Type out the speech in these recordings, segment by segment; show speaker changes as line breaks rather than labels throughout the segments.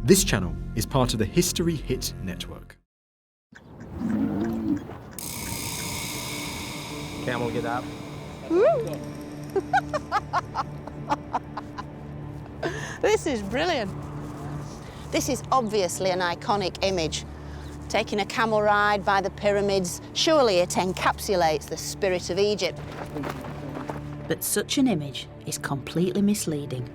This channel is part of the History Hit network.
Camel, get out.
This is brilliant. This is obviously an iconic image. Taking a camel ride by the pyramids, surely it encapsulates the spirit of Egypt.
But such an image is completely misleading.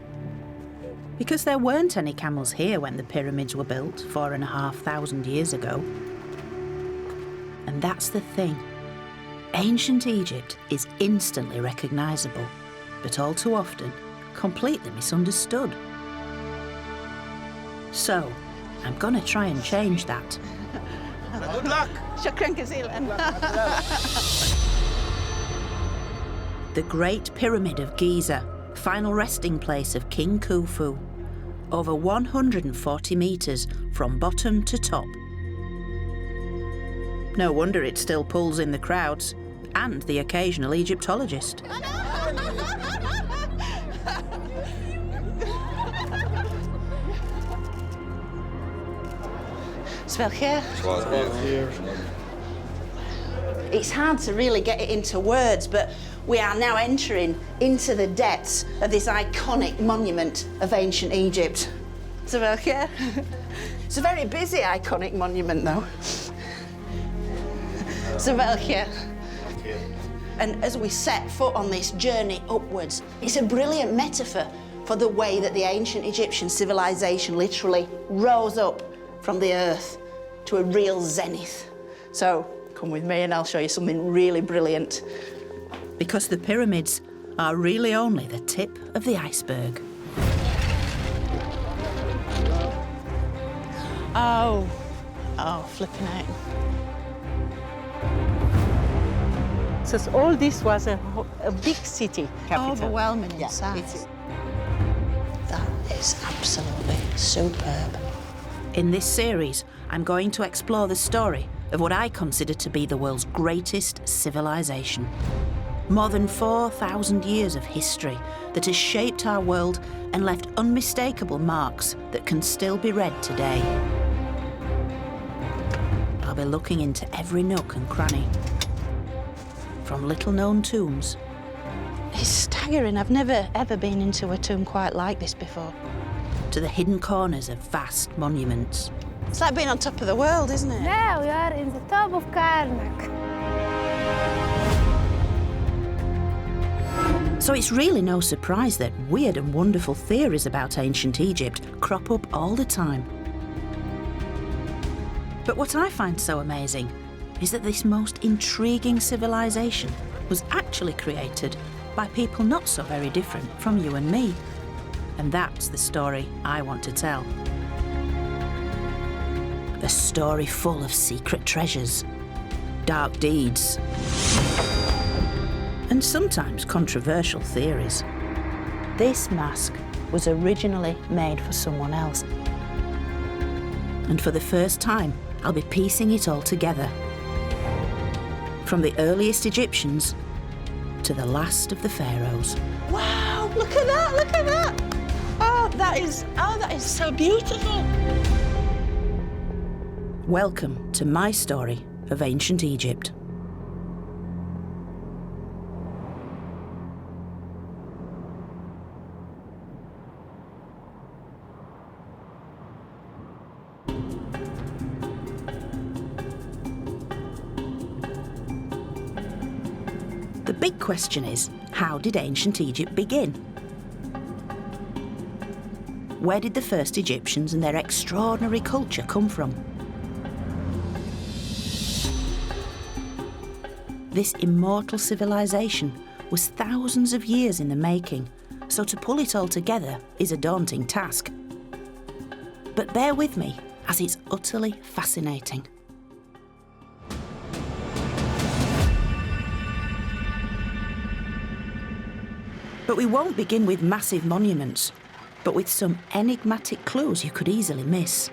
Because there weren't any camels here when the pyramids were built 4,500 years ago. And that's the thing. Ancient Egypt is instantly recognisable, but all too often completely misunderstood. So, I'm gonna try and change that.
Good luck.
Shukran kazeelan.
The Great Pyramid of Giza, final resting place of King Khufu, over 140 metres from bottom to top. No wonder it still pulls in the crowds and the occasional Egyptologist.
It's hard to really get it into words, but we are now entering into the depths of this iconic monument of ancient Egypt. It's a very busy iconic monument, though. And as we set foot on this journey upwards, it's a brilliant metaphor for the way that the ancient Egyptian civilization literally rose up from the earth to a real zenith. So come with me and I'll show you something really brilliant.
Because the pyramids are really only the tip of the iceberg.
Oh, flipping out.
So all this was a big city capital.
Overwhelming in size. That is absolutely superb.
In this series, I'm going to explore the story of what I consider to be the world's greatest civilization. More than 4,000 years of history that has shaped our world and left unmistakable marks that can still be read today. I'll be looking into every nook and cranny. From little-known tombs.
It's staggering. I've never, ever been into a tomb quite like this before.
To the hidden corners of vast monuments.
It's like being on top of the world, isn't it?
Now we are in the top of Karnak.
So it's really no surprise that weird and wonderful theories about ancient Egypt crop up all the time. But what I find so amazing is that this most intriguing civilization was actually created by people not so very different from you and me. And that's the story I want to tell. A story full of secret treasures, dark deeds, and sometimes controversial theories. This mask was originally made for someone else. And for the first time, I'll be piecing it all together. From the earliest Egyptians to the last of the Pharaohs.
Wow, look at that, look at that. Oh, that is so beautiful.
Welcome to my story of ancient Egypt. The big question is, how did ancient Egypt begin? Where did the first Egyptians and their extraordinary culture come from? This immortal civilization was thousands of years in the making, so to pull it all together is a daunting task. But bear with me, as it's utterly fascinating. But we won't begin with massive monuments, but with some enigmatic clues you could easily miss.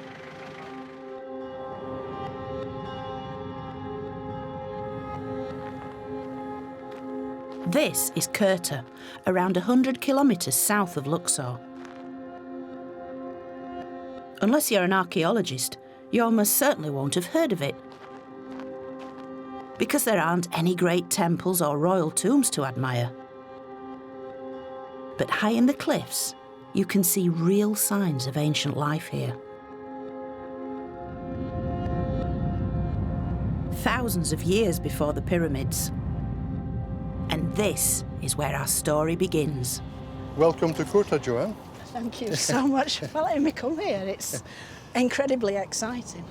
This is Kirta, around 100 kilometres south of Luxor. Unless you're an archaeologist, you almost certainly won't have heard of it. Because there aren't any great temples or royal tombs to admire. But high in the cliffs, you can see real signs of ancient life here. Thousands of years before the pyramids. And this is where our story begins.
Welcome to Kurta, Joanne.
Thank you so much for letting me come here. It's incredibly exciting.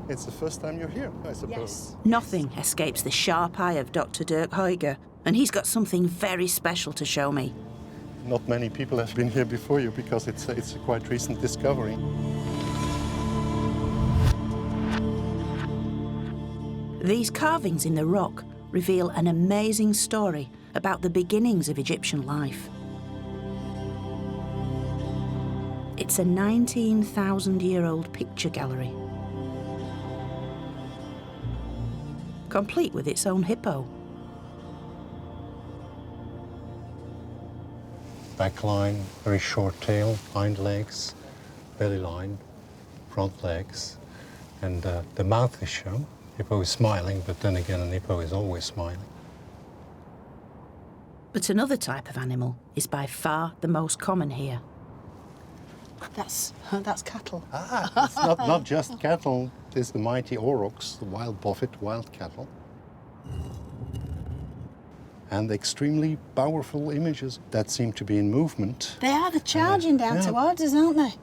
It's the first time you're here, I suppose.
Yes.
Nothing escapes the sharp eye of Dr. Dirk Huyger, and he's got something very special to show me.
Not many people have been here before you because it's a quite recent discovery.
These carvings in the rock reveal an amazing story about the beginnings of Egyptian life. It's a 19,000-year-old picture gallery, complete with its own hippo.
Back line, very short tail, hind legs, belly line, front legs, and the mouth is shown. Hippo is smiling, but then again, an hippo is always smiling.
But another type of animal is by far the most common here.
That's cattle.
It's not just cattle. There's the mighty aurochs, the wild buffet, wild cattle. And extremely powerful images that seem to be in movement.
They are, they're charging down towards us, aren't they?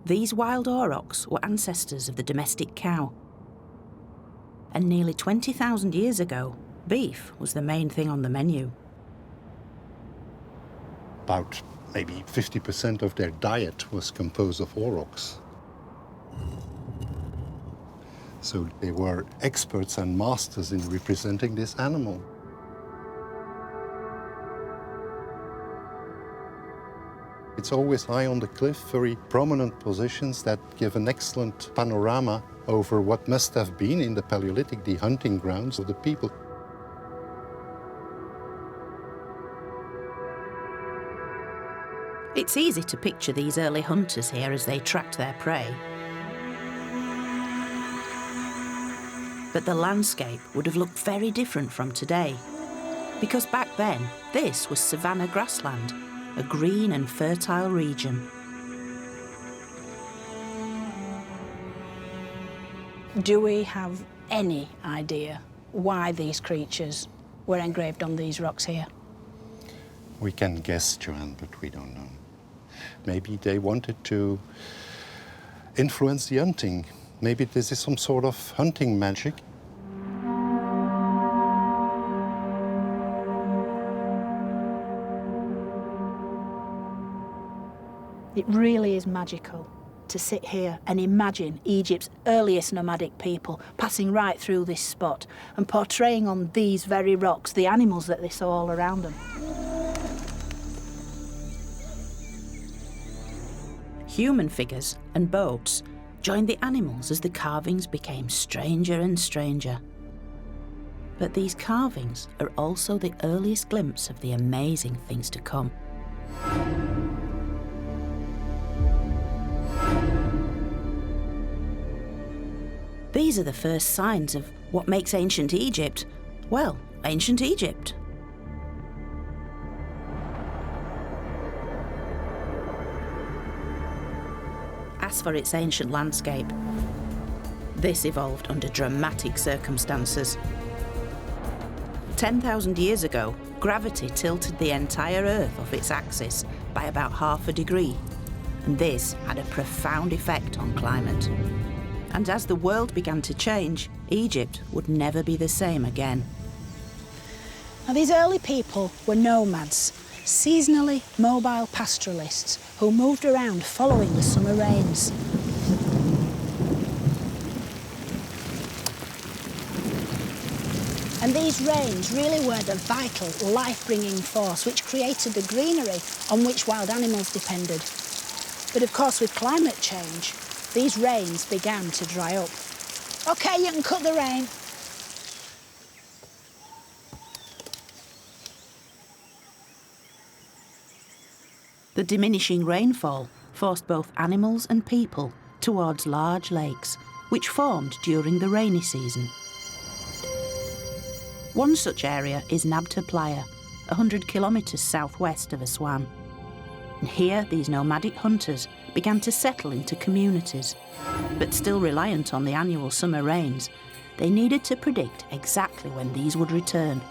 These wild aurochs were ancestors of the domestic cow. And nearly 20,000 years ago, beef was the main thing on the menu.
About maybe 50% of their diet was composed of aurochs. So they were experts and masters in representing this animal. It's always high on the cliff, very prominent positions that give an excellent panorama over what must have been in the Paleolithic the hunting grounds of the people.
It's easy to picture these early hunters here as they tracked their prey. But the landscape would have looked very different from today, because back then, this was savanna grassland, a green and fertile region.
Do we have any idea why these creatures were engraved on these rocks here?
We can guess, Joanne, but we don't know. Maybe they wanted to influence the hunting. Maybe this is some sort of hunting magic.
It really is magical to sit here and imagine Egypt's earliest nomadic people passing right through this spot and portraying on these very rocks the animals that they saw all around them.
Human figures and boats joined the animals as the carvings became stranger and stranger. But these carvings are also the earliest glimpse of the amazing things to come. These are the first signs of what makes ancient Egypt, well, ancient Egypt. As for its ancient landscape, this evolved under dramatic circumstances. 10,000 years ago, gravity tilted the entire Earth off its axis by about half a degree, and this had a profound effect on climate. And as the world began to change, Egypt would never be the same again.
Now, these early people were nomads, seasonally mobile pastoralists who moved around following the summer rains. And these rains really were the vital, life-bringing force which created the greenery on which wild animals depended. But of course, with climate change, these rains began to dry up. OK, you can cut the rain.
The The diminishing rainfall forced both animals and people towards large lakes, which formed during the rainy season. One such area is Nabta Playa, 100 kilometres southwest of Aswan. And here, these nomadic hunters began to settle into communities. But still reliant on the annual summer rains, they needed to predict exactly when these would return.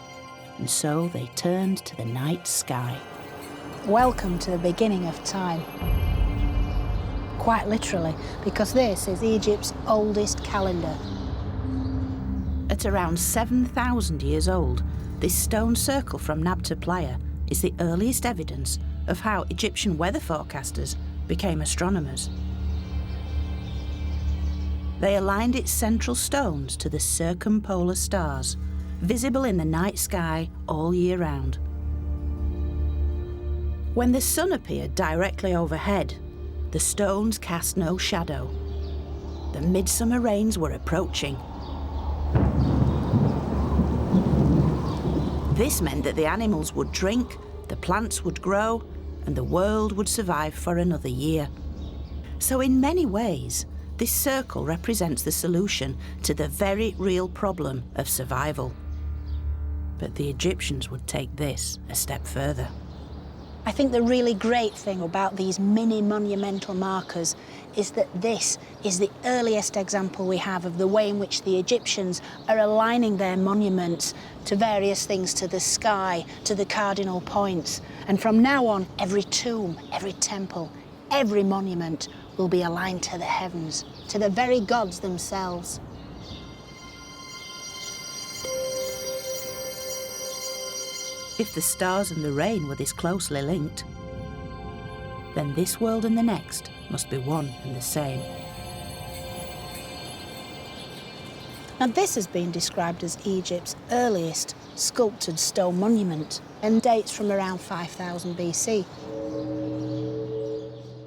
And so they turned to the night sky.
Welcome to the beginning of time. Quite literally, because this is Egypt's oldest calendar.
At around 7,000 years old, this stone circle from Nabta Playa is the earliest evidence of how Egyptian weather forecasters became astronomers. They aligned its central stones to the circumpolar stars, visible in the night sky all year round. When the sun appeared directly overhead, the stones cast no shadow. The midsummer rains were approaching. This meant that the animals would drink, the plants would grow, and the world would survive for another year. So in many ways, this circle represents the solution to the very real problem of survival. But the Egyptians would take this a step further.
I think the really great thing about these mini monumental markers is that this is the earliest example we have of the way in which the Egyptians are aligning their monuments to various things, to the sky, to the cardinal points. And from now on, every tomb, every temple, every monument will be aligned to the heavens, to the very gods themselves.
If the stars and the rain were this closely linked, then this world and the next must be one and the same.
Now this has been described as Egypt's earliest sculpted stone monument and dates from around 5000 BC.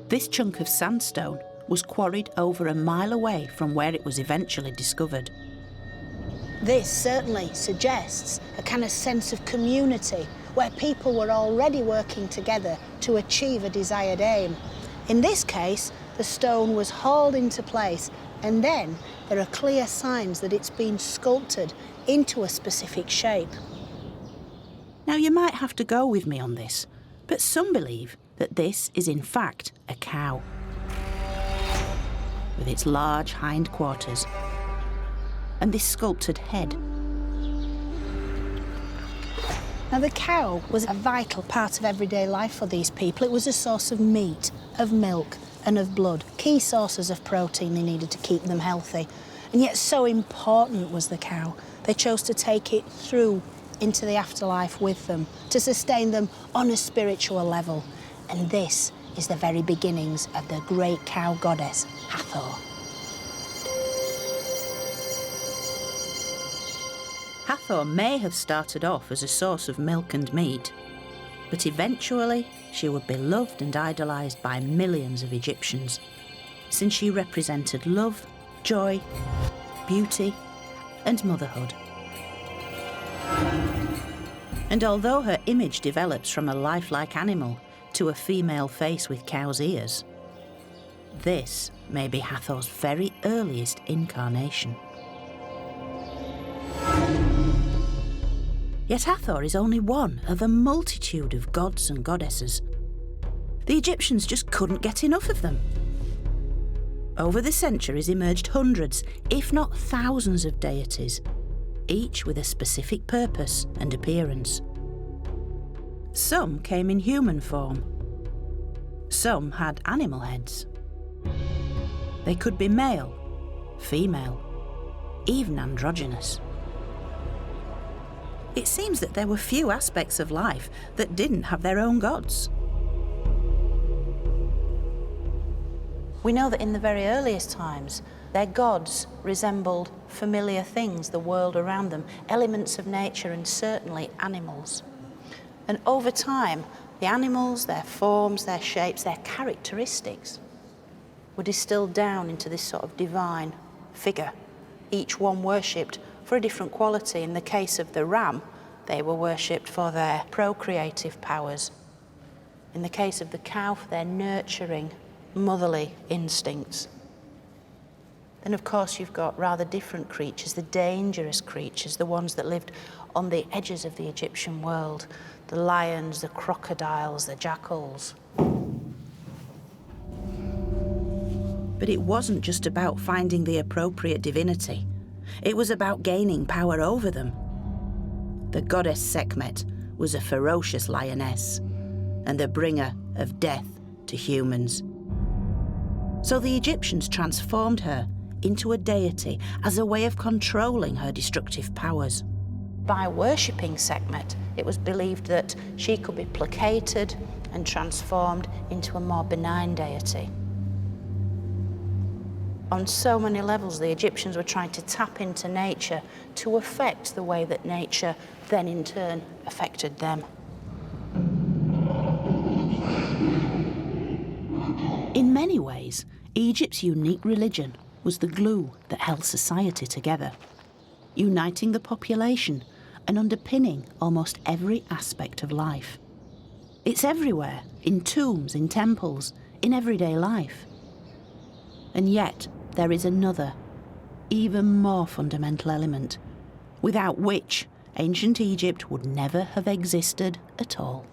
This chunk of sandstone was quarried over a mile away from where it was eventually discovered.
This certainly suggests a kind of sense of community where people were already working together to achieve a desired aim. In this case, the stone was hauled into place, and then there are clear signs that it's been sculpted into a specific shape.
Now you might have to go with me on this, but some believe that this is in fact a cow, with its large hindquarters and this sculpted head.
Now the cow was a vital part of everyday life for these people. It was a source of meat, of milk and of blood, key sources of protein they needed to keep them healthy. And yet so important was the cow, they chose to take it through into the afterlife with them, to sustain them on a spiritual level. And this is the very beginnings of the great cow goddess, Hathor.
Hathor may have started off as a source of milk and meat, but eventually she would be loved and idolised by millions of Egyptians, since she represented love, joy, beauty, and motherhood. And although her image develops from a lifelike animal to a female face with cow's ears, this may be Hathor's very earliest incarnation. Yet Hathor is only one of a multitude of gods and goddesses. The Egyptians just couldn't get enough of them. Over the centuries emerged hundreds, if not thousands of deities, each with a specific purpose and appearance. Some came in human form. Some had animal heads. They could be male, female, even androgynous. It seems that there were few aspects of life that didn't have their own gods. We know that in the very earliest times, their gods resembled familiar things, the world around them, elements of nature and certainly animals. And over time, the animals, their forms, their shapes, their characteristics were distilled down into this sort of divine figure, each one worshipped for a different quality. In the case of the ram, they were worshipped for their procreative powers. In the case of the cow, for their nurturing, motherly instincts. Then, of course, you've got rather different creatures, the dangerous creatures, the ones that lived on the edges of the Egyptian world, the lions, the crocodiles, the jackals. But it wasn't just about finding the appropriate divinity. It was about gaining power over them. The goddess Sekhmet was a ferocious lioness and the bringer of death to humans. So the Egyptians transformed her into a deity as a way of controlling her destructive powers. By worshipping Sekhmet, it was believed that she could be placated and transformed into a more benign deity. On so many levels, the Egyptians were trying to tap into nature to affect the way that nature then in turn affected them. In many ways, Egypt's unique religion was the glue that held society together, uniting the population and underpinning almost every aspect of life. It's everywhere, in tombs, in temples, in everyday life. And yet, there is another, even more fundamental element, without which ancient Egypt would never have existed at all.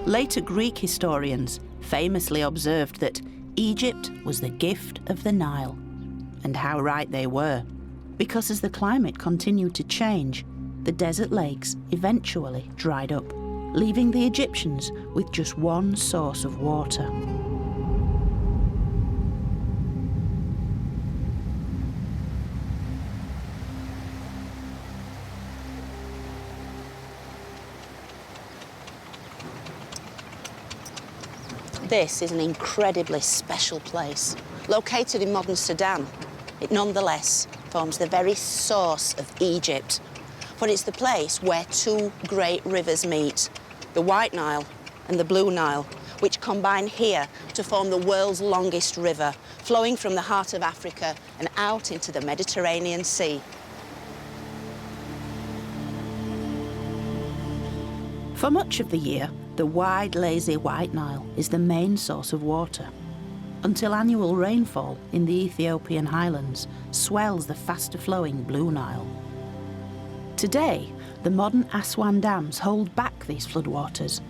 Later Greek historians famously observed that Egypt was the gift of the Nile. And how right they were, because as the climate continued to change, the desert lakes eventually dried up, leaving the Egyptians with just one source of water.
This is an incredibly special place. Located in modern Sudan, it nonetheless forms the very source of Egypt. For it's the place where two great rivers meet, the White Nile and the Blue Nile, which combine here to form the world's longest river, flowing from the heart of Africa and out into the Mediterranean Sea.
For much of the year, the wide, lazy White Nile is the main source of water, until annual rainfall in the Ethiopian highlands swells the faster-flowing Blue Nile. Today, the modern Aswan dams hold back these floodwaters,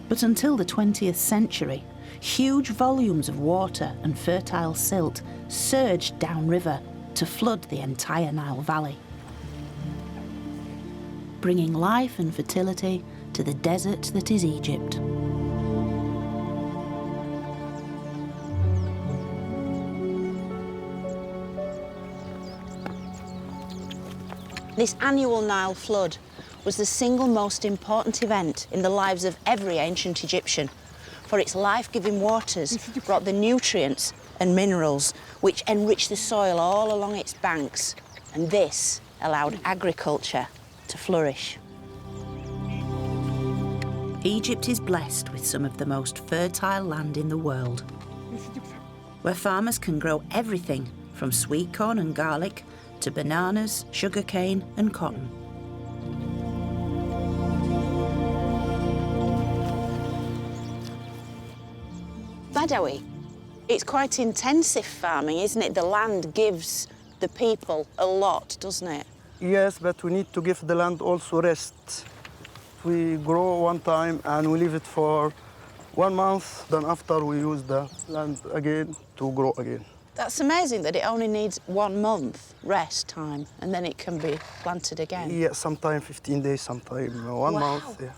but until the 20th century, huge volumes of water and fertile silt surged downriver to flood the entire Nile Valley, bringing life and fertility to the desert that is Egypt.
This annual Nile flood was the single most important event in the lives of every ancient Egyptian, for its life-giving waters brought the nutrients and minerals which enriched the soil all along its banks, and this allowed agriculture to flourish.
Egypt is blessed with some of the most fertile land in the world, where farmers can grow everything from sweet corn and garlic to bananas, sugarcane and cotton.
Badawi, it's quite intensive farming, isn't it? The land gives the people a lot, doesn't it?
Yes, but we need to give the land also rest. We grow one time and we leave it for 1 month, then after we use the land again to grow again.
That's amazing that it only needs 1 month rest time and then it can be planted again.
Yeah, sometime 15 days, sometime 1 month. Yeah.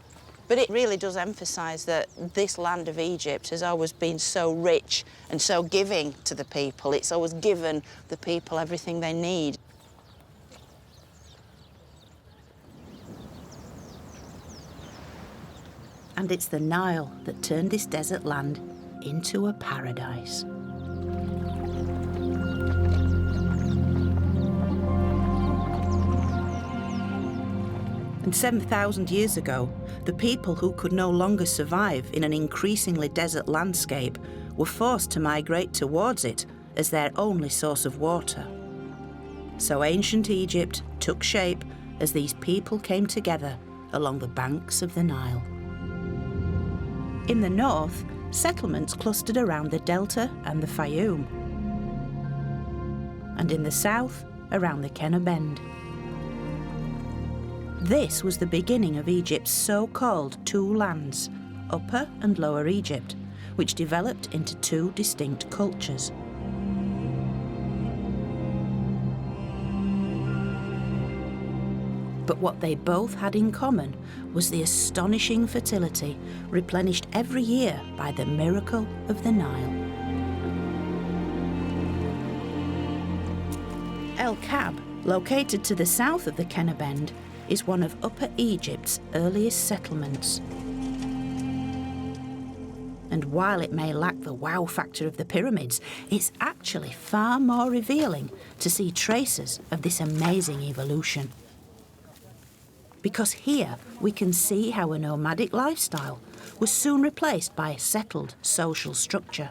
But it really does emphasise that this land of Egypt has always been so rich and so giving to the people. It's always given the people everything they need.
And it's the Nile that turned this desert land into a paradise. And 7,000 years ago, the people who could no longer survive in an increasingly desert landscape were forced to migrate towards it as their only source of water. So ancient Egypt took shape as these people came together along the banks of the Nile. In the north, settlements clustered around the delta and the Fayoum, and in the south, around the Kenner Bend. This was the beginning of Egypt's so-called two lands, Upper and Lower Egypt, which developed into two distinct cultures. But what they both had in common was the astonishing fertility replenished every year by the miracle of the Nile. El Kab, located to the south of the Kenner Bend, is one of Upper Egypt's earliest settlements. And while it may lack the wow factor of the pyramids, it's actually far more revealing to see traces of this amazing evolution. Because here we can see how a nomadic lifestyle was soon replaced by a settled social structure.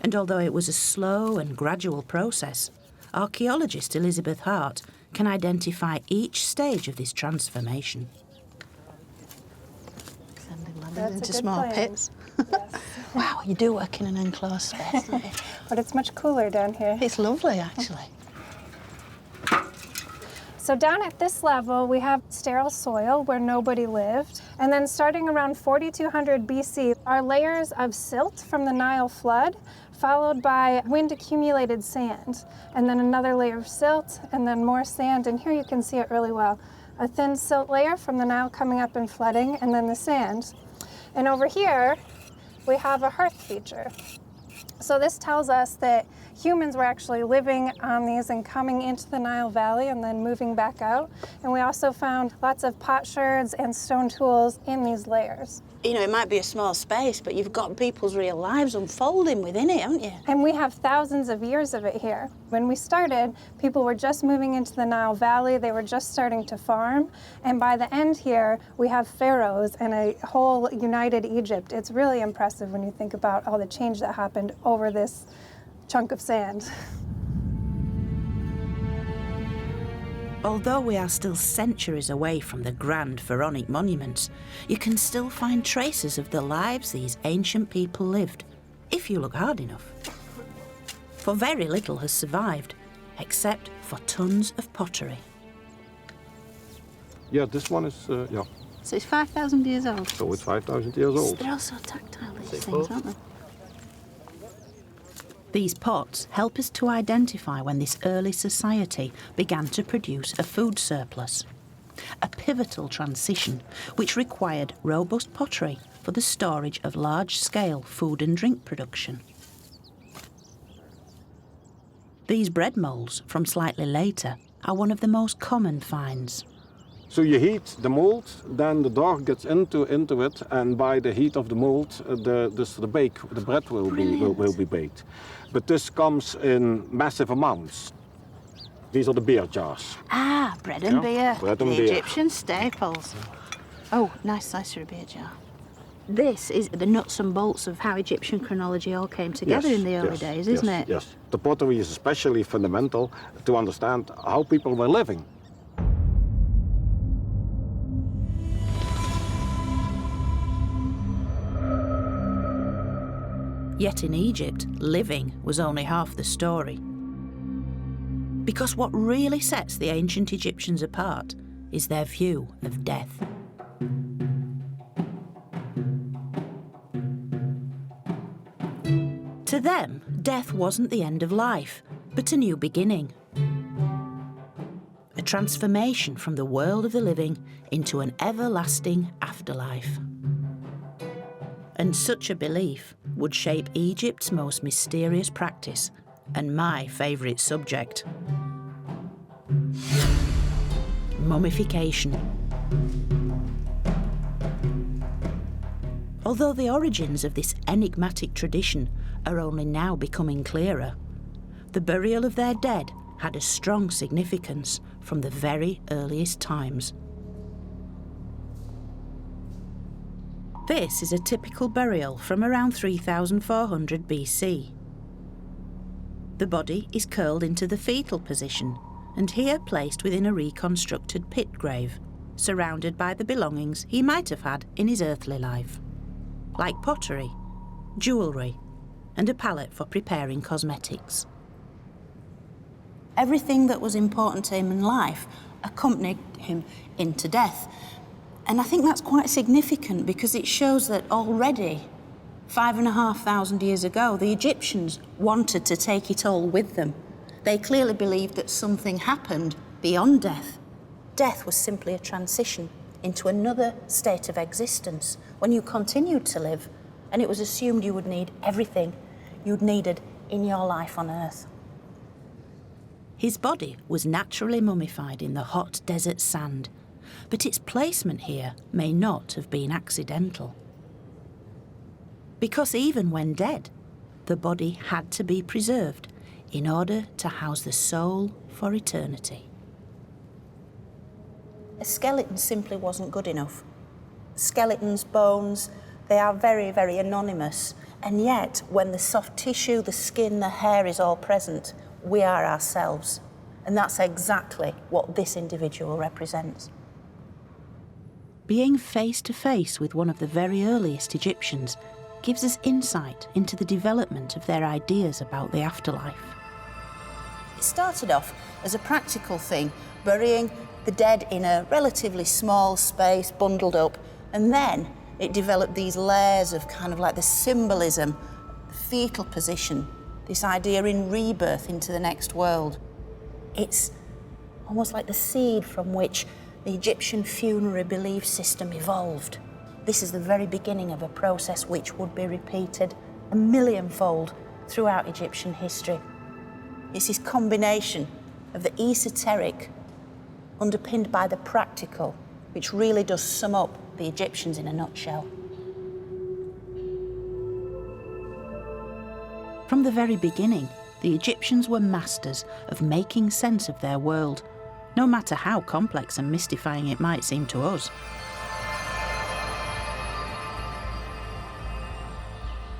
And although it was a slow and gradual process, archaeologist Elizabeth Hart can identify each stage of this transformation.
Into small pits.
Yes.
Wow, you do work in an enclosed space, don't you?
But it's much cooler down here.
It's lovely, actually.
So down at this level, we have sterile soil where nobody lived. And then starting around 4200 BC are layers of silt from the Nile flood, followed by wind-accumulated sand. And then another layer of silt, and then more sand. And here you can see it really well. A thin silt layer from the Nile coming up and flooding, and then the sand. And over here, we have a hearth feature. So this tells us that humans were actually living on these and coming into the Nile Valley and then moving back out. And we also found lots of potsherds and stone tools in these layers.
You know, it might be a small space, but you've got people's real lives unfolding within it, haven't you?
And we have thousands of years of it here. When we started, people were just moving into the Nile Valley. They were just starting to farm. And by the end here, we have pharaohs and a whole united Egypt. It's really impressive when you think about all the change that happened over this chunk of sand.
Although we are still centuries away from the grand pharaonic monuments, you can still find traces of the lives these ancient people lived, if you look hard enough. For very little has survived, except for tons of pottery.
Yeah, this one is, yeah.
So it's 5,000 years old.
So it's 5,000 years old.
They're also tactile, these things, aren't they?
These pots help us to identify when this early society began to produce a food surplus. A pivotal transition which required robust pottery for the storage of large-scale food and drink production. These bread moulds from slightly later are one of the most common finds.
So you heat the mold, then the dough gets into it, and by the heat of the mold, the bread will be baked. But this comes in massive amounts. These are the beer jars.
Ah, bread and beer.
Bread and
the
beer.
Egyptian staples. Oh, nice size for a beer jar. This is the nuts and bolts of how Egyptian chronology all came together in the early days, isn't it?
Yes. The pottery is especially fundamental to understand how people were living.
Yet in Egypt, living was only half the story. Because what really sets the ancient Egyptians apart is their view of death. To them, death wasn't the end of life, but a new beginning. A transformation from the world of the living into an everlasting afterlife. And such a belief would shape Egypt's most mysterious practice and my favourite subject. Mummification. Although the origins of this enigmatic tradition are only now becoming clearer, the burial of their dead had a strong significance from the very earliest times. This is a typical burial from around 3400 BC. The body is curled into the fetal position and here placed within a reconstructed pit grave, surrounded by the belongings he might have had in his earthly life, like pottery, jewellery, and a palette for preparing cosmetics. Everything that was important to him in life accompanied him into death. And I think that's quite significant because it shows that already 5,500 years ago, the Egyptians wanted to take it all with them. They clearly believed that something happened beyond death. Death was simply a transition into another state of existence when you continued to live, and it was assumed you would need everything you'd needed in your life on Earth. His body was naturally mummified in the hot desert sand, but its placement here may not have been accidental. Because even when dead, the body had to be preserved in order to house the soul for eternity. A skeleton simply wasn't good enough. Skeletons, bones, they are very, very anonymous. And yet, when the soft tissue, the skin, the hair is all present, we are ourselves. And that's exactly what this individual represents. Being face to face with one of the very earliest Egyptians gives us insight into the development of their ideas about the afterlife. It started off as a practical thing, burying the dead in a relatively small space, bundled up, and then it developed these layers of kind of like the symbolism, the fetal position, this idea in rebirth into the next world. It's almost like the seed from which the Egyptian funerary belief system evolved. This is the very beginning of a process which would be repeated a millionfold throughout Egyptian history. It's this combination of the esoteric underpinned by the practical, which really does sum up the Egyptians in a nutshell. From the very beginning, the Egyptians were masters of making sense of their world, no matter how complex and mystifying it might seem to us.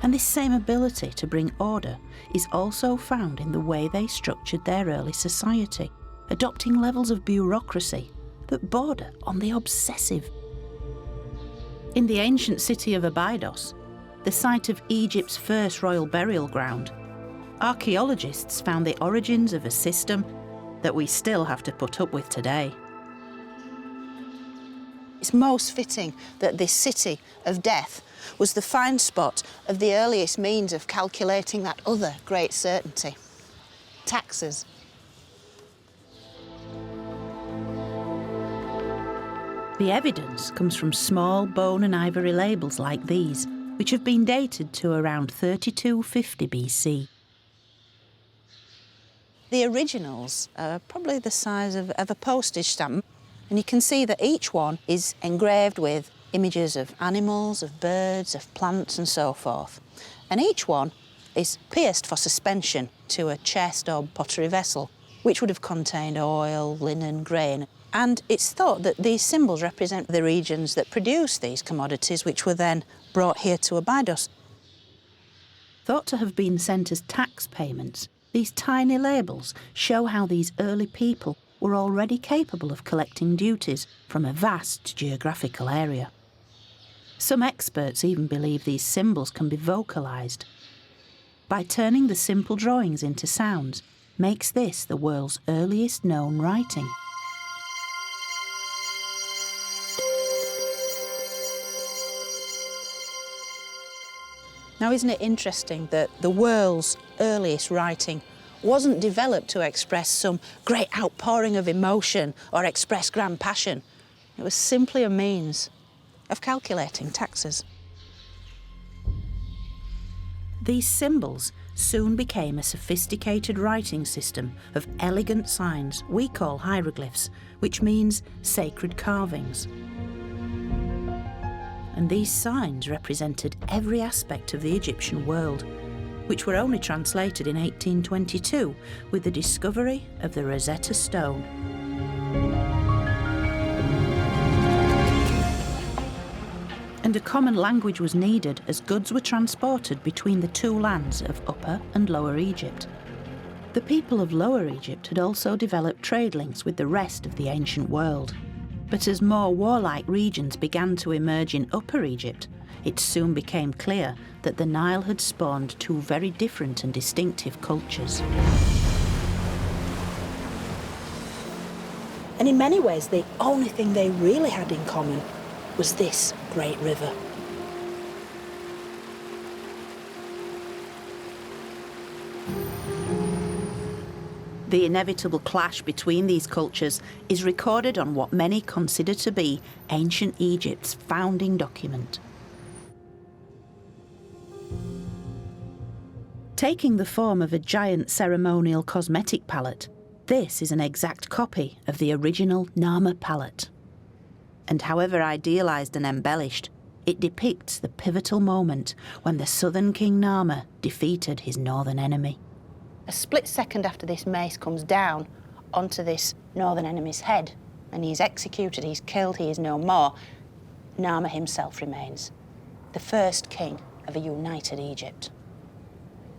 And this same ability to bring order is also found in the way they structured their early society, adopting levels of bureaucracy that border on the obsessive. In the ancient city of Abydos, the site of Egypt's first royal burial ground, archaeologists found the origins of a system that we still have to put up with today. It's most fitting that this city of death was the find spot of the earliest means of calculating that other great certainty, taxes. The evidence comes from small bone and ivory labels like these, which have been dated to around 3250 BC. The originals are probably the size of a postage stamp, and you can see that each one is engraved with images of animals, of birds, of plants and so forth. And each one is pierced for suspension to a chest or pottery vessel, which would have contained oil, linen, grain. And it's thought that these symbols represent the regions that produce these commodities, which were then brought here to Abydos. Thought to have been sent as tax payments, these tiny labels show how these early people were already capable of collecting duties from a vast geographical area. Some experts even believe these symbols can be vocalised. By turning the simple drawings into sounds, makes this the world's earliest known writing. Now, isn't it interesting that the world's earliest writing wasn't developed to express some great outpouring of emotion or express grand passion? It was simply a means of calculating taxes. These symbols soon became a sophisticated writing system of elegant signs we call hieroglyphs, which means sacred carvings. And these signs represented every aspect of the Egyptian world, which were only translated in 1822 with the discovery of the Rosetta Stone. and a common language was needed as goods were transported between the two lands of Upper and Lower Egypt. The people of Lower Egypt had also developed trade links with the rest of the ancient world. But as more warlike regions began to emerge in Upper Egypt, it soon became clear that the Nile had spawned two very different and distinctive cultures.
And in many ways, the only thing they really had in common was this great river.
The inevitable clash between these cultures is recorded on what many consider to be ancient Egypt's founding document. Taking the form of a giant ceremonial cosmetic palette, this is an exact copy of the original Narmer palette. And however idealised and embellished, it depicts the pivotal moment when the southern king Narmer defeated his northern enemy.
A split second after this mace comes down onto this northern enemy's head, and he's executed, he's killed, he is no more, Narmer himself remains, the first king of a united Egypt.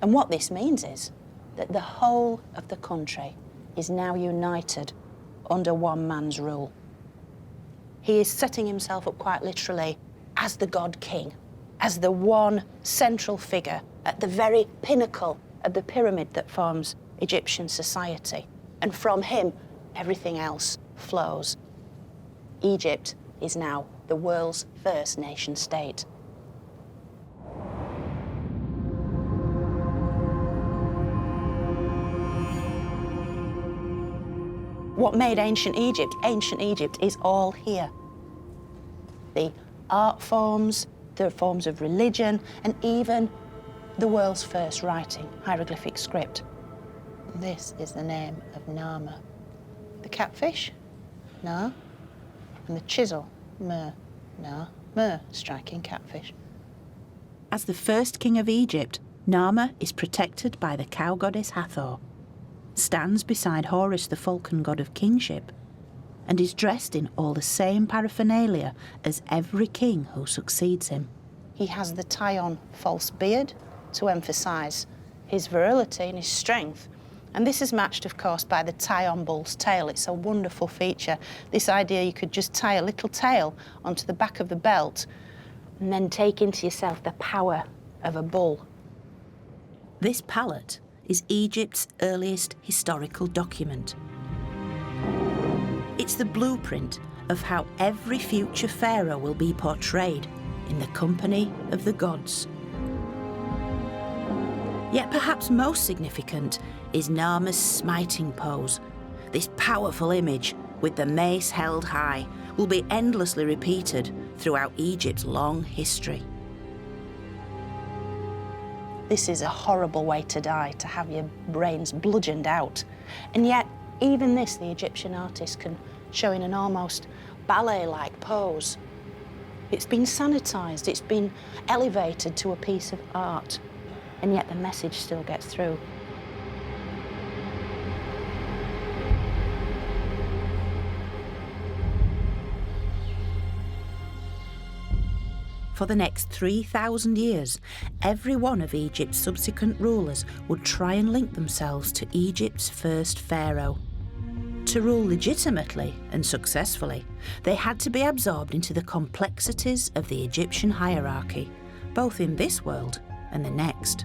And what this means is that the whole of the country is now united under one man's rule. He is setting himself up quite literally as the god king, as the one central figure at the very pinnacle of the pyramid that forms Egyptian society. And from him, everything else flows. Egypt is now the world's first nation state. What made ancient Egypt is all here. The art forms, the forms of religion, and even the world's first writing, hieroglyphic script. This is the name of Narmer. The catfish, Na, and the chisel, Mer, Na, Mer, striking catfish.
As the first king of Egypt, Narmer is protected by the cow goddess Hathor, stands beside Horus, the falcon god of kingship, and is dressed in all the same paraphernalia as every king who succeeds him.
He has the tie-on false beard to emphasise his virility and his strength. And this is matched, of course, by the tie-on bull's tail. It's a wonderful feature. This idea you could just tie a little tail onto the back of the belt and then take into yourself the power of a bull.
This palette is Egypt's earliest historical document. It's the blueprint of how every future pharaoh will be portrayed in the company of the gods. Yet perhaps most significant is Narmer's smiting pose. This powerful image, with the mace held high, will be endlessly repeated throughout Egypt's long history.
This is a horrible way to die, to have your brains bludgeoned out. And yet, even this, the Egyptian artist can show in an almost ballet-like pose. It's been sanitised, it's been elevated to a piece of art, and yet the message still gets through.
For the next 3,000 years, every one of Egypt's subsequent rulers would try and link themselves to Egypt's first pharaoh. To rule legitimately and successfully, they had to be absorbed into the complexities of the Egyptian hierarchy, both in this world and the next.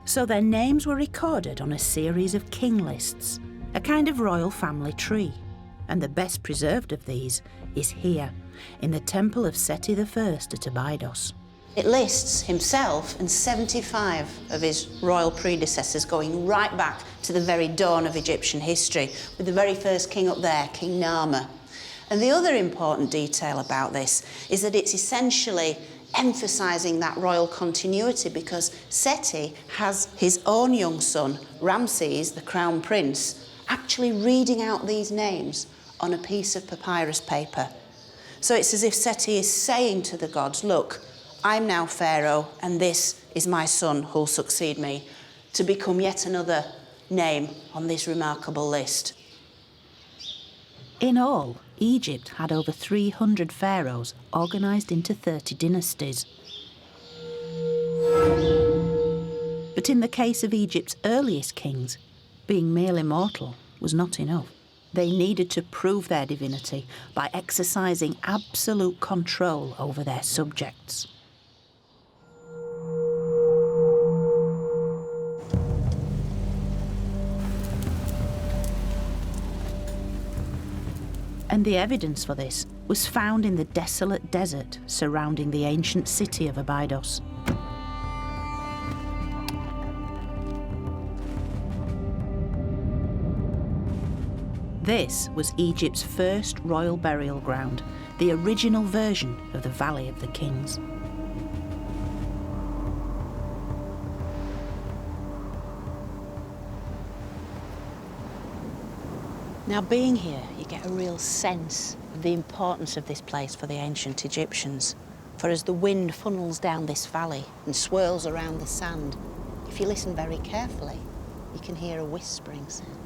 So their names were recorded on a series of king lists, a kind of royal family tree. And the best preserved of these is here, in the temple of Seti I at Abydos.
It lists himself and 75 of his royal predecessors going right back to the very dawn of Egyptian history, with the very first king up there, King Narmer. And the other important detail about this is that it's essentially emphasising that royal continuity, because Seti has his own young son, Ramses, the crown prince, actually reading out these names on a piece of papyrus paper. So it's as if Seti is saying to the gods, look, I'm now Pharaoh, and this is my son who'll succeed me, to become yet another name on this remarkable list.
In all, Egypt had over 300 pharaohs organised into 30 dynasties. But in the case of Egypt's earliest kings, being merely mortal was not enough. They needed to prove their divinity by exercising absolute control over their subjects. And the evidence for this was found in the desolate desert surrounding the ancient city of Abydos. This was Egypt's first royal burial ground, the original version of the Valley of the Kings. Now, being here, you get a real sense of the importance of this place for the ancient Egyptians. For as the wind funnels down this valley and swirls around the sand, if you listen very carefully, you can hear a whispering sound.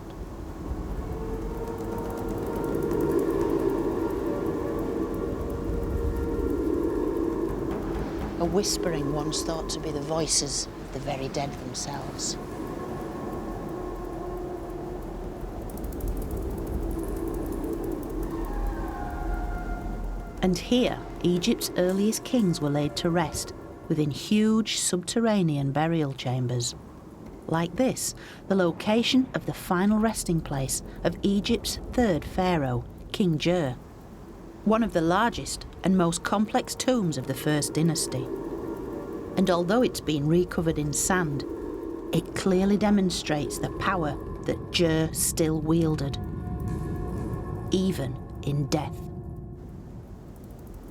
A whispering once thought to be the voices of the very dead themselves. And here, Egypt's earliest kings were laid to rest within huge subterranean burial chambers. Like this, the location of the final resting place of Egypt's third pharaoh, King Jer, one of the largest and most complex tombs of the First Dynasty. And although it's been recovered in sand, it clearly demonstrates the power that Jer still wielded, even in death.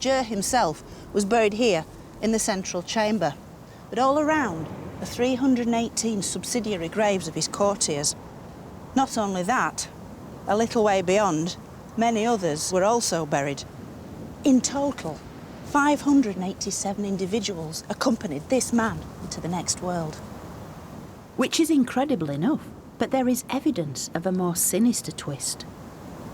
Jer himself was buried here in the central chamber, but all around are 318 subsidiary graves of his courtiers. Not only that, a little way beyond, many others were also buried. In total, 587 individuals accompanied this man into the next world. Which is incredible enough, but there is evidence of a more sinister twist.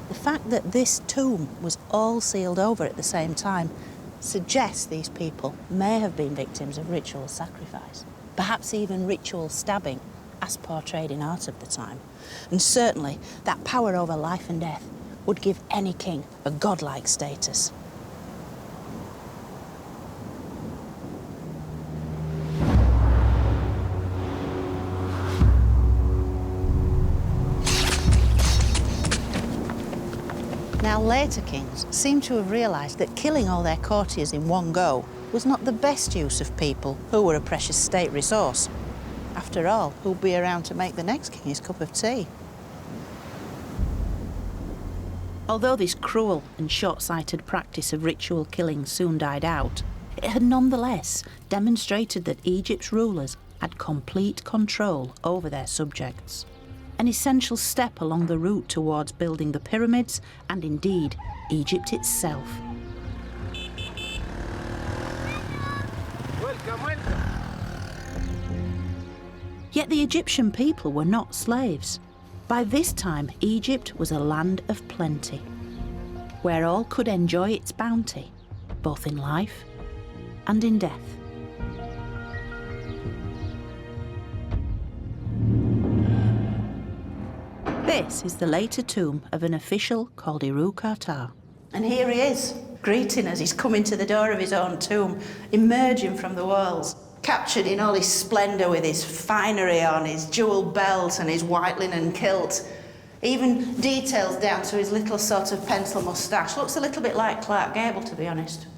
The fact that this tomb was all sealed over at the same time suggests these people may have been victims of ritual sacrifice, perhaps even ritual stabbing, as portrayed in art of the time. And certainly that power over life and death would give any king a godlike status. Now, later kings seem to have realised that killing all their courtiers in one go was not the best use of people who were a precious state resource. After all, who'd be around to make the next king his cup of tea? Although this cruel and short-sighted practice of ritual killing soon died out, it had nonetheless demonstrated that Egypt's rulers had complete control over their subjects. An essential step along the route towards building the pyramids and indeed Egypt itself.
Welcome.
Yet the Egyptian people were not slaves. By this time, Egypt was a land of plenty, where all could enjoy its bounty, both in life and in death. This is the later tomb of an official called Iru-Kartar. And here he is, greeting us. He's coming to the door of his own tomb, emerging from the walls, captured in all his splendour with his finery on, his jewelled belt and his white linen kilt. Even details down to his little sort of pencil moustache. Looks a little bit like Clark Gable, to be honest.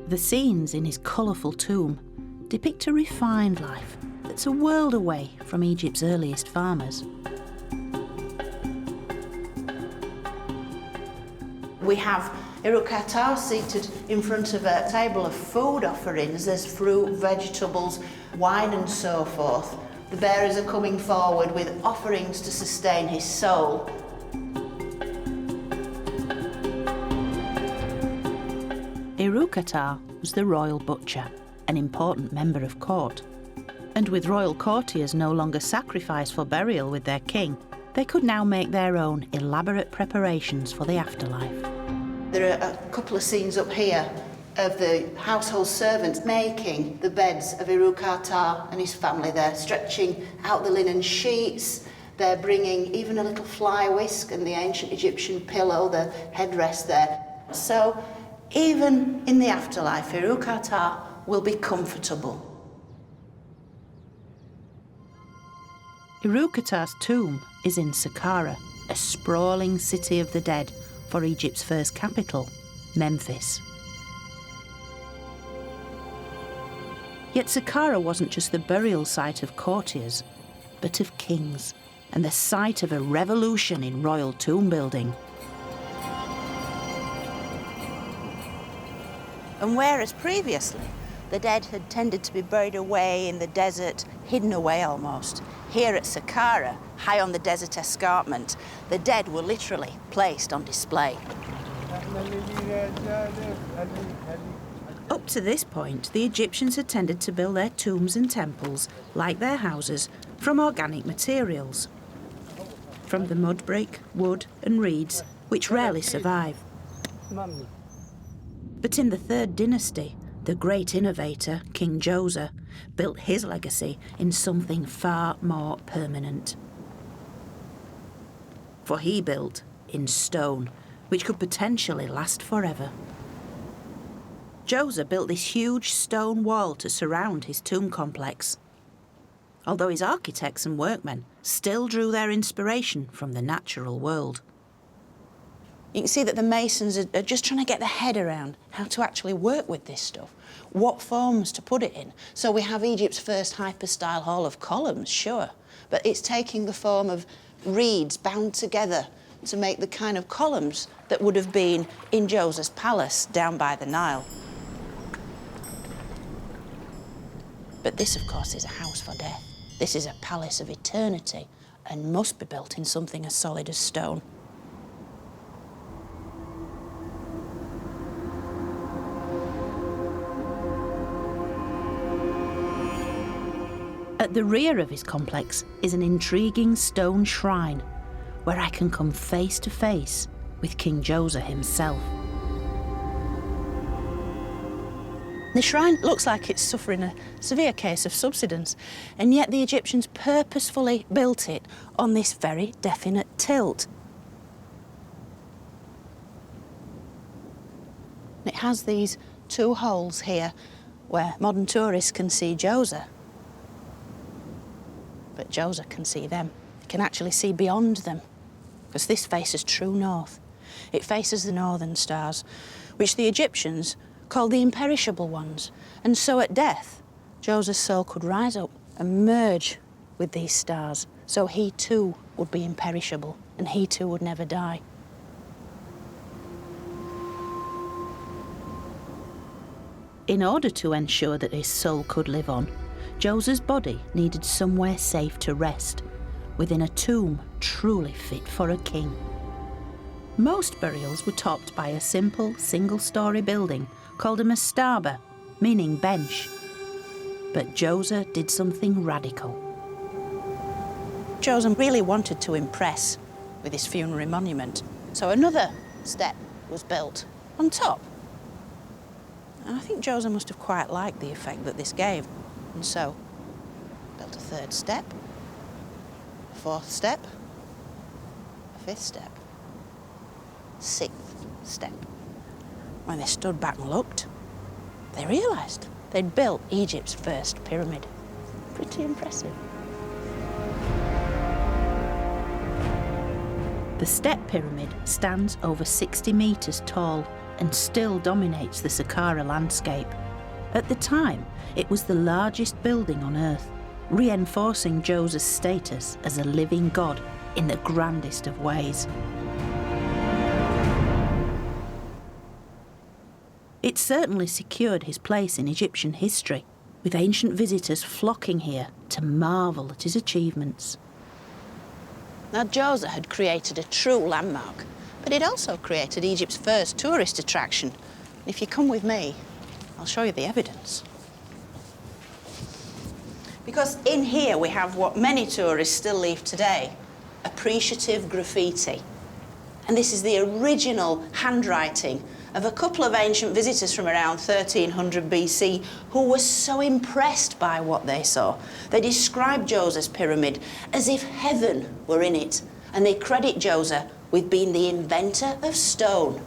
The scenes in his colourful tomb depict a refined life that's a world away from Egypt's earliest farmers. We have Iru-Kartar seated in front of a table of food offerings. There's fruit, vegetables, wine and so forth. The bearers are coming forward with offerings to sustain his soul. Iru-Kartar was the royal butcher, an important member of court. And with royal courtiers no longer sacrificed for burial with their king, They could now make their own elaborate preparations for the afterlife.
There are a couple of scenes up here of the household servants making the beds of Iroquois and his family. They're stretching out the linen sheets. They're bringing even a little fly whisk and the ancient Egyptian pillow, the headrest there. So even in the afterlife, Iroquois will be comfortable.
Iroquois' tomb is in Saqqara, a sprawling city of the dead for Egypt's first capital, Memphis. Yet Saqqara wasn't just the burial site of courtiers, but of kings, and the site of a revolution in royal tomb building.
And whereas previously the dead had tended to be buried away in the desert, hidden away almost, here at Saqqara, high on the desert escarpment, the dead were literally placed on display.
Up to this point, the Egyptians had tended to build their tombs and temples, like their houses, from organic materials. From the mud brick, wood and reeds, which rarely survive. But in the Third Dynasty, the great innovator, King Djoser, built his legacy in something far more permanent. For he built in stone, which could potentially last forever. Djoser built this huge stone wall to surround his tomb complex, although his architects and workmen still drew their inspiration from the natural world.
You can see that the masons are just trying to get their head around how to actually work with this stuff, what forms to put it in. So we have Egypt's first hyper-style hall of columns, sure, but it's taking the form of reeds bound together to make the kind of columns that would have been in Djoser's palace down by the Nile. But this, of course, is a house for death. This is a palace of eternity and must be built in something as solid as stone.
At the rear of his complex is an intriguing stone shrine where I can come face to face with King Djoser himself.
The shrine looks like it's suffering a severe case of subsidence, and yet the Egyptians purposefully built it on this very definite tilt. It has these two holes here where modern tourists can see Djoser. But Djoser can see them. He can actually see beyond them, because this faces true north. It faces the northern stars, which the Egyptians called the imperishable ones. And so at death, Djoser's soul could rise up and merge with these stars, so he too would be imperishable, and he too would never die.
In order to ensure that his soul could live on, Djoser's body needed somewhere safe to rest, within a tomb truly fit for a king. Most burials were topped by a simple single-storey building called a mastaba, meaning bench. But Djoser did something radical.
Djoser really wanted to impress with his funerary monument, so another step was built on top. And I think Djoser must have quite liked the effect that this gave. And so, built a third step, a fourth step, a fifth step, sixth step. When they stood back and looked, they realised they'd built Egypt's first pyramid. Pretty impressive.
The step pyramid stands over 60 metres tall and still dominates the Saqqara landscape. At the time, it was the largest building on Earth, reinforcing Djoser's status as a living god in the grandest of ways. It certainly secured his place in Egyptian history, with ancient visitors flocking here to marvel at his achievements.
Now, Djoser had created a true landmark, but he'd also created Egypt's first tourist attraction. If you come with me, I'll show you the evidence. Because in here we have what many tourists still leave today, appreciative graffiti. And this is the original handwriting of a couple of ancient visitors from around 1300 BC who were so impressed by what they saw. They described Djoser's pyramid as if heaven were in it, and they credit Djoser with being the inventor of stone.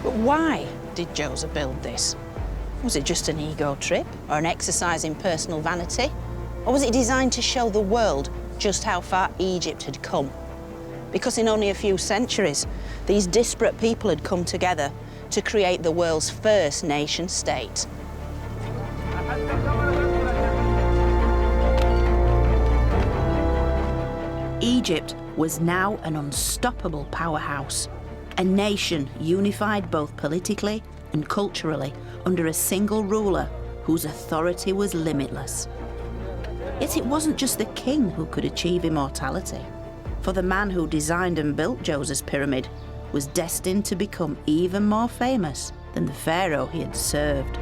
But why did Djoser build this? Was it just an ego trip or an exercise in personal vanity? Or was it designed to show the world just how far Egypt had come? Because in only a few centuries, these disparate people had come together to create the world's first nation state.
Egypt was now an unstoppable powerhouse, a nation unified both politically and culturally under a single ruler whose authority was limitless. Yet it wasn't just the king who could achieve immortality, for the man who designed and built Djoser's pyramid was destined to become even more famous than the pharaoh he had served.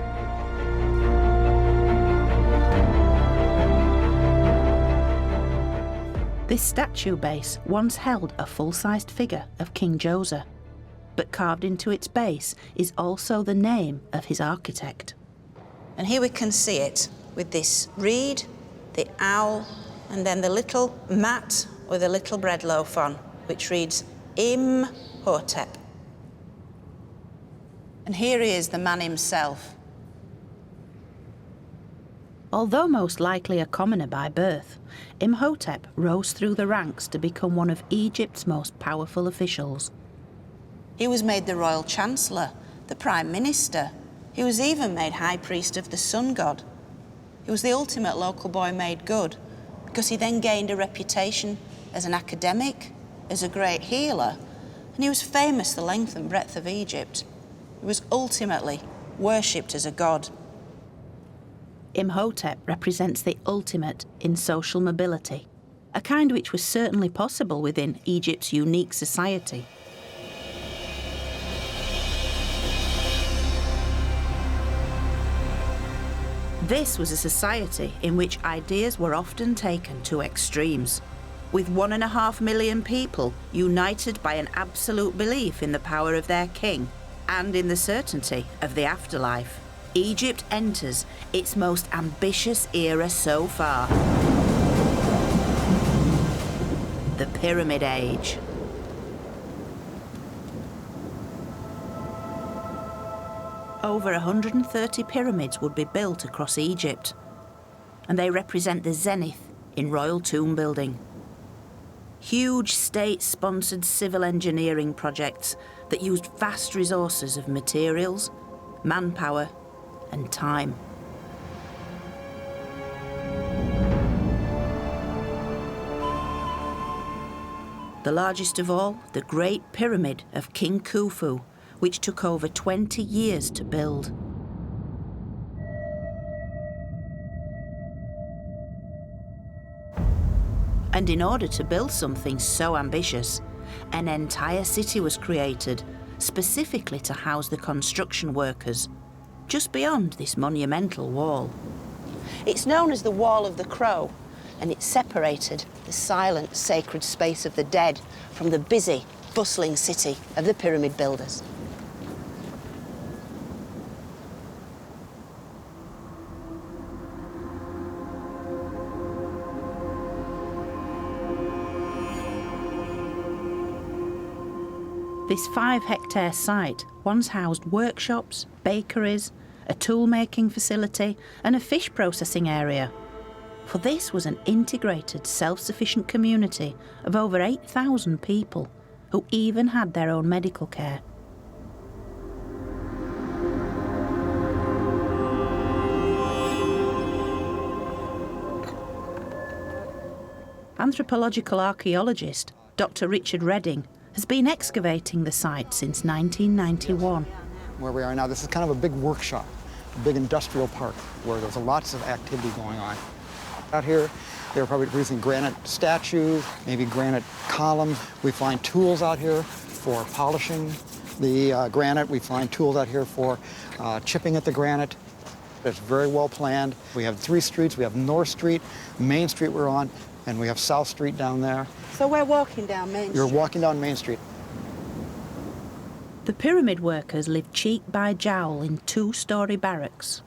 This statue base once held a full-sized figure of King Djoser, but carved into its base is also the name of his architect.
And here we can see it with this reed, the owl, and then the little mat with a little bread loaf on, which reads Imhotep. And here he is, the man himself.
Although most likely a commoner by birth, Imhotep rose through the ranks to become one of Egypt's most powerful officials.
He was made the royal chancellor, the prime minister. He was even made high priest of the sun god. He was the ultimate local boy made good, because he then gained a reputation as an academic, as a great healer, and he was famous the length and breadth of Egypt. He was ultimately worshipped as a god.
Imhotep represents the ultimate in social mobility, a kind which was certainly possible within Egypt's unique society. This was a society in which ideas were often taken to extremes, with 1.5 million people united by an absolute belief in the power of their king and in the certainty of the afterlife. Egypt enters its most ambitious era so far, the Pyramid Age. Over 130 pyramids would be built across Egypt, and they represent the zenith in royal tomb building. Huge state-sponsored civil engineering projects that used vast resources of materials, manpower, and time. The largest of all, the Great Pyramid of King Khufu, which took over 20 years to build. And in order to build something so ambitious, an entire city was created, specifically to house the construction workers, just beyond this monumental wall.
It's known as the Wall of the Crow, and it separated the silent, sacred space of the dead from the busy, bustling city of the pyramid builders.
This 5-hectare site once housed workshops, bakeries, a tool-making facility and a fish processing area. For this was an integrated, self-sufficient community of over 8,000 people who even had their own medical care. Anthropological archaeologist Dr. Richard Redding has been excavating the site since 1991.
Where we are now, this is kind of a big workshop, a big industrial park where there's lots of activity going on. Out here, They were probably producing granite statues, maybe granite columns. We find tools out here for polishing the granite. We find tools out here for chipping at the granite. It's very well planned. We have 3 streets. We have North Street, Main Street we're on, and we have South Street down there.
So we're walking down Main Street?
You're walking down Main Street.
The pyramid workers lived cheek by jowl in 2-storey barracks.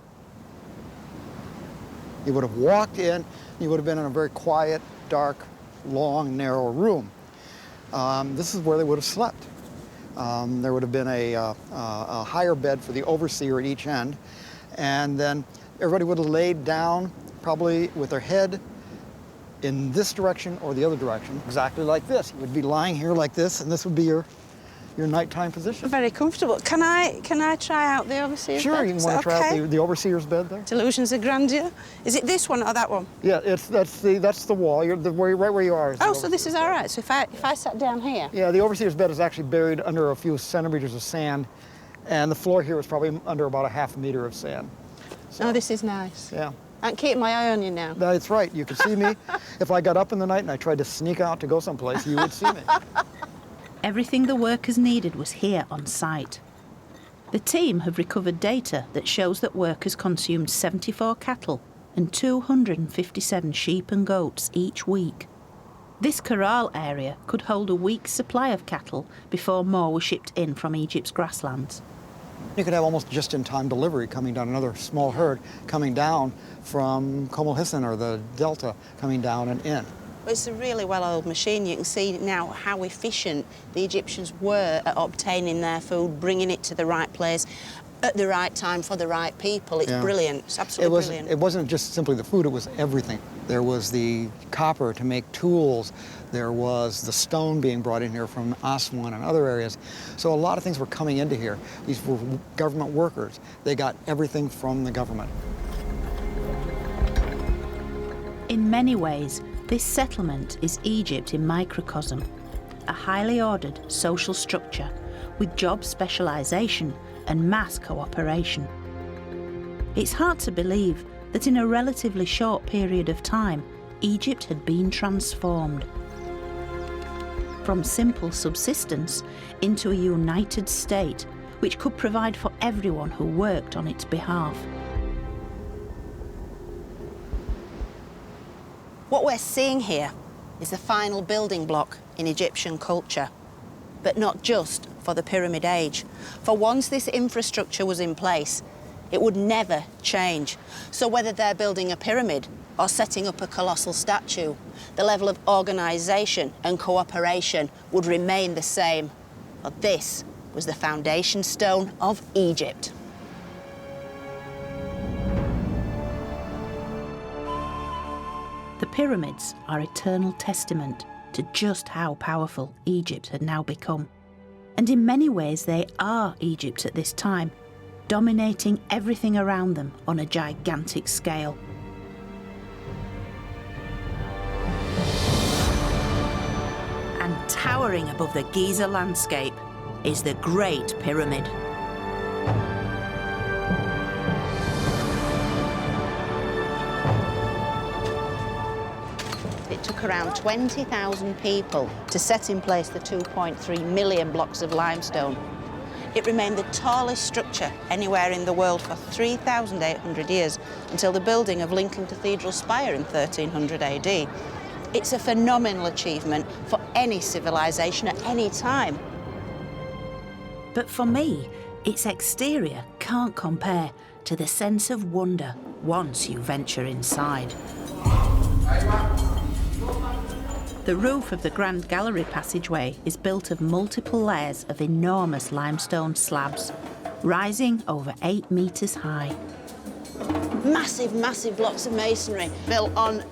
You would have walked in, you would have been in a very quiet, dark, long, narrow room. This is where they would have slept. There would have been a higher bed for the overseer at each end, and then everybody would have laid down, probably with their head in this direction or the other direction, exactly like this. You would be lying here like this, and this would be your nighttime position.
Very comfortable. Can I try out the overseer's bed?
Sure, you can want to try out the overseer's bed there.
Delusions of grandeur. Is it this one or that one?
Yeah, that's the wall. You're right where you are.
Oh, so this is all right. So if I sat down here.
Yeah, the overseer's bed is actually buried under a few centimeters of sand, and the floor here is probably under about a half meter of sand. So,
oh, this is nice.
Yeah.
I'm keeping my eye on you now.
That's right. You can see me. If I got up in the night and I tried to sneak out to go someplace, you would see me.
Everything the workers needed was here on site. The team have recovered data that shows that workers consumed 74 cattle and 257 sheep and goats each week. This corral area could hold a week's supply of cattle before more were shipped in from Egypt's grasslands.
You could have almost just-in-time delivery coming down, another small herd coming down from Komel Hissen or the Delta, coming down and in.
It's a really well-oiled machine. You can see now how efficient the Egyptians were at obtaining their food, bringing it to the right place at the right time for the right people. It's brilliant. It's absolutely brilliant.
It wasn't just simply the food, it was everything. There was the copper to make tools. There was the stone being brought in here from Aswan and other areas. So a lot of things were coming into here. These were government workers. They got everything from the government.
In many ways, this settlement is Egypt in microcosm, a highly ordered social structure with job specialisation and mass cooperation. It's hard to believe that in a relatively short period of time, Egypt had been transformed. From simple subsistence into a united state which could provide for everyone who worked on its behalf.
What we're seeing here is the final building block in Egyptian culture, but not just for the Pyramid Age. For once this infrastructure was in place, it would never change. So whether they're building a pyramid or setting up a colossal statue, the level of organisation and cooperation would remain the same. But this was the foundation stone of Egypt.
The pyramids are eternal testament to just how powerful Egypt had now become. And in many ways they are Egypt at this time, dominating everything around them on a gigantic scale. And towering above the Giza landscape is the Great Pyramid.
It took around 20,000 people to set in place the 2.3 million blocks of limestone. It remained the tallest structure anywhere in the world for 3,800 years, until the building of Lincoln Cathedral spire in 1300 AD. It's a phenomenal achievement for any civilization at any time.
But for me, its exterior can't compare to the sense of wonder once you venture inside. The roof of the Grand Gallery passageway is built of multiple layers of enormous limestone slabs, rising over 8 metres high.
Massive, massive blocks of masonry built on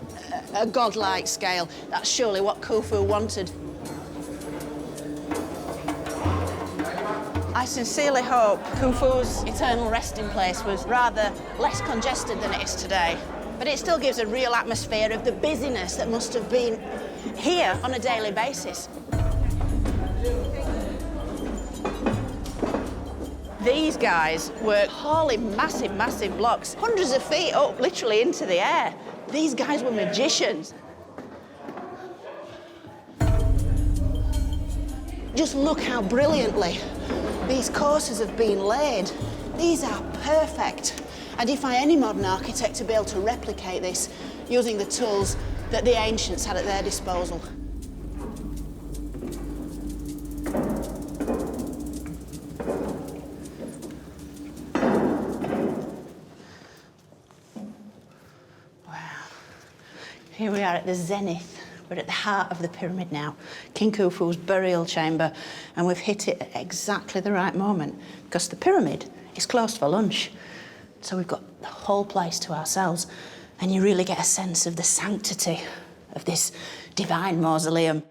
a godlike scale. That's surely what Khufu wanted. I sincerely hope Khufu's eternal resting place was rather less congested than it is today. But it still gives a real atmosphere of the busyness that must have been here on a daily basis. These guys were hauling massive, massive blocks, hundreds of feet up, literally into the air. These guys were magicians. Just look how brilliantly these courses have been laid. These are perfect. I defy any modern architect to be able to replicate this using the tools that the ancients had at their disposal. Here we are at the zenith. We're at the heart of the pyramid now, King Khufu's burial chamber, and we've hit it at exactly the right moment because the pyramid is closed for lunch. So we've got the whole place to ourselves, and you really get a sense of the sanctity of this divine mausoleum.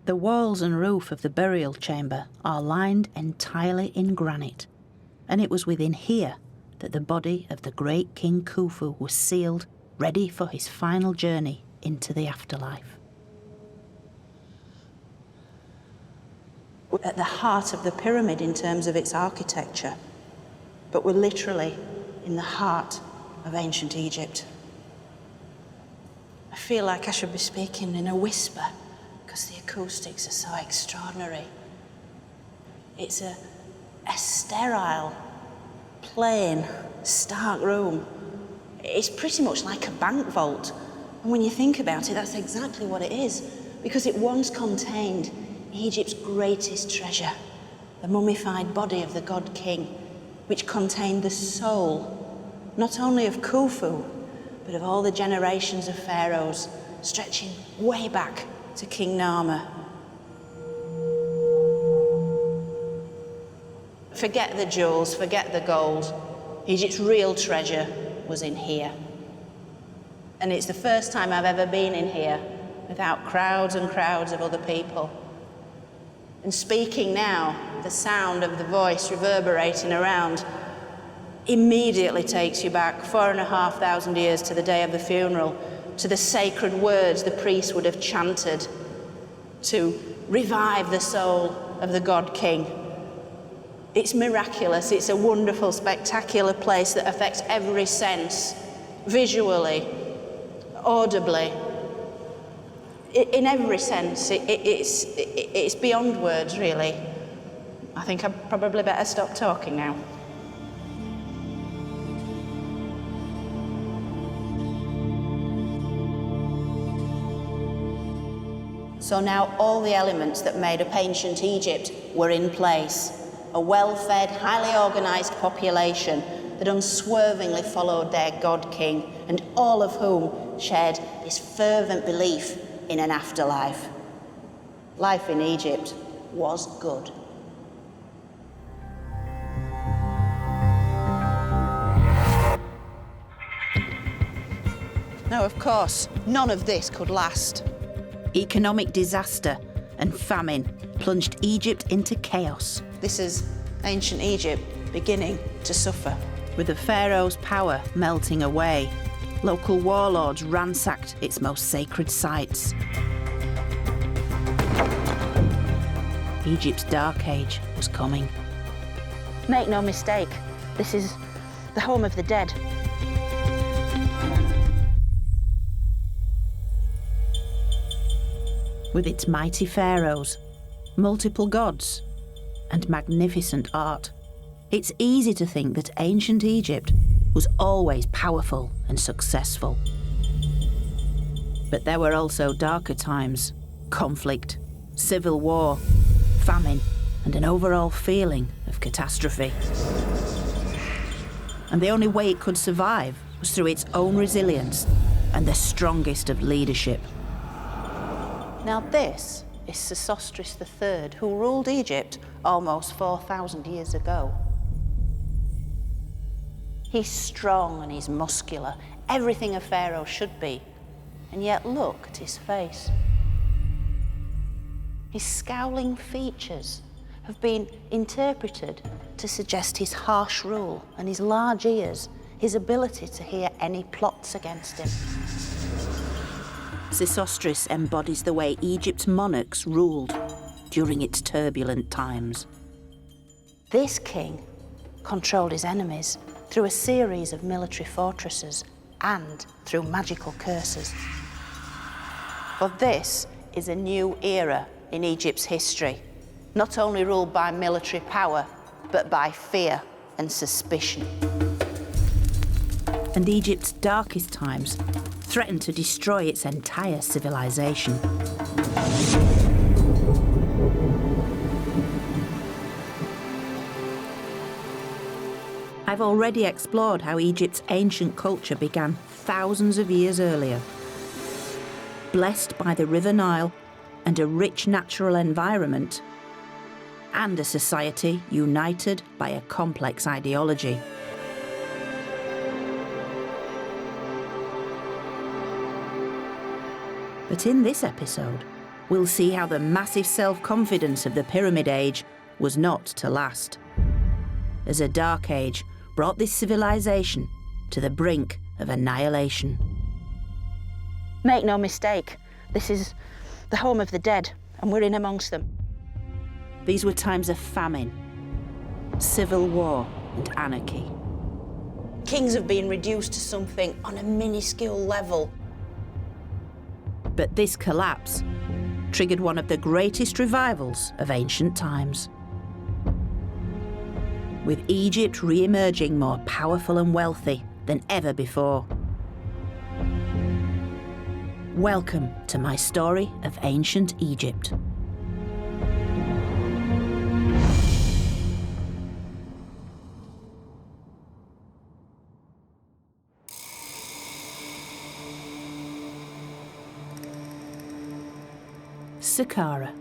The walls and roof of the burial chamber are lined entirely in granite, and it was within here that the body of the great King Khufu was sealed, ready for his final journey into the afterlife.
We're at the heart of the pyramid in terms of its architecture, but we're literally in the heart of ancient Egypt. I feel like I should be speaking in a whisper because the acoustics are so extraordinary. It's a sterile, plain, stark room. It's pretty much like a bank vault. And when you think about it, that's exactly what it is, because it once contained Egypt's greatest treasure, the mummified body of the god king, which contained the soul, not only of Khufu, but of all the generations of pharaohs, stretching way back to King Nama. Forget the jewels, forget the gold. Egypt's real treasure was in here. And it's the first time I've ever been in here without crowds and crowds of other people. And speaking now, the sound of the voice reverberating around immediately takes you back 4,500 years to the day of the funeral, to the sacred words the priests would have chanted to revive the soul of the god king. It's miraculous, it's a wonderful, spectacular place that affects every sense, visually, audibly, in every sense. It's beyond words, really. I think I probably better stop talking now. So now all the elements that made up ancient Egypt were in place. A well-fed, highly organised population that unswervingly followed their god king, and all of whom shared this fervent belief in an afterlife. Life in Egypt was good. Now, of course, none of this could last.
Economic disaster and famine plunged Egypt into chaos.
This is ancient Egypt beginning to suffer.
With the pharaoh's power melting away, local warlords ransacked its most sacred sites. Egypt's dark age was coming.
Make no mistake, this is the home of the dead.
With its mighty pharaohs, multiple gods, and magnificent art, it's easy to think that ancient Egypt was always powerful and successful. But there were also darker times: conflict, civil war, famine, and an overall feeling of catastrophe. And the only way it could survive was through its own resilience and the strongest of leadership.
Now this is Sesostris III, who ruled Egypt almost 4,000 years ago. He's strong and he's muscular, everything a pharaoh should be, and yet look at his face. His scowling features have been interpreted to suggest his harsh rule, and his large ears, his ability to hear any plots against him.
Sesostris embodies the way Egypt's monarchs ruled during its turbulent times.
This king
controlled his enemies through a series of military fortresses and through magical curses. But this is a new era in Egypt's history, not only ruled by military power, but by fear and suspicion. And Egypt's darkest times threatened to destroy its entire civilization. I've already explored how Egypt's ancient culture began thousands of years earlier. Blessed by the River Nile and a rich natural environment, and a society united by a complex ideology. But in this episode, we'll see how the massive self-confidence of the Pyramid Age was not to last, as a dark age brought this civilization to the brink of annihilation. Make no mistake, this is the home of the dead, and we're in amongst them. These were times of famine, civil war, and anarchy. Kings have been reduced to something on a minuscule level. But this collapse triggered one of the greatest revivals of ancient times, with Egypt re-emerging more powerful and wealthy than ever before. Welcome to my story of ancient Egypt. Saqqara,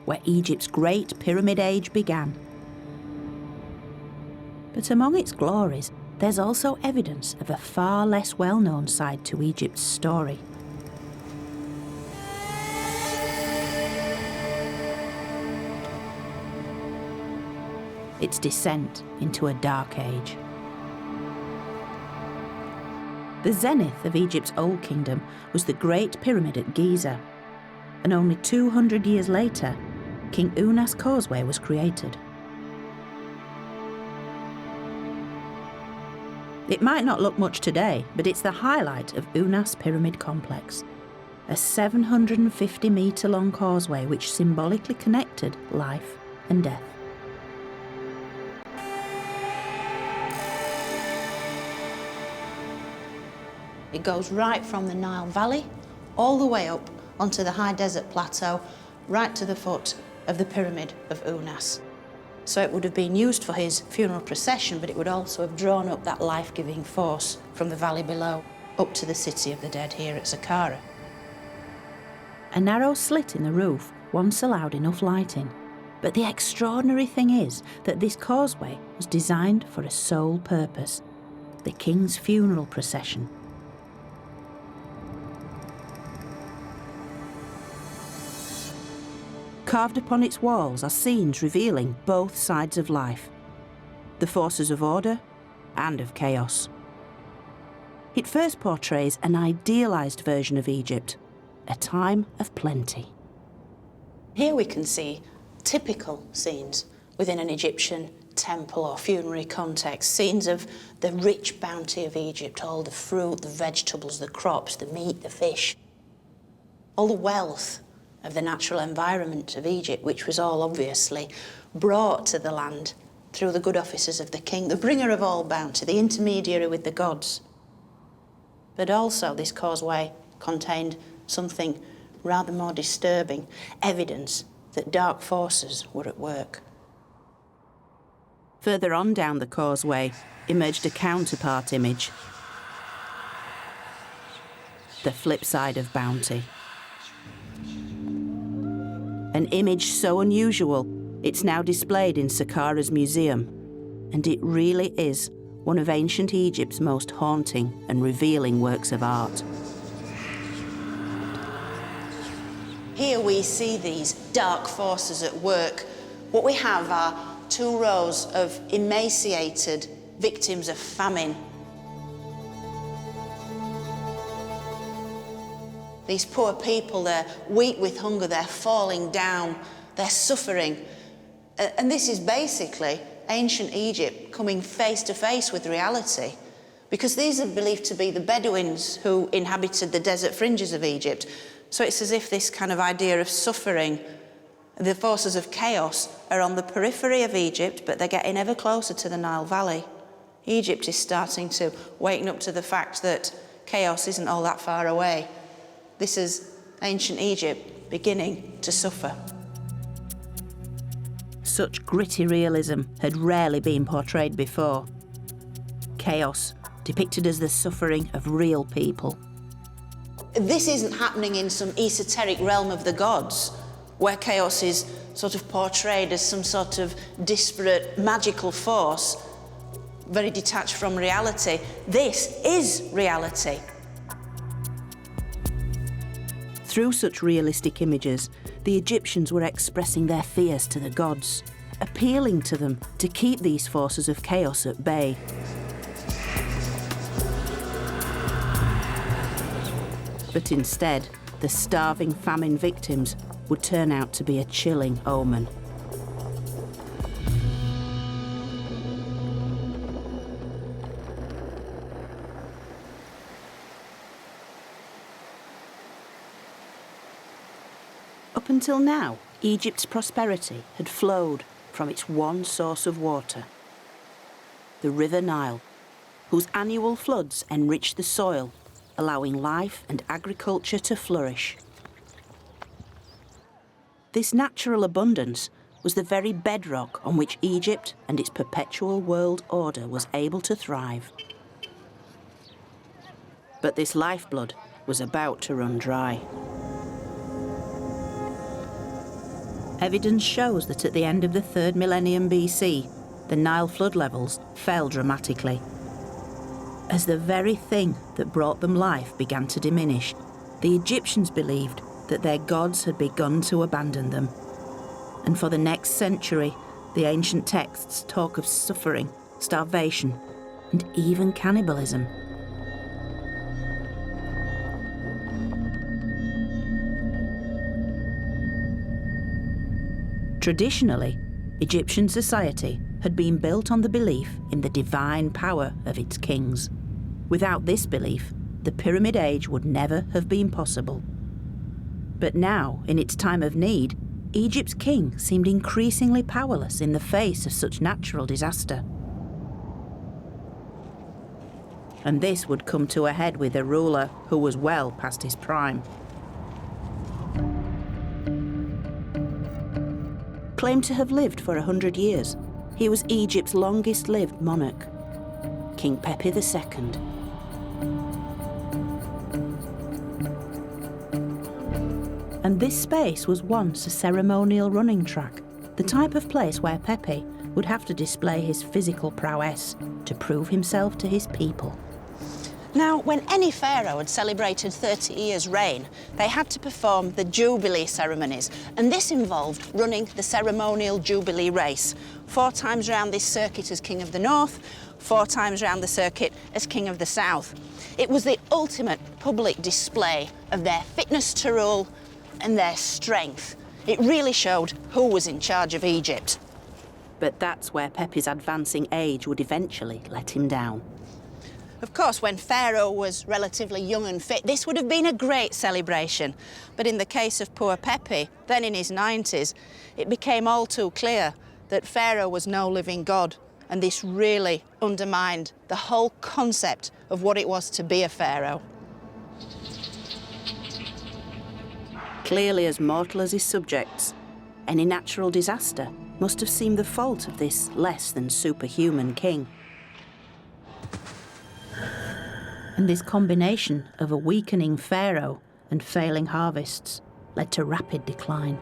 where Egypt's great Pyramid Age began. But among its glories, there's also evidence of a far less well-known side to Egypt's story. Its descent into a dark age. The zenith of Egypt's Old Kingdom was the Great Pyramid at Giza, and only 200 years later, King Unas Causeway was created. It might not look much today, but it's the highlight of Unas Pyramid Complex, a 750-metre-long causeway which symbolically connected life and death. It goes right from the Nile Valley all the way up onto the high desert plateau, right to the foot of the Pyramid of Unas. So it would have been used for his funeral procession, but it would also have drawn up that life-giving force from the valley below up to the city of the dead here at Saqqara. A narrow slit in the roof once allowed enough lighting, but the extraordinary thing is that this causeway was designed for a sole purpose: the king's funeral procession. Carved upon its walls are scenes revealing both sides of life, the forces of order and of chaos. It first portrays an idealised version of Egypt, a time of plenty. Here we can see typical scenes within an Egyptian temple or funerary context, scenes of the rich bounty of Egypt, all the fruit, the vegetables, the crops, the meat, the fish, all the wealth of the natural environment of Egypt, which was all obviously brought to the land through the good offices of the king, the bringer of all bounty, the intermediary with the gods. But also this causeway contained something rather more disturbing, evidence that dark forces were at work. Further on down the causeway emerged a counterpart image, the flip side of bounty. An image so unusual, it's now displayed in Saqqara's museum, and it really is one of ancient Egypt's most haunting and revealing works of art. Here we see these dark forces at work. What we have are two rows of emaciated victims of famine. These poor people, they're weak with hunger, they're falling down, they're suffering. And this is basically
ancient Egypt coming face to face with reality, because these are believed to be the Bedouins who inhabited the desert fringes of Egypt. So it's as if this kind of idea of suffering, the forces of chaos, are on the periphery of Egypt, but they're getting ever closer to the Nile Valley. Egypt is starting to waken up to the fact that chaos isn't all that far away. This is ancient Egypt beginning to suffer.
Such gritty realism had rarely been portrayed before. Chaos, depicted as the suffering of real people.
This isn't happening in some esoteric realm of the gods, where chaos is sort of portrayed as some sort of disparate magical force, very detached from reality. This is reality.
Through such realistic images, the Egyptians were expressing their fears to the gods, appealing to them to keep these forces of chaos at bay. But instead, the starving famine victims would turn out to be a chilling omen. Up until now, Egypt's prosperity had flowed from its one source of water, the River Nile, whose annual floods enriched the soil, allowing life and agriculture to flourish. This natural abundance was the very bedrock on which Egypt and its perpetual world order was able to thrive. But this lifeblood was about to run dry. Evidence shows that at the end of the 3rd millennium BC, the Nile flood levels fell dramatically. As the very thing that brought them life began to diminish, the Egyptians believed that their gods had begun to abandon them. And for the next century, the ancient texts talk of suffering, starvation, and even cannibalism. Traditionally, Egyptian society had been built on the belief in the divine power of its kings. Without this belief, the Pyramid Age would never have been possible. But now, in its time of need, Egypt's king seemed increasingly powerless in the face of such natural disaster. And this would come to a head with a ruler who was well past his prime. Claimed to have lived for 100 years, he was Egypt's longest-lived monarch, King Pepi II. And this space was once a ceremonial running track, the type of place where Pepi would have to display his physical prowess to prove himself to his people.
Now, when any pharaoh had celebrated 30 years' reign, they had to perform the Jubilee ceremonies, and this involved running the ceremonial Jubilee race, 4 times round this circuit as King of the North, 4 times round the circuit as King of the South. It was the ultimate public display of their fitness to rule and their strength. It really showed who was in charge of Egypt.
But that's where Pepi's advancing age would eventually let him down.
Of course, when Pharaoh was relatively young and fit, this would have been a great celebration. But in the case of poor Pepi, then in his 90s, it became all too clear that Pharaoh was no living god, and this really undermined the whole concept of what it was to be a pharaoh.
Clearly as mortal as his subjects, any natural disaster must have seemed the fault of this less than superhuman king. And this combination of a weakening pharaoh and failing harvests led to rapid decline.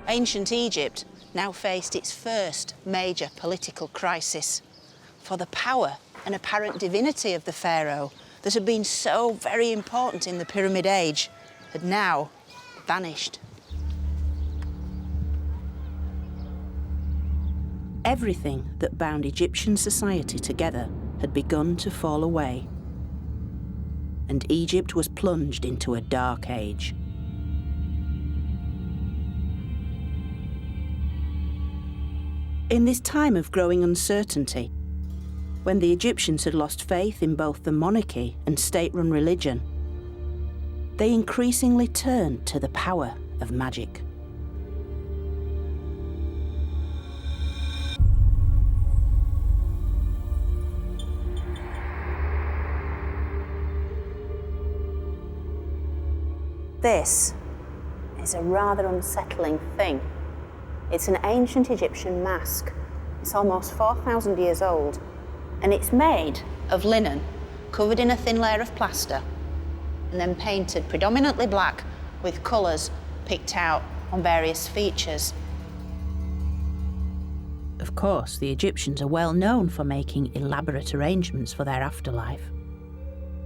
Ancient Egypt now faced its first major political crisis. For the power and apparent divinity of the pharaoh that had been so very important in the Pyramid Age had now vanished.
Everything that bound Egyptian society together had begun to fall away, and Egypt was plunged into a dark age. In this time of growing uncertainty, when the Egyptians had lost faith in both the monarchy and state-run religion, they increasingly turned to the power of magic.
This is a rather unsettling thing. It's an ancient Egyptian mask. It's almost 4,000 years old, and it's made
Of linen, covered in a thin layer of plaster, and then painted predominantly black with colours picked out on various features.
Of course, the Egyptians are well known for making elaborate arrangements for their afterlife.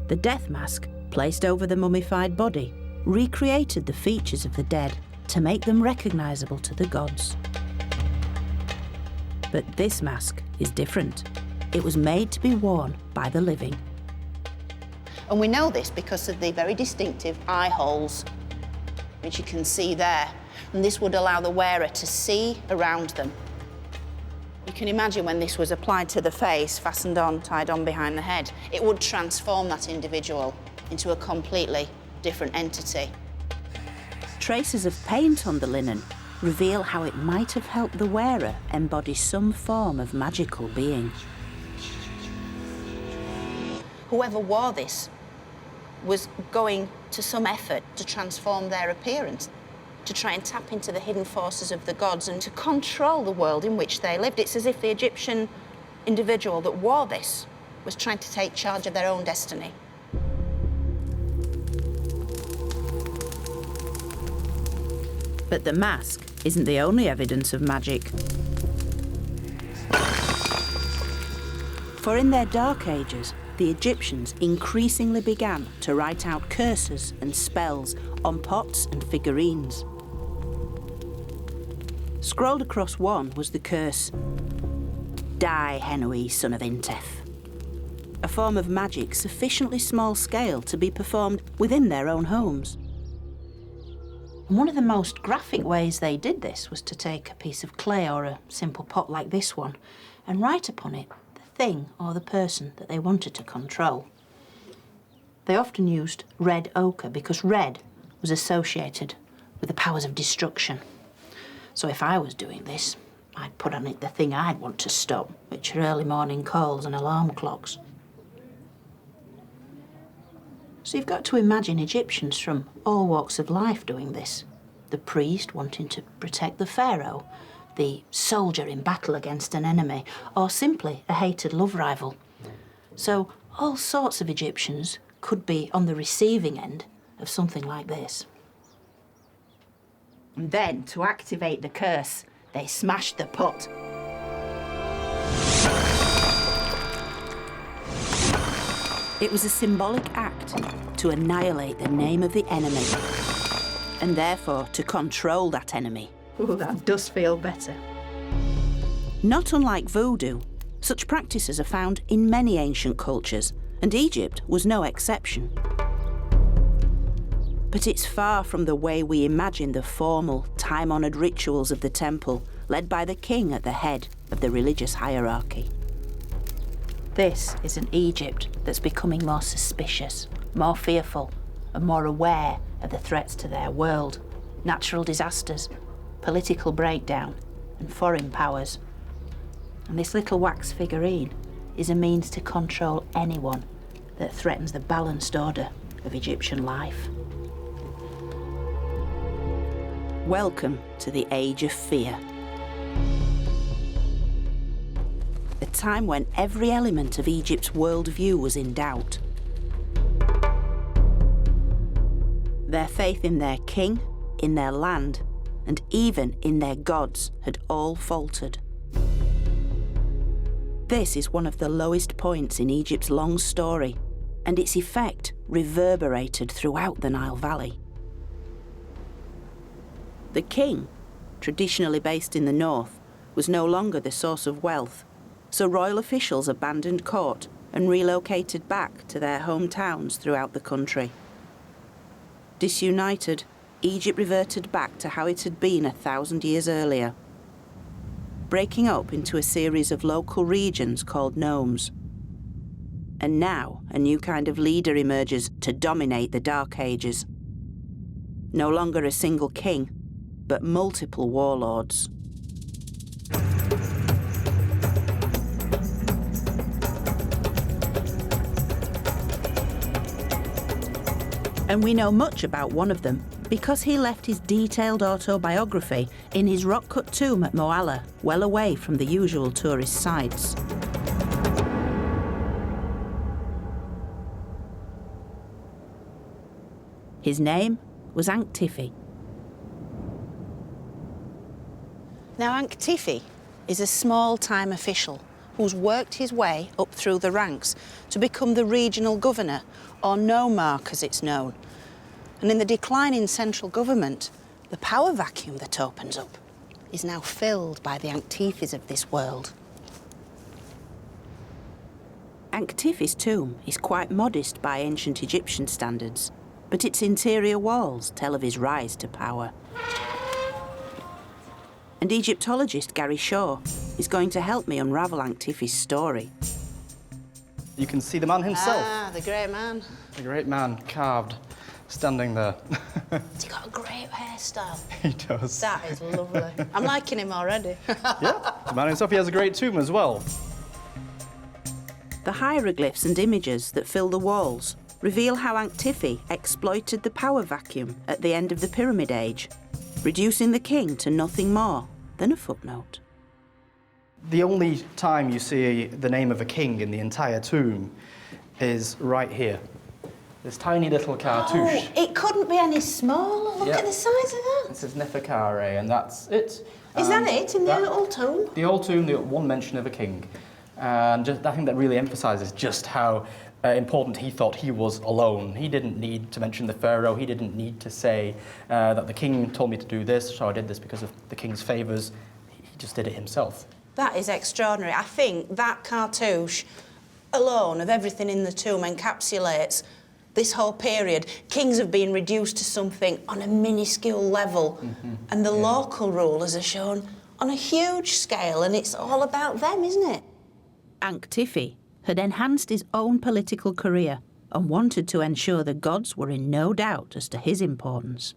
The death mask, placed over the mummified body, recreated the features of the dead to make them recognisable to the gods. But this mask is different. It was made to be worn by the living.
And we know this because of the very distinctive eye holes, which you can see there. And this would allow the wearer to see around them. You can imagine when this was applied to the face, fastened on, tied on behind the head, it would transform that individual into a completely different entity.
Traces of paint on the linen reveal how it might have helped the wearer embody some form of magical being.
Whoever wore this was going to some effort to transform their appearance, to try and tap into the hidden forces of the gods and to control the world in which they lived. It's as if the Egyptian individual that wore this was trying to take charge of their own destiny.
But the mask isn't the only evidence of magic. For in their dark ages, the Egyptians increasingly began to write out curses and spells on pots and figurines. Scrolled across one was the curse, "Die, Henui, son of Intef," a form of magic sufficiently small scale to be performed within their own homes. And one of the most graphic ways they did this was to take a piece of clay or a simple pot like this one and write upon it the thing or the person that they wanted to control. They often used red ochre because red was associated with the powers of destruction. So if I was doing this, I'd put on it the thing I'd want to stop, which are early morning calls and alarm clocks. So you've got to imagine Egyptians from all walks of life doing this. The priest wanting to protect the pharaoh, the soldier in battle against an enemy, or simply a hated love rival. So all sorts of Egyptians could be on the receiving end of something like this. And then, to activate the curse, they smashed the pot. It was a symbolic act to annihilate the name of the enemy, and therefore to control that enemy. Ooh, that does feel better. Not unlike voodoo, such practices are found in many ancient cultures, and Egypt was no exception. But it's far from the way we imagine the formal, time-honoured rituals of the temple, led by the king at the head of the religious hierarchy. This is an Egypt that's becoming more suspicious, more fearful, and more aware of the threats to their world, natural disasters, political breakdown, and foreign powers. And this little wax figurine is a means to control anyone that threatens the balanced order of Egyptian life. Welcome to the Age of Fear. A time when every element of Egypt's worldview was in doubt. Their faith in their king, in their land, and even in their gods had all faltered. This is one of the lowest points in Egypt's long story, and its effect reverberated throughout the Nile Valley. The king, traditionally based in the north, was no longer the source of wealth, so royal officials abandoned court and relocated back to their hometowns throughout the country. Disunited, Egypt reverted back to how it had been 1,000 years earlier. breaking up into a series of local regions called nomes. And now a new kind of leader emerges to dominate the Dark Ages. No longer a single king, but multiple warlords. And we know much about one of them because he left his detailed autobiography in his rock-cut tomb at Moala, well away from the usual tourist sites. His name was Ankh-Tifi. Now, Ankh-Tifi is a small-time official who's worked his way up through the ranks to become the regional governor, or nomarch as it's known. And in the decline in central government, the power vacuum that opens up is now filled by the Ankh-Tifis of this world. Ankh-Tifi's tomb is quite modest by ancient Egyptian standards, but its interior walls tell of his rise to power. And Egyptologist Gary Shaw is going to help me unravel Ankh-Tifi's story.
You can see the man himself.
Ah, the great man.
The great man carved, standing there.
He's got a great hairstyle.
He does.
That is lovely. I'm liking him already.
Yeah, the man himself. He has a great tomb as well.
The hieroglyphs and images that fill the walls reveal how Ankh-Tifi exploited the power vacuum at the end of the Pyramid Age, reducing the king to nothing more than a footnote.
The only time you see the name of a king in the entire tomb is right here. This tiny little cartouche.
Oh, it couldn't be any smaller. Look at the size of that.
This is Neferkare, and that's it.
Is that it in the old tomb?
The old tomb, the one mention of a king. And just, I think that really emphasises just how important he thought he was alone. He didn't need to mention the pharaoh. He didn't need to say that the king told me to do this, so I did this because of the king's favours. He just did it himself.
That is extraordinary. I think that cartouche alone of everything in the tomb encapsulates this whole period. Kings have been reduced to something on a minuscule level, and the local rulers are shown on a huge scale, and it's all about them, isn't it?
Ankh-Tifi had enhanced his own political career and wanted to ensure the gods were in no doubt as to his importance.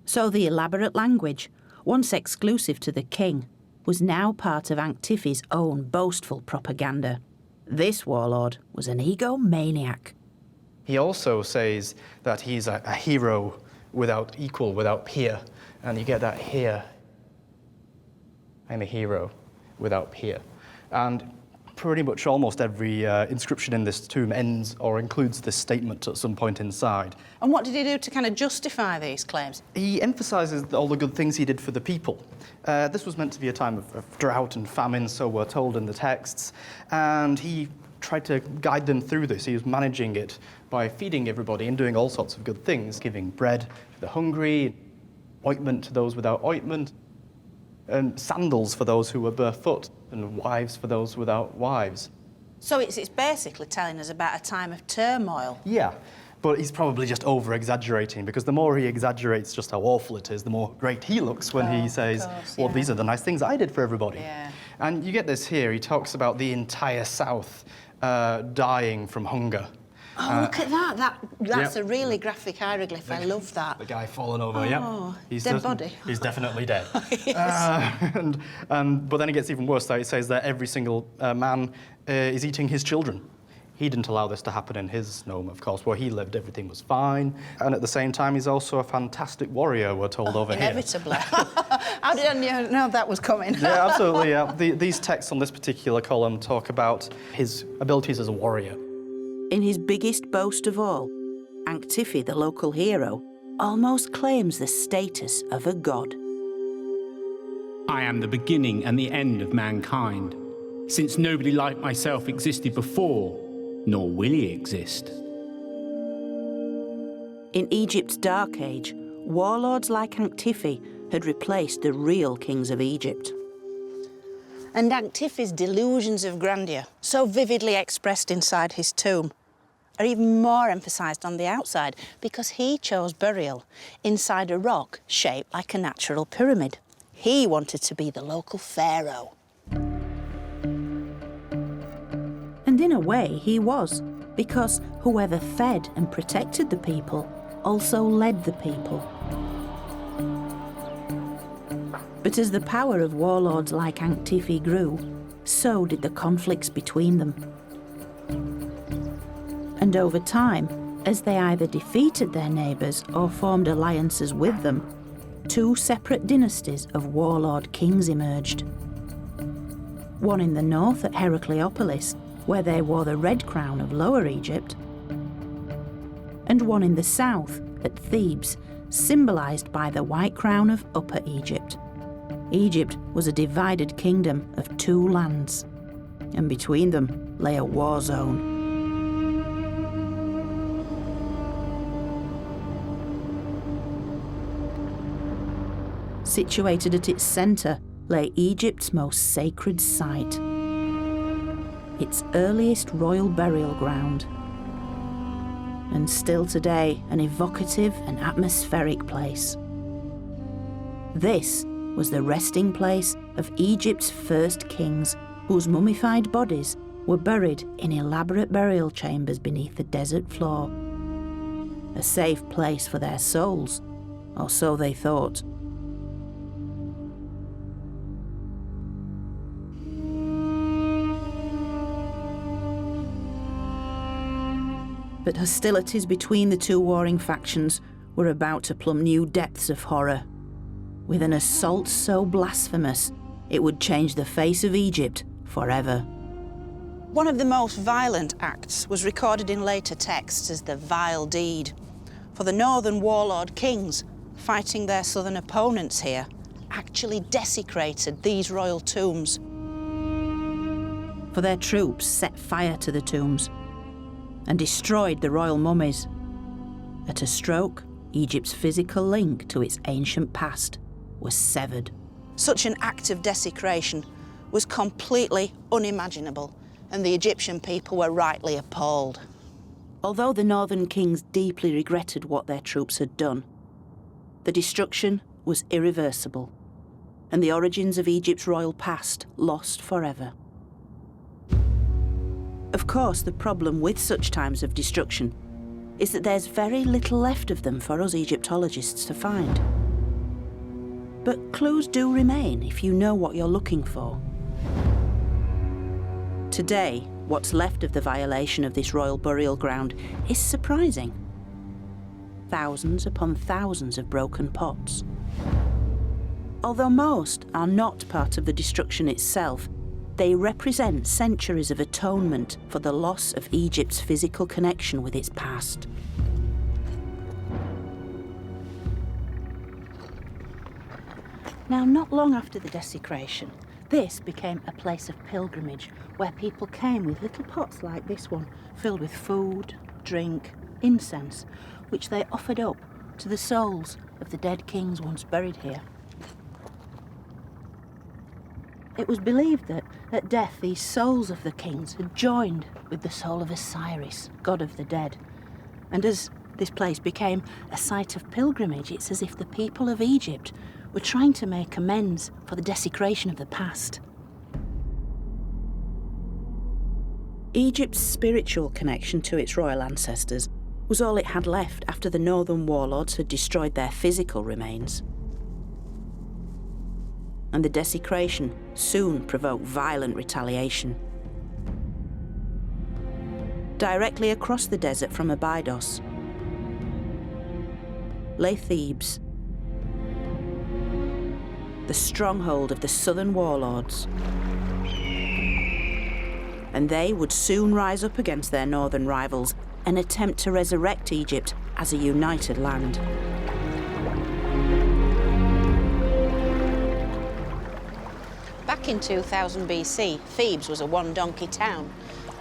So the elaborate language, once exclusive to the king, was now part of Ankh-Tifi's own boastful propaganda. This warlord was an egomaniac.
He also says that he's a hero without equal, without peer. And you get that here. I'm a hero without peer. And pretty much almost every inscription in this tomb ends or includes this statement at some point inside.
And what did he do to kind of justify these claims?
He emphasises all the good things he did for the people. This was meant to be a time of drought and famine, so we're told in the texts, and he tried to guide them through this. He was managing it by feeding everybody and doing all sorts of good things, giving bread to the hungry, ointment to those without ointment, and sandals for those who were barefoot, and wives for those without wives.
So it's basically telling us about a time of turmoil.
Yeah, but he's probably just over-exaggerating, because the more he exaggerates just how awful it is, the more great he looks when he says, well, these are the nice things I did for everybody.
Yeah.
And you get this here. He talks about the entire South dying from hunger.
Oh, look at that. That's a really graphic hieroglyph. I love that.
The guy falling over,
He's dead body.
He's definitely dead. But then it gets even worse. It says that every single man is eating his children. He didn't allow this to happen in his nome, of course. Where he lived, everything was fine. And at the same time, he's also a fantastic warrior, we're told over here.
Inevitably. How did I know that was coming?
Yeah, absolutely, yeah. These texts on this particular column talk about his abilities as a warrior.
In his biggest boast of all, Ankh-Tifi, the local hero, almost claims the status of a god.
I am the beginning and the end of mankind, since nobody like myself existed before, nor will he exist.
In Egypt's Dark Age, warlords like Ankh-Tifi had replaced the real kings of Egypt.
And Ankh-Tifi's delusions of grandeur, so vividly expressed inside his tomb, are even more emphasised on the outside because he chose burial inside a rock shaped like a natural pyramid. He wanted to be the local pharaoh.
in a way he was, because whoever fed and protected the people also led the people. But as the power of warlords like Ankh-Tifi grew, so did the conflicts between them. And over time, as they either defeated their neighbours or formed alliances with them, two separate dynasties of warlord kings emerged. One in the north at Heracleopolis, where they wore the red crown of Lower Egypt, and one in the south at Thebes, symbolised by the white crown of Upper Egypt. Egypt was a divided kingdom of two lands, and between them lay a war zone. Situated at its centre lay Egypt's most sacred site, its earliest royal burial ground, and still today an evocative and atmospheric place. This was the resting place of Egypt's first kings, whose mummified bodies were buried in elaborate burial chambers beneath the desert floor. A safe place for their souls, or so they thought. But hostilities between the two warring factions were about to plumb new depths of horror, with an assault so blasphemous it would change the face of Egypt forever.
One of the most violent acts was recorded in later texts as the vile deed, for the northern warlord kings, fighting their southern opponents here, actually desecrated these royal tombs.
For their troops set fire to the tombs and destroyed the royal mummies. At a stroke, Egypt's physical link to its ancient past was severed.
Such an act of desecration was completely unimaginable, and the Egyptian people were rightly appalled.
Although the northern kings deeply regretted what their troops had done, the destruction was irreversible, and the origins of Egypt's royal past lost forever. Of course, the problem with such times of destruction is that there's very little left of them for us Egyptologists to find. But clues do remain if you know what you're looking for. Today, what's left of the violation of this royal burial ground is surprising. Thousands upon thousands of broken pots. Although most are not part of the destruction itself, they represent centuries of atonement for the loss of Egypt's physical connection with its past.
Now, not long after the desecration, this became a place of pilgrimage where people came with little pots like this one, filled with food, drink, incense, which they offered up to the souls of the dead kings once buried here. It was believed that at death these souls of the kings had joined with the soul of Osiris, god of the dead. And as this place became a site of pilgrimage, it's as if the people of Egypt were trying to make amends for the desecration of the past.
Egypt's spiritual connection to its royal ancestors was all it had left after the northern warlords had destroyed their physical remains. And the desecration soon provoked violent retaliation. Directly across the desert from Abydos lay Thebes, the stronghold of the southern warlords. And they would soon rise up against their northern rivals and attempt to resurrect Egypt as a united land.
Back in 2000 BC, Thebes was a one-donkey town,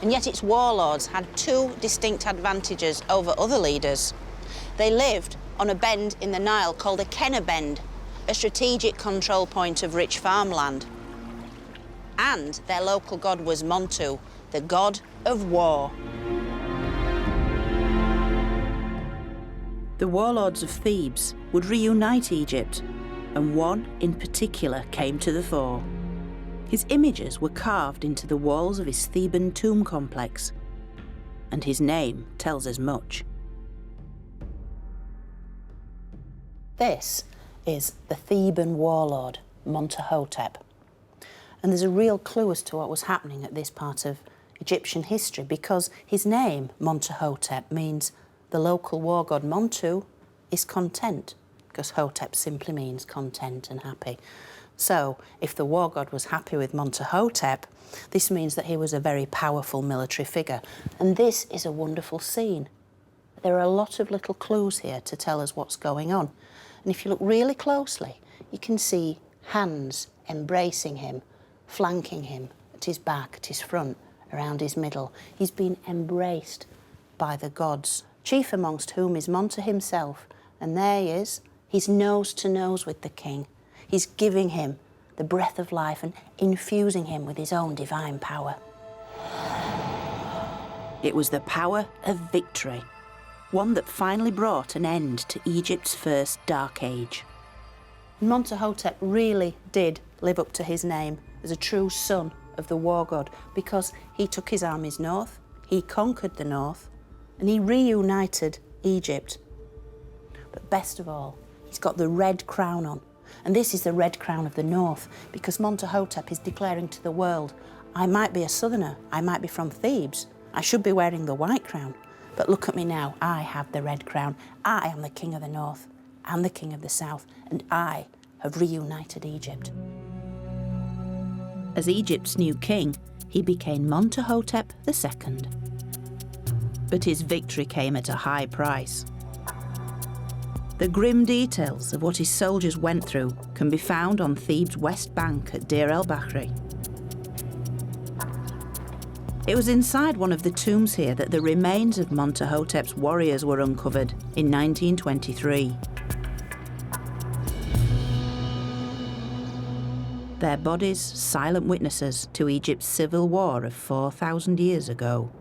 and yet its warlords had two distinct advantages over other leaders. They lived on a bend in the Nile called Akhenaten Bend, a strategic control point of rich farmland. And their local god was Montu, the god of war.
The warlords of Thebes would reunite Egypt, and one in particular came to the fore: His images were carved into the walls of his Theban tomb complex, and his name tells us much. This is the Theban warlord, Amenhotep. And there's a real clue as to what was happening at this part of Egyptian history, because his name, Amenhotep, means the local war god Montu is content, because Hotep simply means content and happy. So, if the war god was happy with Amenhotep, this means that he was a very powerful military figure. And this is a wonderful scene. There are a lot of little clues here to tell us what's going on. And if you look really closely, you can see hands embracing him, flanking him at his back, at his front, around his middle. He's been embraced by the gods, chief amongst whom is Montu himself. And there he is. He's nose to nose with the king. He's giving him the breath of life and infusing him with his own divine power. It was the power of victory, one that finally brought an end to Egypt's first dark age. Amenhotep really did live up to his name as a true son of the war god, because he took his armies north, he conquered the north, and he reunited Egypt. But best of all, he's got the red crown on. And this is the red crown of the north, because Amenhotep is declaring to the world, I might be a southerner, I might be from Thebes, I should be wearing the white crown, but look at me now, I have the red crown. I am the king of the north and the king of the south, and I have reunited Egypt. As Egypt's new king, he became Amenhotep II. But his victory came at a high price. The grim details of what his soldiers went through can be found on Thebes' west bank at Deir el-Bahri. It was inside one of the tombs here that the remains of Amenhotep's warriors were uncovered in 1923. Their bodies silent witnesses to Egypt's civil war of 4,000 years ago,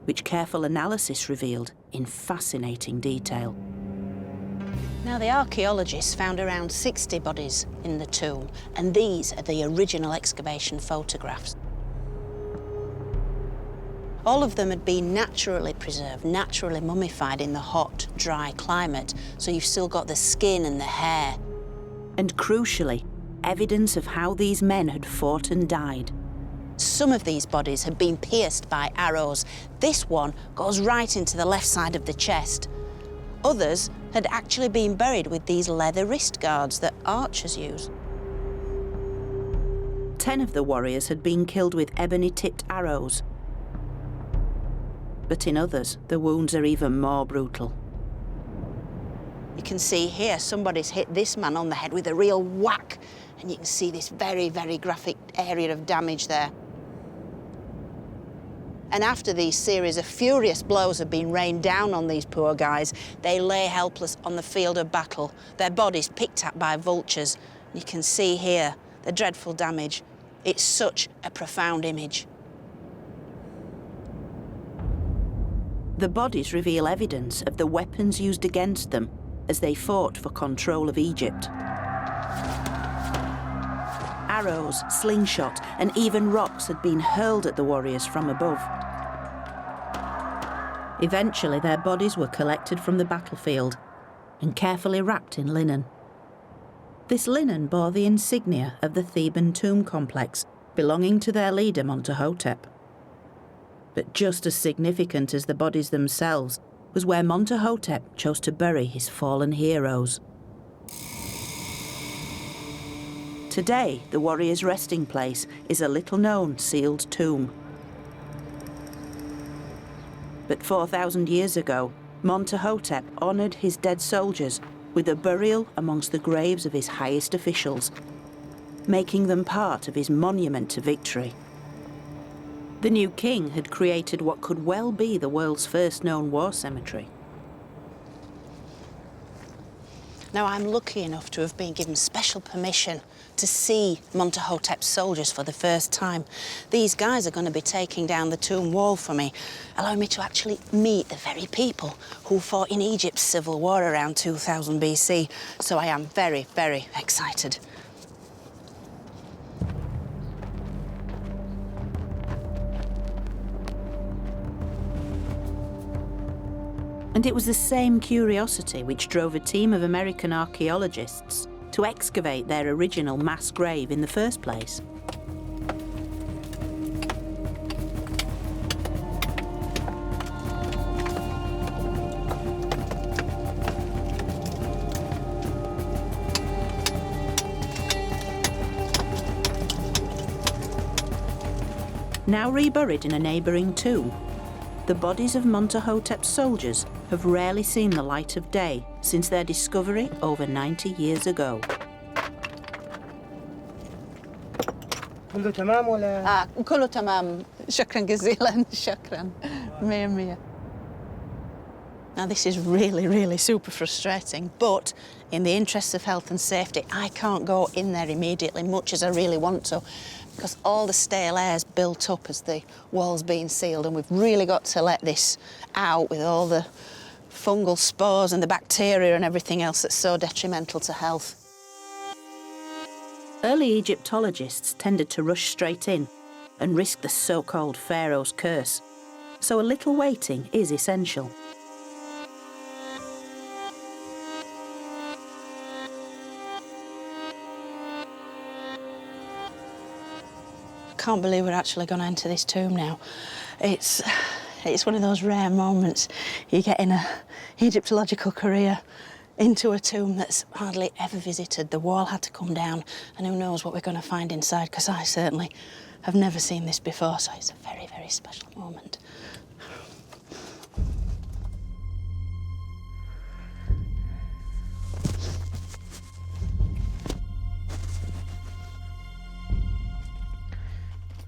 which careful analysis revealed in fascinating detail.
Now, the archaeologists found around 60 bodies in the tomb, and these are the original excavation photographs. All of them had been naturally preserved, naturally mummified in the hot, dry climate, so you've still got the skin and the hair.
And crucially, evidence of how these men had fought and died.
Some of these bodies had been pierced by arrows. This one goes right into the left side of the chest. Others had actually been buried with these leather wrist guards that archers use.
10 of the warriors had been killed with ebony-tipped arrows. But in others, the wounds are even more brutal.
You can see here somebody's hit this man on the head with a real whack, and you can see this very, very graphic area of damage there. And after these series of furious blows have been rained down on these poor guys, they lay helpless on the field of battle, their bodies picked at by vultures. You can see here the dreadful damage. It's such a profound image.
The bodies reveal evidence of the weapons used against them as they fought for control of Egypt. Arrows, slingshot, and even rocks had been hurled at the warriors from above. Eventually, their bodies were collected from the battlefield and carefully wrapped in linen. This linen bore the insignia of the Theban tomb complex, belonging to their leader Amenhotep. But just as significant as the bodies themselves was where Amenhotep chose to bury his fallen heroes. Today, the warrior's resting place is a little-known sealed tomb. But 4,000 years ago, Amenhotep honoured his dead soldiers with a burial amongst the graves of his highest officials, making them part of his monument to victory. The new king had created what could well be the world's first known war cemetery.
Now, I'm lucky enough to have been given special permission to see Amenhotep's soldiers for the first time. These guys are going to be taking down the tomb wall for me, allowing me to actually meet the very people who fought in Egypt's civil war around 2000 BC. So I am very, very excited.
And it was the same curiosity which drove a team of American archaeologists to excavate their original mass grave in the first place. Now reburied in a neighbouring tomb, the bodies of Amenhotep's soldiers have rarely seen the light of day since their discovery over 90 years ago.
كله تمام ولا؟
كله تمام. شكراً جزيلاً. شكراً. مية مية. Now this is really, really super frustrating, but in the interests of health and safety, I can't go in there immediately, much as I really want to, because all the stale air's built up as the wall's being sealed, and we've really got to let this out with all the fungal spores and the bacteria and everything else that's so detrimental to health.
Early Egyptologists tended to rush straight in and risk the so-called Pharaoh's curse, so a little waiting is essential.
I can't believe we're actually going to enter this tomb now. It's one of those rare moments you get in a Egyptological career into a tomb that's hardly ever visited. The wall had to come down, and who knows what we're going to find inside, because I certainly have never seen this before, so it's a very, very special moment.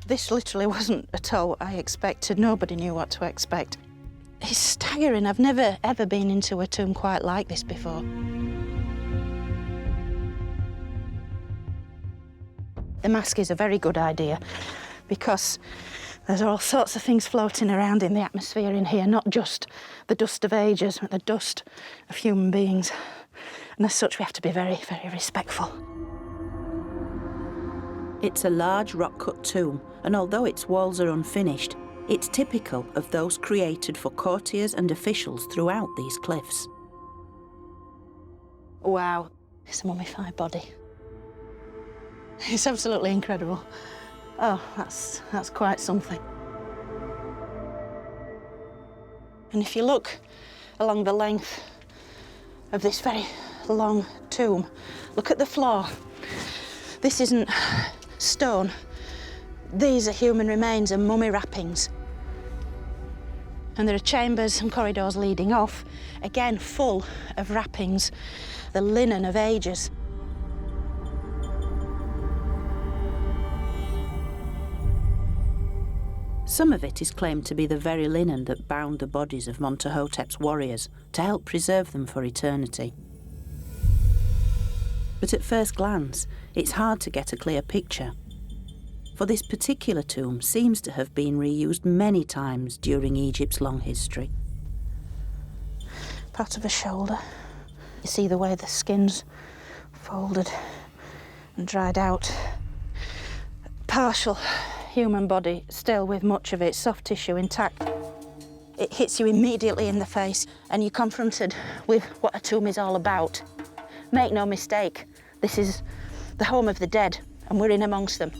This literally wasn't at all what I expected. Nobody knew what to expect. It's staggering. I've never, ever been into a tomb quite like this before. The mask is a very good idea because there's all sorts of things floating around in the atmosphere in here, not just the dust of ages, but the dust of human beings. And as such, we have to be very, very respectful.
It's a large rock-cut tomb, and although its walls are unfinished, it's typical of those created for courtiers and officials throughout these cliffs.
Wow, it's a mummified body. It's absolutely incredible. Oh, that's quite something. And if you look along the length of this very long tomb, look at the floor. This isn't stone. These are human remains and mummy wrappings. And there are chambers and corridors leading off, again full of wrappings, the linen of ages.
Some of it is claimed to be the very linen that bound the bodies of Amenhotep's warriors to help preserve them for eternity. But at first glance, it's hard to get a clear picture. For this particular tomb seems to have been reused many times during Egypt's long history.
Part of a shoulder. You see the way the skin's folded and dried out. Partial human body, still with much of its soft tissue intact. It hits you immediately in the face, and you're confronted with what a tomb is all about. Make no mistake, this is the home of the dead, and we're in amongst them.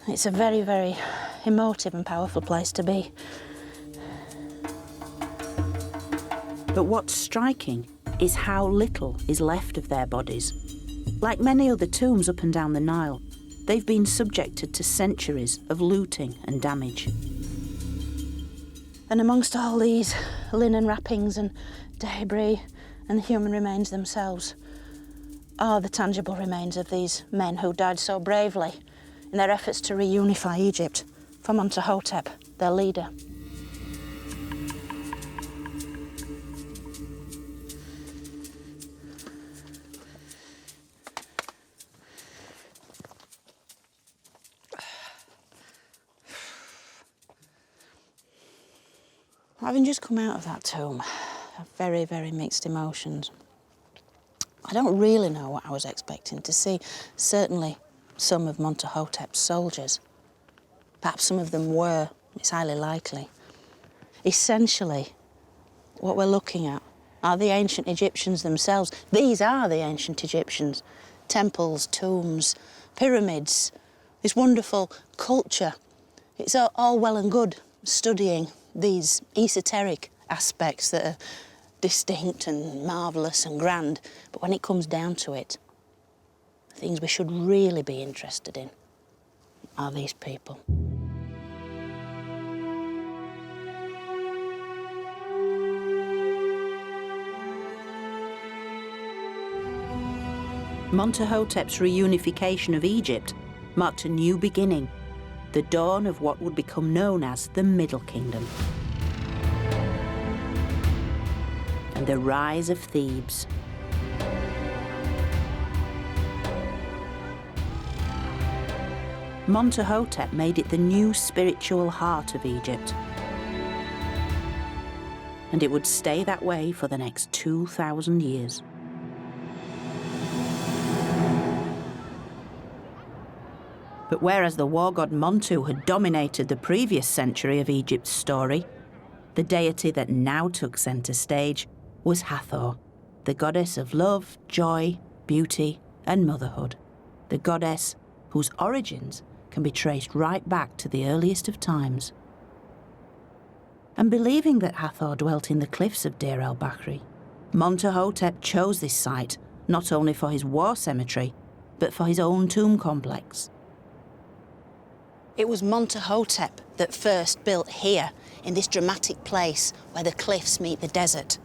It's a very, very emotive and powerful place to be.
But what's striking is how little is left of their bodies. Like many other tombs up and down the Nile, they've been subjected to centuries of looting and damage.
And amongst all these linen wrappings and debris and the human remains themselves are the tangible remains of these men who died so bravely in their efforts to reunify Egypt for Amenhotep, their leader. Having just come out of that tomb, I have very, very mixed emotions. I don't really know what I was expecting to see. Certainly some of Amenhotep's soldiers. Perhaps some of them were, it's highly likely. Essentially,
What we're looking at are the ancient Egyptians themselves. These are the ancient Egyptians. Temples, tombs, pyramids, this wonderful culture. It's all well and good studying these esoteric aspects that are distinct and marvellous and grand, but when it comes down to it, the things we should really be interested in are these people.
Amenhotep's reunification of Egypt marked a new beginning, the dawn of what would become known as the Middle Kingdom. And the rise of Thebes. Amenhotep made it the new spiritual heart of Egypt. And it would stay that way for the next 2,000 years. But whereas the war god Montu had dominated the previous century of Egypt's story, the deity that now took centre stage was Hathor, the goddess of love, joy, beauty and motherhood, the goddess whose origins can be traced right back to the earliest of times. And believing that Hathor dwelt in the cliffs of Deir el-Bahri, Amenhotep chose this site not only for his war cemetery, but for his own tomb complex.
It was Amenhotep that first built here, in this dramatic place where the cliffs meet the desert.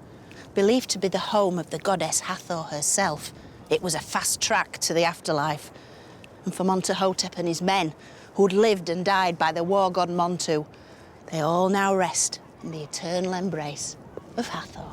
Believed to be the home of the goddess Hathor herself, it was a fast track to the afterlife. And for Amenhotep and his men, who'd lived and died by the war god Montu, they all now rest in the eternal embrace of Hathor.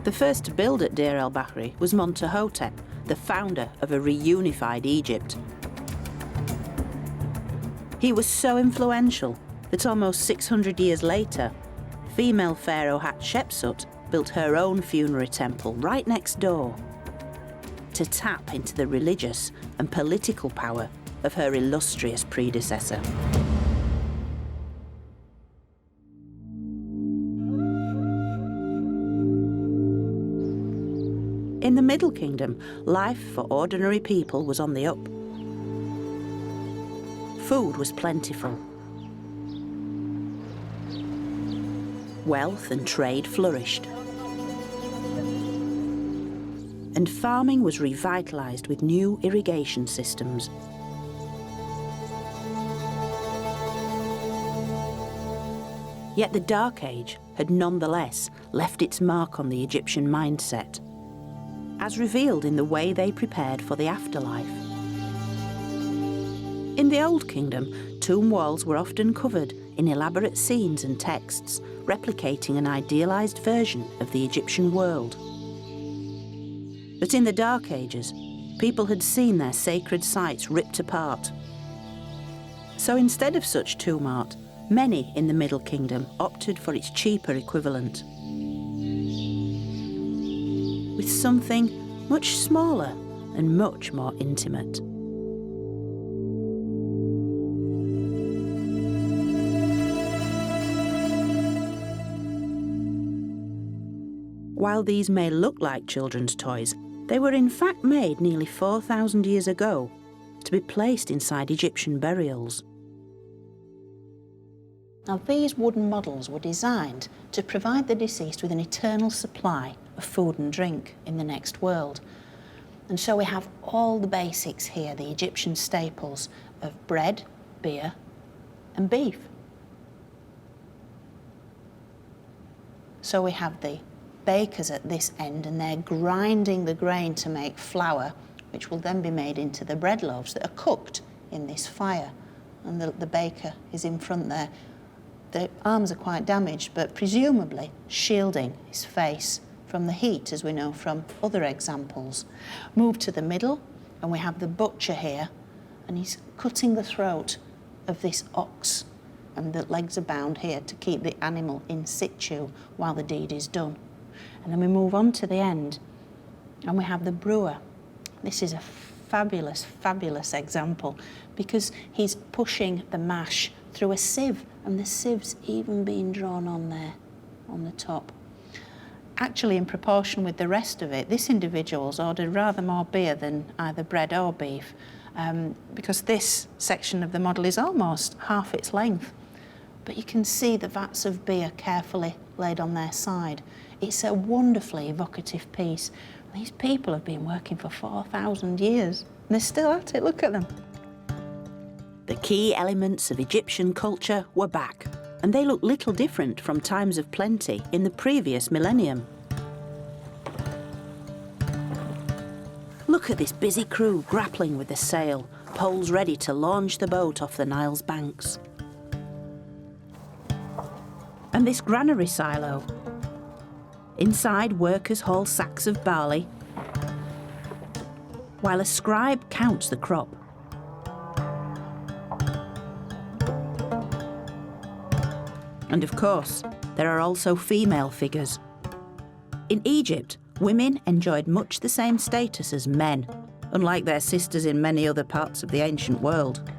The first to build at Deir el-Bahri was Amenhotep, the founder of a reunified Egypt. He was so influential that almost 600 years later, female pharaoh Hatshepsut built her own funerary temple right next door to tap into the religious and political power of her illustrious predecessor. In the Middle Kingdom, life for ordinary people was on the up. Food was plentiful. Wealth and trade flourished. And farming was revitalised with new irrigation systems. Yet the Dark Age had nonetheless left its mark on the Egyptian mindset, as revealed in the way they prepared for the afterlife. In the Old Kingdom, tomb walls were often covered in elaborate scenes and texts, replicating an idealised version of the Egyptian world. But in the Dark Ages, people had seen their sacred sites ripped apart. So instead of such tomb art, many in the Middle Kingdom opted for its cheaper equivalent, with something much smaller and much more intimate. While these may look like children's toys, they were in fact made nearly 4,000 years ago to be placed inside Egyptian burials.
Now, these wooden models were designed to provide the deceased with an eternal supply of food and drink in the next world. And so we have all the basics here, the Egyptian staples of bread, beer, and beef. So we have the bakers at this end, and they're grinding the grain to make flour, which will then be made into the bread loaves that are cooked in this fire. And the baker is in front there. The arms are quite damaged, but presumably shielding his face from the heat, as we know from other examples. Move to the middle, and we have the butcher here, and he's cutting the throat of this ox
and the legs are bound here to keep the animal in situ while the deed is done. And then we move on to the end, and we have the brewer. This is a fabulous, fabulous example because he's pushing the mash through a sieve, and the sieve's even being drawn on there, on the top. Actually, in proportion with the rest of it, this individual's ordered rather more beer than either bread or beef, because this section of the model is almost half its length. But you can see the vats of beer carefully laid on their side. It's a wonderfully evocative piece. These people have been working for 4,000 years, and they're still at it. Look at them. The key elements of Egyptian culture were back, and they look little different from times of plenty in the previous millennium. Look at this busy crew grappling with the sail, poles ready to launch the boat off the Nile's banks. And this granary silo. Inside, workers haul sacks of barley, while a scribe counts the crop. And of course, there are also female figures. In Egypt, women enjoyed much the same status as men, unlike their sisters in many other parts of the ancient world.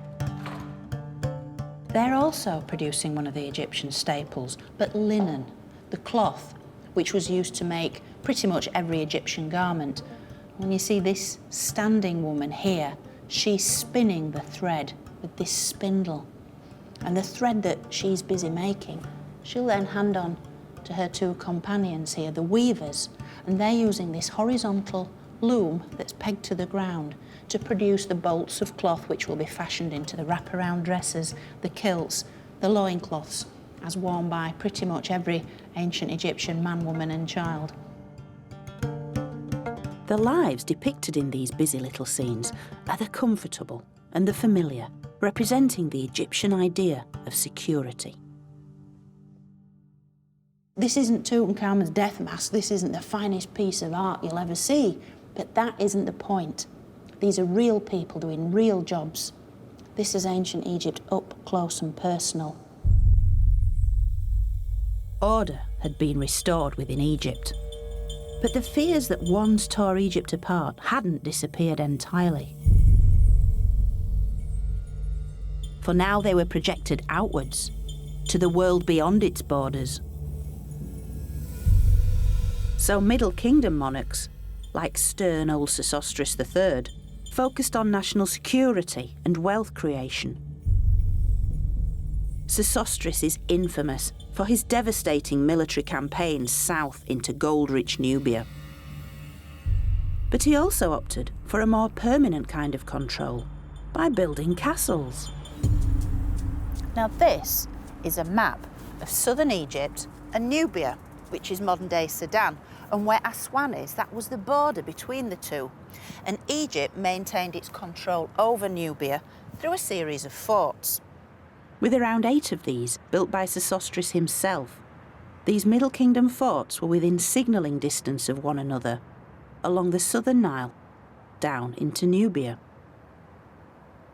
They're also producing one of the Egyptian staples, but linen, the cloth, which was used to make pretty much every Egyptian garment. When you see this standing woman here, she's spinning the thread with this spindle. And the thread that she's busy making, she'll then hand on to her two companions here, the weavers, and they're using this horizontal loom that's pegged to the ground to produce the bolts of cloth which will be fashioned into the wraparound dresses, the kilts, the loincloths, as worn by pretty much every ancient Egyptian man, woman and child. The lives depicted in these busy little scenes are the comfortable and the familiar, representing the Egyptian idea of security. This isn't Tutankhamun's death mask, this isn't the finest piece of art you'll ever see, but that isn't the point. These are real people doing real jobs. This is ancient Egypt up close and personal. Order had been restored within Egypt, but the fears that once tore Egypt apart hadn't disappeared entirely. For now they were projected outwards, to the world beyond its borders. So Middle Kingdom monarchs, like stern old Sesostris III, focused on national security and wealth creation. Sesostris is infamous for his devastating military campaigns south into gold-rich Nubia. But he also opted for a more permanent kind of control by building castles. Now this is a map of southern Egypt and Nubia, which is modern-day Sudan, and where Aswan is, that was the border between the two. And Egypt maintained its control over Nubia through a series of forts. With around 8 of these built by Sesostris himself, these Middle Kingdom forts were within signalling distance of one another, along the southern Nile, down into Nubia.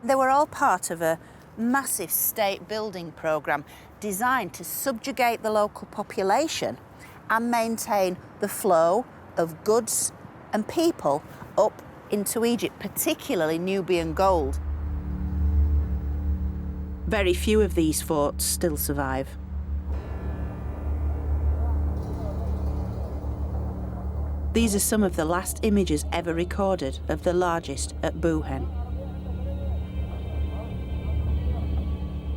They were all part of a massive state building programme designed to subjugate the local population and maintain the flow of goods and people up into Egypt, particularly Nubian gold. Very few of these forts still survive. These are some of the last images ever recorded of the largest at Buhen.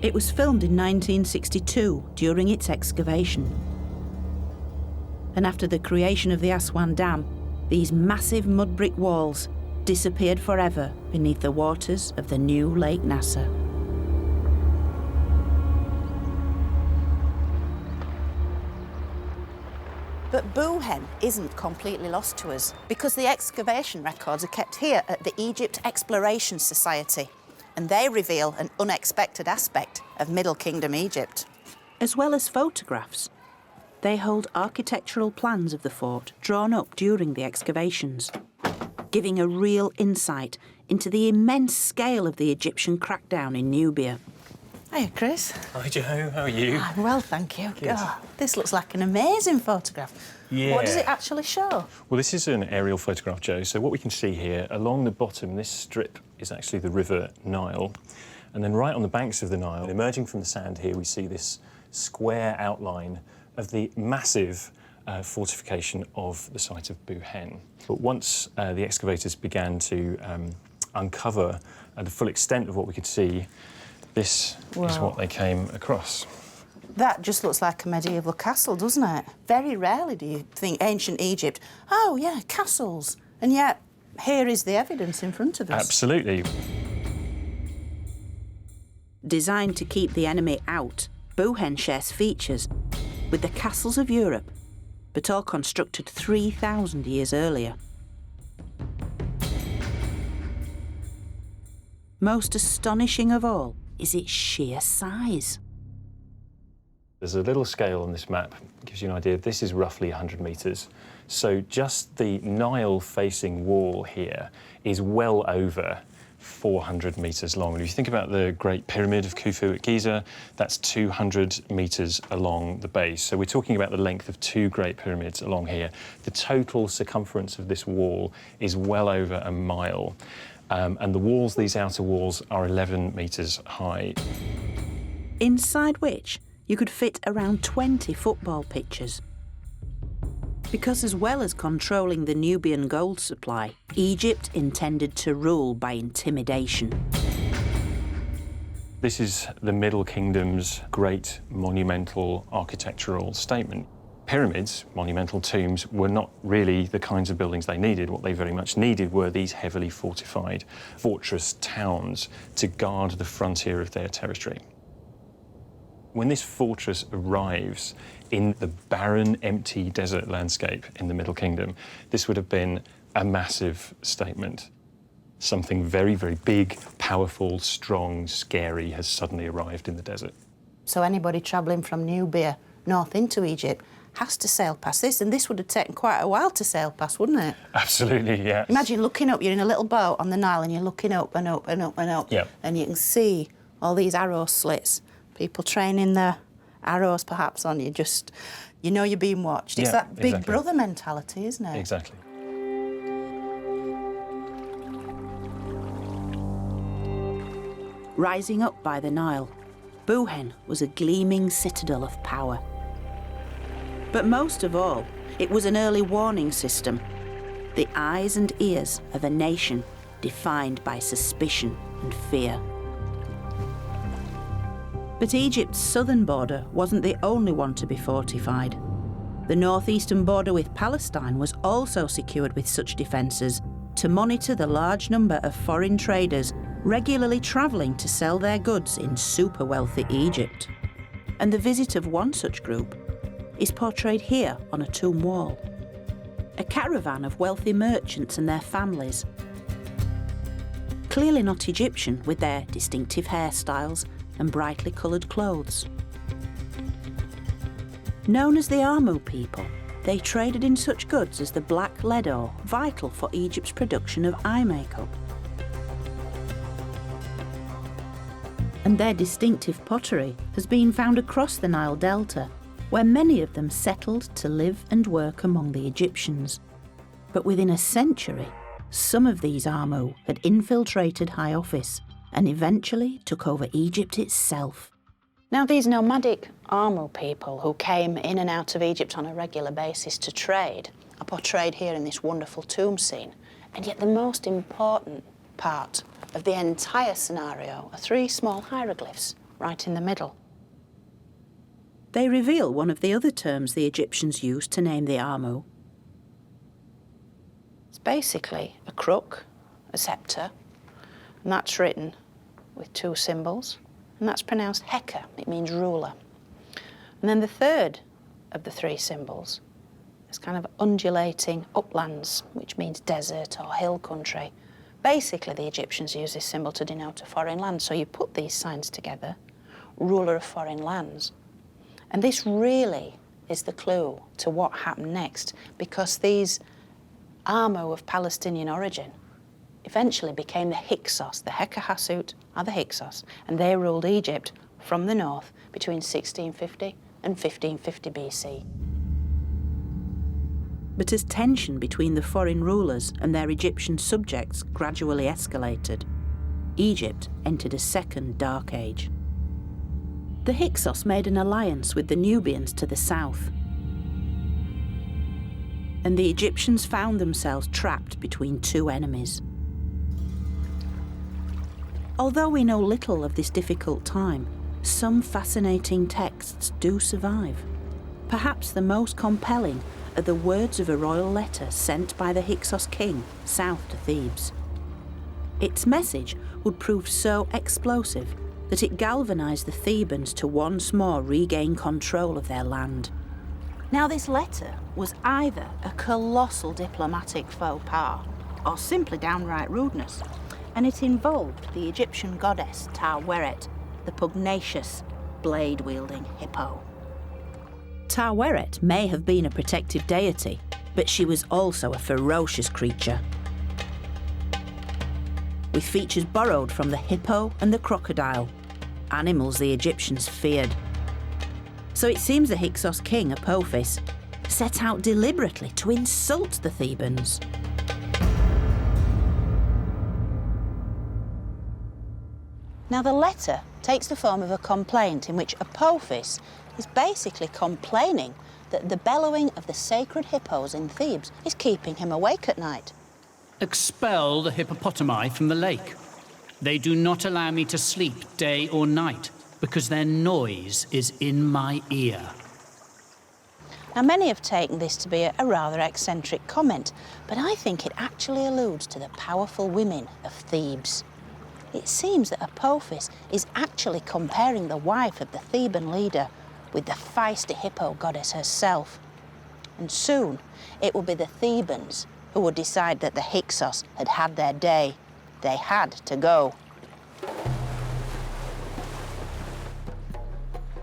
It was filmed in 1962 during its excavation. And after the creation of the Aswan Dam, these massive mud brick walls disappeared forever beneath the waters of the new Lake Nasser. But Buhen isn't completely lost to us because the excavation records are kept here at the Egypt Exploration Society, and they reveal an unexpected aspect of Middle Kingdom Egypt. As well as photographs, they hold architectural plans of the fort drawn up during the excavations, giving a real insight into the immense scale of the Egyptian crackdown in Nubia. Hiya, Chris.
Hi, Joe. How are you?
I'm well, thank you.
Good.
Oh, this looks like an amazing photograph.
Yeah.
What does it actually show?
Well, this is an aerial photograph, Joe. So what we can see here, along the bottom, this strip is actually the River Nile. And then right on the banks of the Nile, emerging from the sand here, we see this square outline of the massive fortification of the site of Buhen. But once the excavators began to uncover the full extent of what we could see, this is what they came across.
That just looks like a medieval castle, doesn't it? Very rarely do you think ancient Egypt, oh yeah, castles. And yet, here is the evidence in front of us.
Absolutely.
Designed to keep the enemy out, Buhen shares features with the castles of Europe, but all constructed 3,000 years earlier. Most astonishing of all is its sheer size.
There's a little scale on this map, gives you an idea. This is roughly 100 metres. So just the Nile-facing wall here is well over 400 metres long. And if you think about the Great Pyramid of Khufu at Giza, that's 200 metres along the base. So we're talking about the length of 2 Great Pyramids along here. The total circumference of this wall is well over a mile. And the walls, these outer walls, are 11 metres high.
Inside which you could fit around 20 football pitches. Because as well as controlling the Nubian gold supply, Egypt intended to rule by intimidation.
This is the Middle Kingdom's great monumental architectural statement. Pyramids, monumental tombs, were not really the kinds of buildings they needed. What they very much needed were these heavily fortified fortress towns to guard the frontier of their territory. When this fortress arrives in the barren, empty desert landscape in the Middle Kingdom, this would have been a massive statement. Something very, very big, powerful, strong, scary has suddenly arrived in the desert.
So anybody travelling from Nubia north into Egypt has to sail past this, and this would have taken quite a while to sail past, wouldn't it?
Absolutely, yes.
Imagine looking up, you're in a little boat on the Nile and you're looking up and up and up and up,
yep.
And you can see all these arrow slits, people training their arrows perhaps on you, just, you know you're being watched. It's that big brother mentality, isn't it?
Exactly.
Rising up by the Nile, Buhen was a gleaming citadel of power. But most of all, it was an early warning system, the eyes and ears of a nation defined by suspicion and fear. But Egypt's southern border wasn't the only one to be fortified. The northeastern border with Palestine was also secured with such defences to monitor the large number of foreign traders regularly travelling to sell their goods in super-wealthy Egypt. And the visit of one such group is portrayed here on a tomb wall. A caravan of wealthy merchants and their families. Clearly not Egyptian, with their distinctive hairstyles and brightly coloured clothes. Known as the Amu people, they traded in such goods as the black lead ore, vital for Egypt's production of eye makeup. And their distinctive pottery has been found across the Nile Delta, where many of them settled to live and work among the Egyptians. But within a century, some of these Amu had infiltrated high office and eventually took over Egypt itself. Now, these nomadic Amu people who came in and out of Egypt on a regular basis to trade are portrayed here in this wonderful tomb scene. And yet the most important part of the entire scenario are 3 small hieroglyphs right in the middle. They reveal one of the other terms the Egyptians used to name the Amu. It's basically a crook, a sceptre, and that's written with 2 symbols, and that's pronounced Heka. It means ruler. And then the third of the 3 symbols is kind of undulating uplands, which means desert or hill country. Basically, the Egyptians used this symbol to denote a foreign land. So you put these signs together, ruler of foreign lands. And this really is the clue to what happened next, because these Amu of Palestinian origin eventually became the Hyksos. The Heka Hassut are the Hyksos, and they ruled Egypt from the north between 1650 and 1550 BC. But as tension between the foreign rulers and their Egyptian subjects gradually escalated, Egypt entered a second dark age. The Hyksos made an alliance with the Nubians to the south, and the Egyptians found themselves trapped between two enemies. Although we know little of this difficult time, some fascinating texts do survive. Perhaps the most compelling are the words of a royal letter sent by the Hyksos king south to Thebes. Its message would prove so explosive that it galvanised the Thebans to once more regain control of their land. Now, this letter was either a colossal diplomatic faux pas or simply downright rudeness, and it involved the Egyptian goddess Taweret, the pugnacious, blade-wielding hippo. Taweret may have been a protective deity, but she was also a ferocious creature, with features borrowed from the hippo and the crocodile, animals the Egyptians feared. So it seems the Hyksos king, Apophis, set out deliberately to insult the Thebans. Now, the letter takes the form of a complaint in which Apophis is basically complaining that the bellowing of the sacred hippos in Thebes is keeping him awake at night.
Expel the hippopotami from the lake. They do not allow me to sleep day or night because their noise is in my ear.
Now, many have taken this to be a rather eccentric comment, but I think it actually alludes to the powerful women of Thebes. It seems that Apophis is actually comparing the wife of the Theban leader with the feisty hippo goddess herself. And soon, it will be the Thebans who would decide that the Hyksos had had their day. They had to go.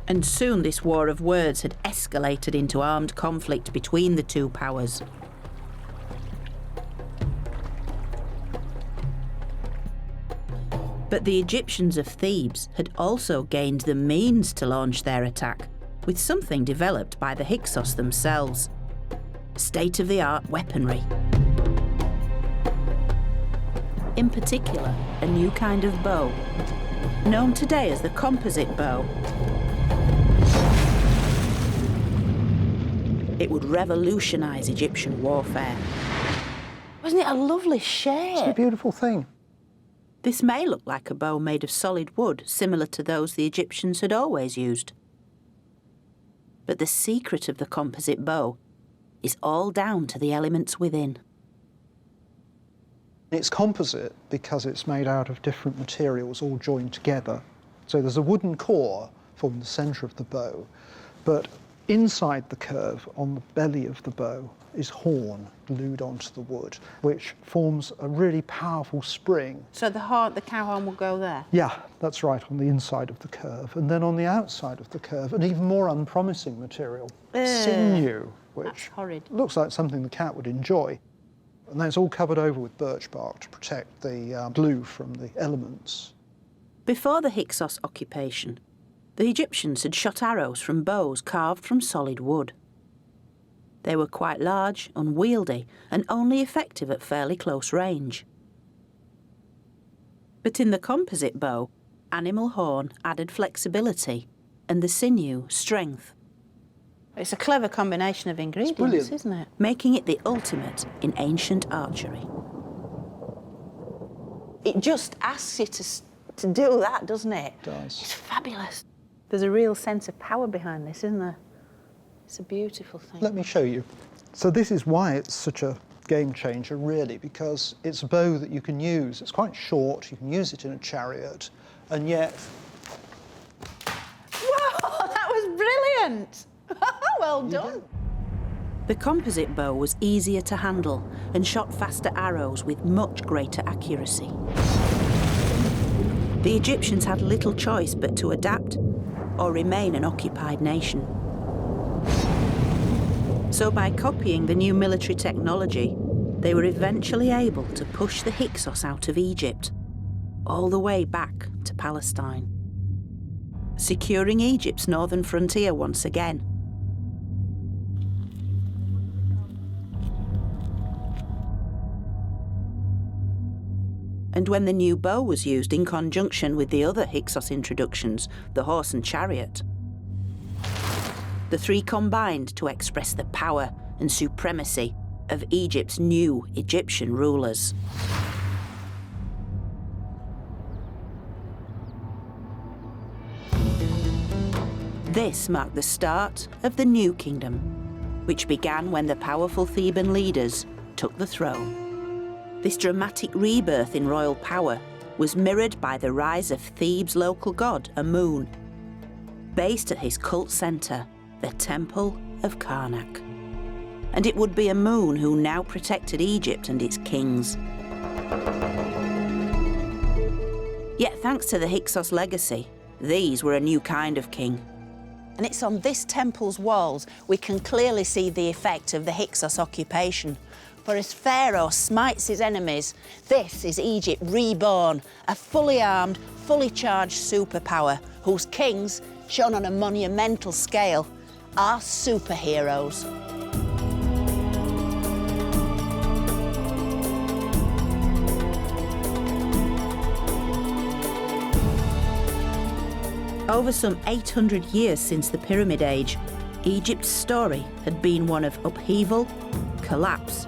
And soon this war of words had escalated into armed conflict between the two powers. But the Egyptians of Thebes had also gained the means to launch their attack, with something developed by the Hyksos themselves: state-of-the-art weaponry. In particular, a new kind of bow, known today as the composite bow. It would revolutionise Egyptian warfare. Wasn't it a lovely shape?
It's a beautiful thing.
This may look like a bow made of solid wood, similar to those the Egyptians had always used. But the secret of the composite bow is all down to the elements within.
It's composite because it's made out of different materials all joined together. So there's a wooden core forming the centre of the bow, but inside the curve, on the belly of the bow, is horn glued onto the wood, which forms a really powerful spring.
So the cow horn will go there?
Yeah, that's right, on the inside of the curve. And then on the outside of the curve, an even more unpromising material, sinew, which looks like something the cat would enjoy. And then it's all covered over with birch bark to protect the glue from the elements.
Before the Hyksos occupation, the Egyptians had shot arrows from bows carved from solid wood. They were quite large, unwieldy, and only effective at fairly close range. But in the composite bow, animal horn added flexibility, and the sinew, strength. It's a clever combination of ingredients, isn't it? Making it the ultimate in ancient archery. It just asks you to do that, doesn't it?
It does.
It's fabulous. There's a real sense of power behind this, isn't there? It's a beautiful thing.
Let me show you. So this is why it's such a game changer, really, because it's a bow that you can use. It's quite short, you can use it in a chariot, and yet...
Whoa, that was brilliant! Well done. The composite bow was easier to handle and shot faster arrows with much greater accuracy. The Egyptians had little choice but to adapt or remain an occupied nation. So by copying the new military technology, they were eventually able to push the Hyksos out of Egypt, all the way back to Palestine. securing Egypt's northern frontier once again. And when the new bow was used in conjunction with the other Hyksos introductions, the horse and chariot, the three combined to express the power and supremacy of Egypt's new Egyptian rulers. This marked the start of the New Kingdom, which began when the powerful Theban leaders took the throne. This dramatic rebirth in royal power was mirrored by the rise of Thebes' local god, Amun, based at his cult centre, the Temple of Karnak. And it would be Amun who now protected Egypt and its kings. Yet thanks to the Hyksos legacy, these were a new kind of king. And it's on this temple's walls we can clearly see the effect of the Hyksos occupation. For as Pharaoh smites his enemies, this is Egypt reborn, a fully armed, fully charged superpower whose kings, shown on a monumental scale, are superheroes. Over some 800 years since the Pyramid Age, Egypt's story had been one of upheaval, collapse,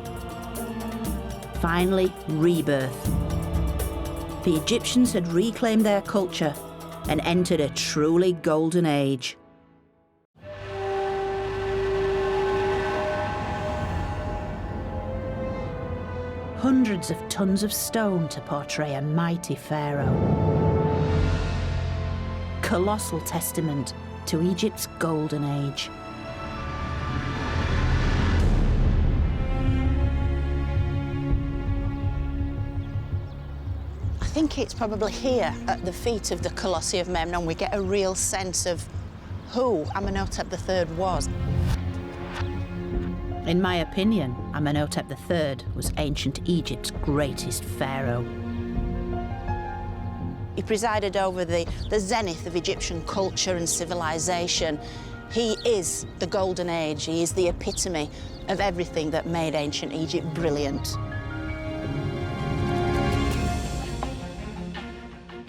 finally rebirth. The Egyptians had reclaimed their culture and entered a truly golden age. Hundreds of tons of stone to portray a mighty pharaoh. Colossal testament to Egypt's golden age. I think it's probably here at the feet of the Colossi of Memnon we get a real sense of who Amenhotep III was. In my opinion, Amenhotep III was ancient Egypt's greatest pharaoh. He presided over the zenith of Egyptian culture and civilization. He is the golden age. He is the epitome of everything that made ancient Egypt brilliant.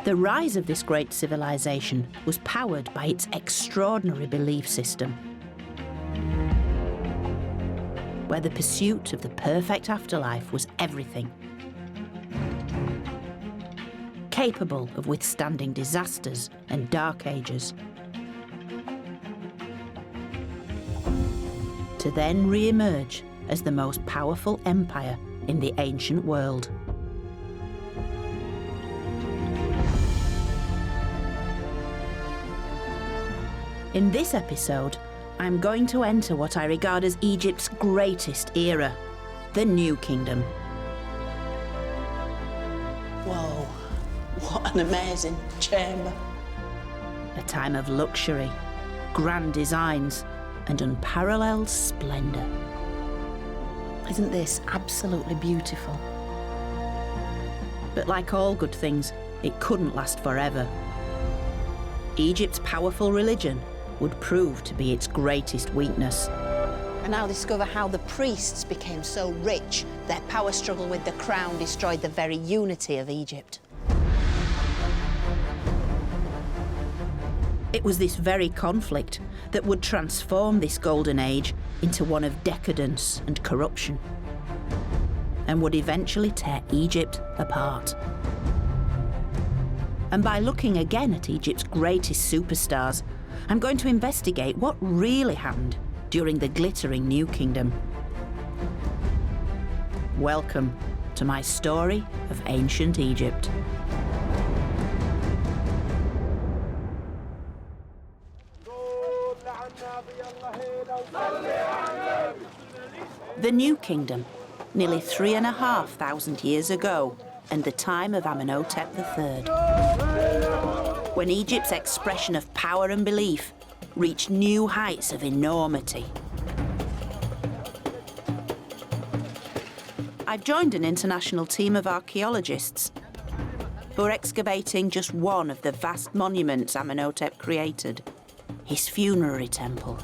The rise of this great civilization was powered by its extraordinary belief system, where the pursuit of the perfect afterlife was everything. Capable of withstanding disasters and dark ages, to then re-emerge as the most powerful empire in the ancient world. In this episode, I'm going to enter what I regard as Egypt's greatest era, the New Kingdom. Whoa. What an amazing chamber. A time of luxury, grand designs, and unparalleled splendour. Isn't this absolutely beautiful? But like all good things, it couldn't last forever. Egypt's powerful religion would prove to be its greatest weakness. And I'll discover how the priests became so rich, their power struggle with the crown destroyed the very unity of Egypt. It was this very conflict that would transform this golden age into one of decadence and corruption, and would eventually tear Egypt apart. And by looking again at Egypt's greatest superstars, I'm going to investigate what really happened during the glittering New Kingdom. Welcome to my story of ancient Egypt. The New Kingdom, nearly 3,500 years ago, and the time of Amenhotep III, when Egypt's expression of power and belief reached new heights of enormity. I've joined an international team of archaeologists who are excavating just one of the vast monuments Amenhotep created, his funerary temple.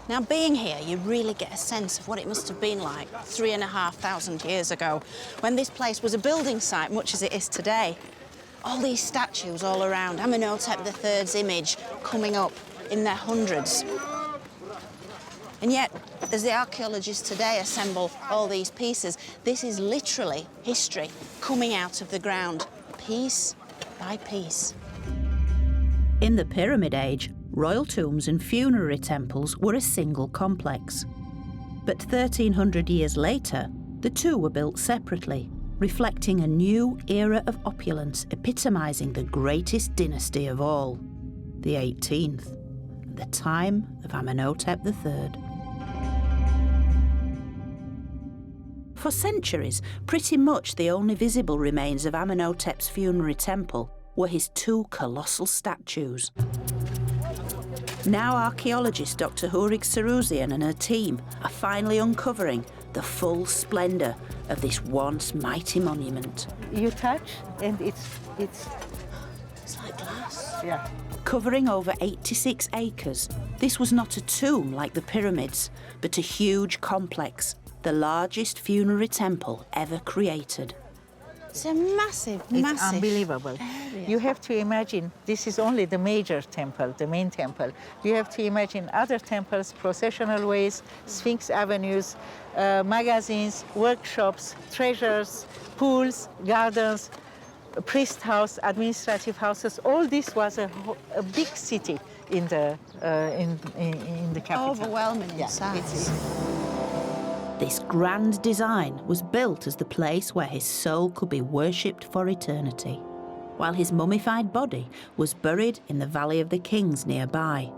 Now, being here, you really get a sense of what it must have been like 3,500 years ago, when this place was a building site, much as it is today. All these statues all around, Amenhotep III's image coming up in their hundreds. And yet, as the archaeologists today assemble all these pieces, this is literally history coming out of the ground, piece by piece.
In the Pyramid Age, royal tombs and funerary temples were a single complex. But 1,300 years later, the two were built separately, reflecting a new era of opulence epitomising the greatest dynasty of all, the 18th, the time of Amenhotep III. For centuries, pretty much the only visible remains of Amenhotep's funerary temple were his two colossal statues. Now archaeologist Dr. Hourig Sarouzian and her team are finally uncovering the full splendour of this once mighty monument.
You touch and it's
like glass.
Yeah.
Covering over 86 acres, this was not a tomb like the pyramids, but a huge complex, the largest funerary temple ever created.
It's a massive,
It's unbelievable.
area.
You have to imagine, this is only the major temple, the main temple. You have to imagine other temples, processional ways, Sphinx avenues, magazines, workshops, treasures, pools, gardens, priest house, administrative houses. All this was a big city in the capital.
Overwhelming in size.
This grand design was built as the place where his soul could be worshipped for eternity, while his mummified body was buried in the Valley of the Kings nearby.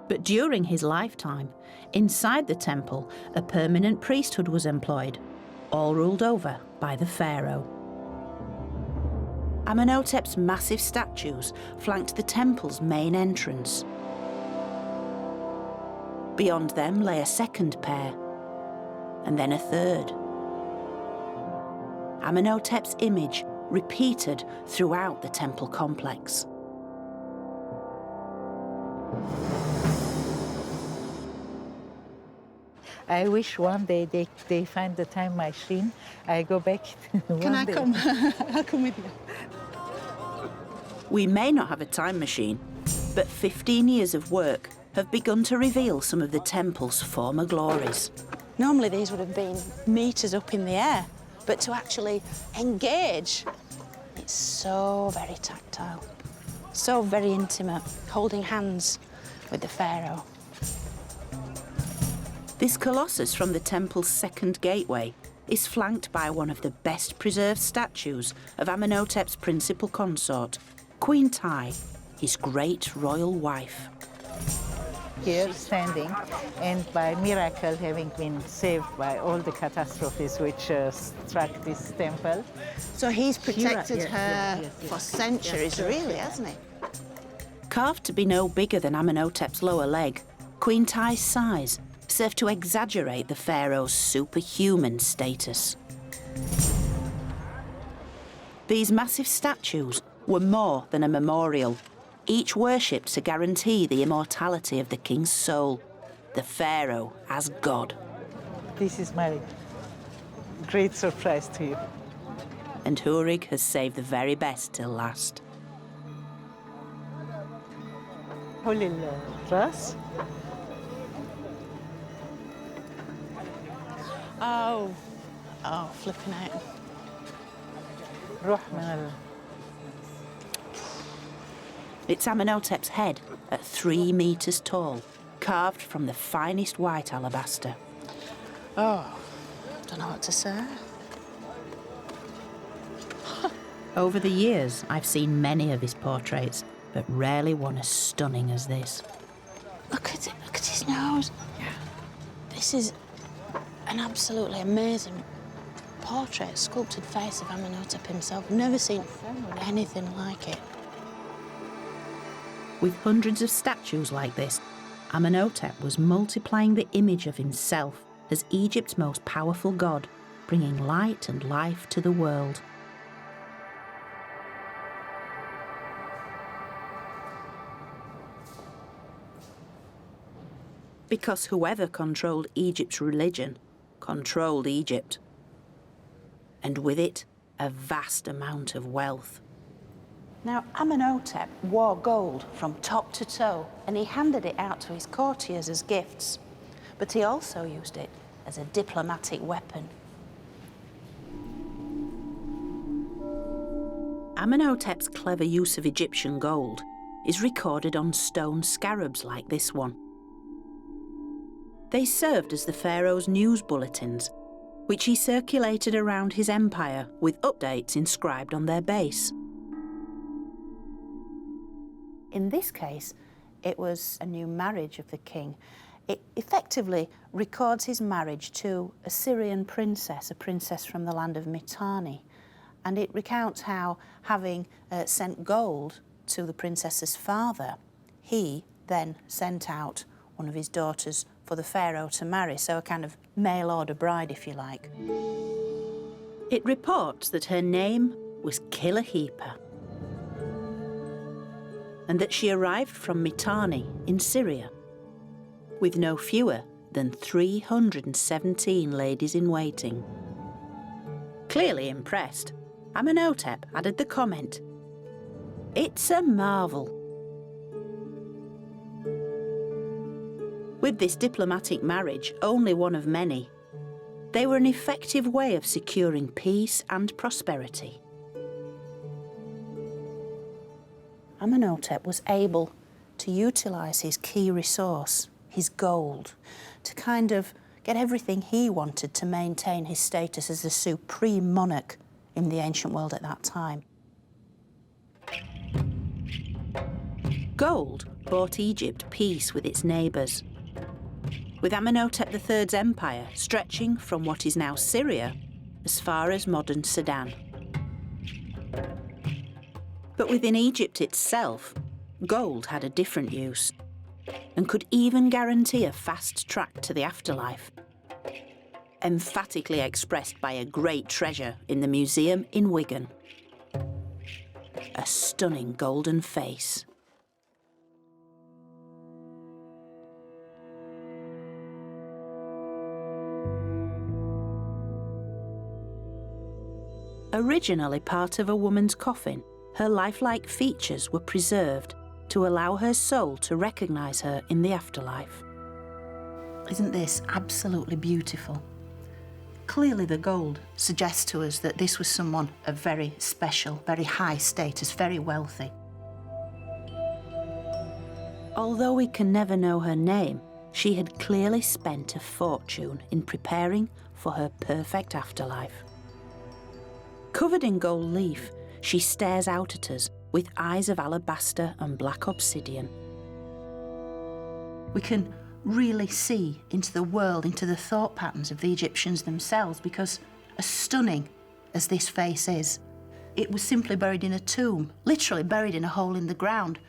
But during his lifetime, inside the temple, a permanent priesthood was employed, all ruled over by the pharaoh. Amenhotep's massive statues flanked the temple's main entrance. Beyond them lay a second pair, and then a third. Amenhotep's image repeated throughout the temple complex.
I wish one day they find the time machine. I go back.
Can I come? I'll come with you.
We may not have a time machine, but 15 years of work have begun to reveal some of the temple's former glories.
Normally these would have been metres up in the air, but to actually engage, it's so very tactile, so very intimate, holding hands with the pharaoh.
This colossus from the temple's second gateway is flanked by one of the best preserved statues of Amenhotep's principal consort, Queen Ti, his great royal wife.
Here standing, and by miracle having been saved by all the catastrophes which struck this temple.
So he's protected her for centuries, really, hasn't he?
Carved to be no bigger than Amenhotep's lower leg, Queen Ti's size served to exaggerate the pharaoh's superhuman status. These massive statues were more than a memorial, each worshipped to guarantee the immortality of the king's soul, the pharaoh as god.
This is my great surprise to you.
And Hourig has saved the very best till last.
Holy Ras.
Oh, flipping out.
It's Amenhotep's head at 3 meters tall, carved from the finest white alabaster.
Oh, don't know what to say.
Over the years, I've seen many of his portraits, but rarely one as stunning as this.
Look at it, look at his nose. Yeah. This is an absolutely amazing portrait, sculpted face of Amenhotep himself. Never seen anything like it.
With hundreds of statues like this, Amenhotep was multiplying the image of himself as Egypt's most powerful god, bringing light and life to the world. Because whoever controlled Egypt's religion controlled Egypt. And with it, a vast amount of wealth.
Now, Amenhotep wore gold from top to toe, and he handed it out to his courtiers as gifts. But he also used it as a diplomatic weapon.
Amenhotep's clever use of Egyptian gold is recorded on stone scarabs like this one. They served as the pharaoh's news bulletins, which he circulated around his empire with updates inscribed on their base.
In this case, it was a new marriage of the king. It effectively records his marriage to a Syrian princess, a princess from the land of Mitanni. And it recounts how, having sent gold to the princess's father, he then sent out one of his daughters for the pharaoh to marry, so a kind of mail-order bride, if you like.
It reports that her name was Kilahepa, and that she arrived from Mitanni in Syria, with no fewer than 317 ladies-in-waiting. Clearly impressed, Amenhotep added the comment, "It's a marvel." With this diplomatic marriage, only one of many, they were an effective way of securing peace and prosperity.
Amenhotep was able to utilise his key resource, his gold, to kind of get everything he wanted to maintain his status as the supreme monarch in the ancient world at that time.
Gold bought Egypt peace with its neighbours, with Amenhotep III's empire stretching from what is now Syria as far as modern Sudan. But within Egypt itself, gold had a different use and could even guarantee a fast track to the afterlife, emphatically expressed by a great treasure in the museum in Wigan. A stunning golden face. Originally part of a woman's coffin, her lifelike features were preserved to allow her soul to recognise her in the afterlife.
Isn't this absolutely beautiful? Clearly the gold suggests to us that this was someone of very special, very high status, very wealthy.
Although we can never know her name, she had clearly spent a fortune in preparing for her perfect afterlife. Covered in gold leaf, she stares out at us with eyes of alabaster and black obsidian.
We can really see into the world, into the thought patterns of the Egyptians themselves, because as stunning as this face is, it was simply buried in a tomb, literally buried in a hole in the ground,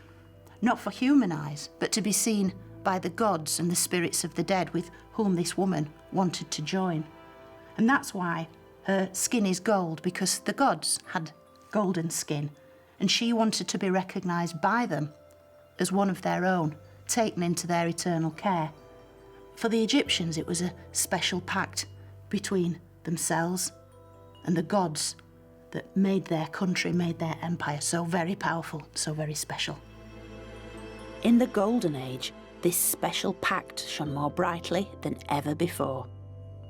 not for human eyes, but to be seen by the gods and the spirits of the dead with whom this woman wanted to join. And that's why her skin is gold, because the gods had golden skin, and she wanted to be recognised by them as one of their own, taken into their eternal care. For the Egyptians, it was a special pact between themselves and the gods that made their country, made their empire so very powerful, so very special.
In the Golden Age, this special pact shone more brightly than ever before,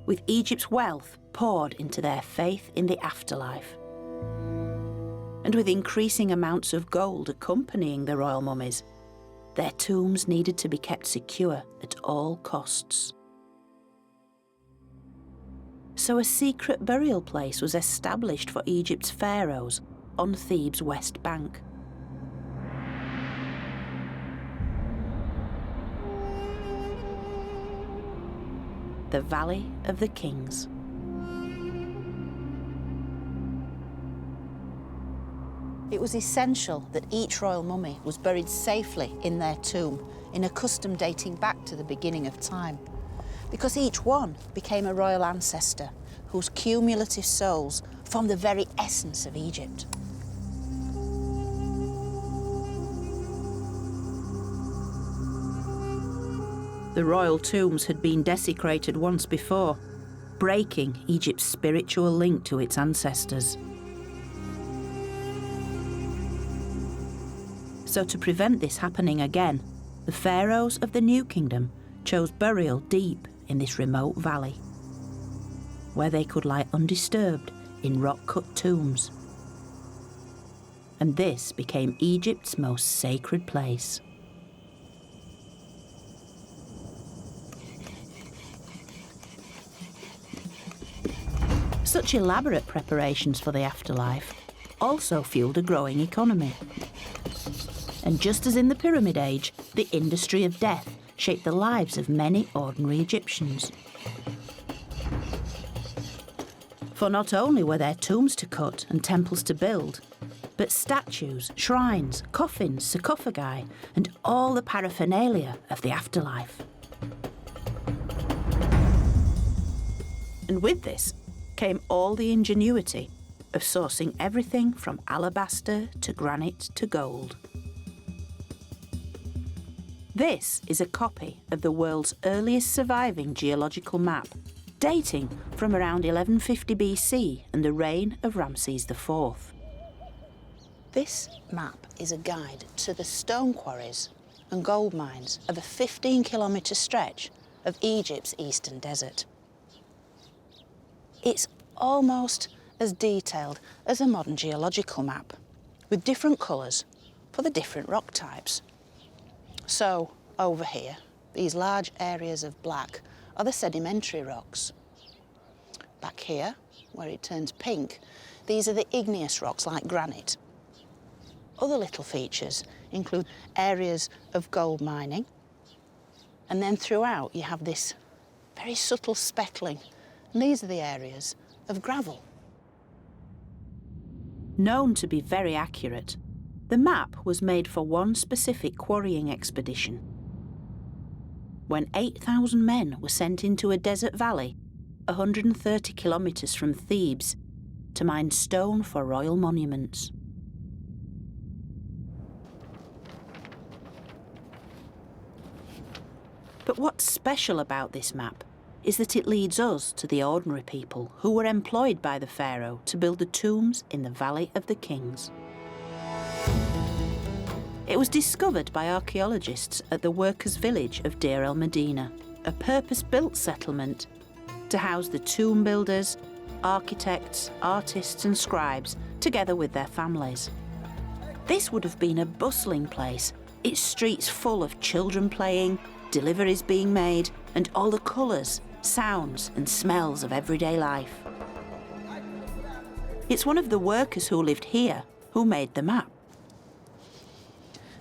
with Egypt's wealth poured into their faith in the afterlife. And with increasing amounts of gold accompanying the royal mummies, their tombs needed to be kept secure at all costs. So a secret burial place was established for Egypt's pharaohs on Thebes' west bank. The Valley of the Kings.
It was essential that each royal mummy was buried safely in their tomb, in a custom dating back to the beginning of time, because each one became a royal ancestor whose cumulative souls form the very essence of Egypt.
The royal tombs had been desecrated once before, breaking Egypt's spiritual link to its ancestors. So to prevent this happening again, the pharaohs of the New Kingdom chose burial deep in this remote valley, where they could lie undisturbed in rock-cut tombs. And this became Egypt's most sacred place. Such elaborate preparations for the afterlife also fueled a growing economy. And just as in the Pyramid Age, the industry of death shaped the lives of many ordinary Egyptians. For not only were there tombs to cut and temples to build, but statues, shrines, coffins, sarcophagi, and all the paraphernalia of the afterlife. And with this came all the ingenuity of sourcing everything from alabaster to granite to gold. This is a copy of the world's earliest surviving geological map, dating from around 1150 BC and the reign of Ramses IV.
This map is a guide to the stone quarries and gold mines of a 15-kilometre stretch of Egypt's eastern desert. It's almost as detailed as a modern geological map, with different colours for the different rock types. So, over here, these large areas of black are the sedimentary rocks. Back here, where it turns pink, these are the igneous rocks like granite. Other little features include areas of gold mining, and then throughout you have this very subtle speckling, and these are the areas of gravel.
Known to be very accurate, the map was made for one specific quarrying expedition. When 8,000 men were sent into a desert valley 130 kilometres from Thebes to mine stone for royal monuments. But what's special about this map is that it leads us to the ordinary people who were employed by the pharaoh to build the tombs in the Valley of the Kings. It was discovered by archaeologists at the workers' village of Deir el-Medina, a purpose-built settlement to house the tomb builders, architects, artists and scribes, together with their families. This would have been a bustling place, its streets full of children playing, deliveries being made, and all the colours, sounds and smells of everyday life. It's one of the workers who lived here who made the map.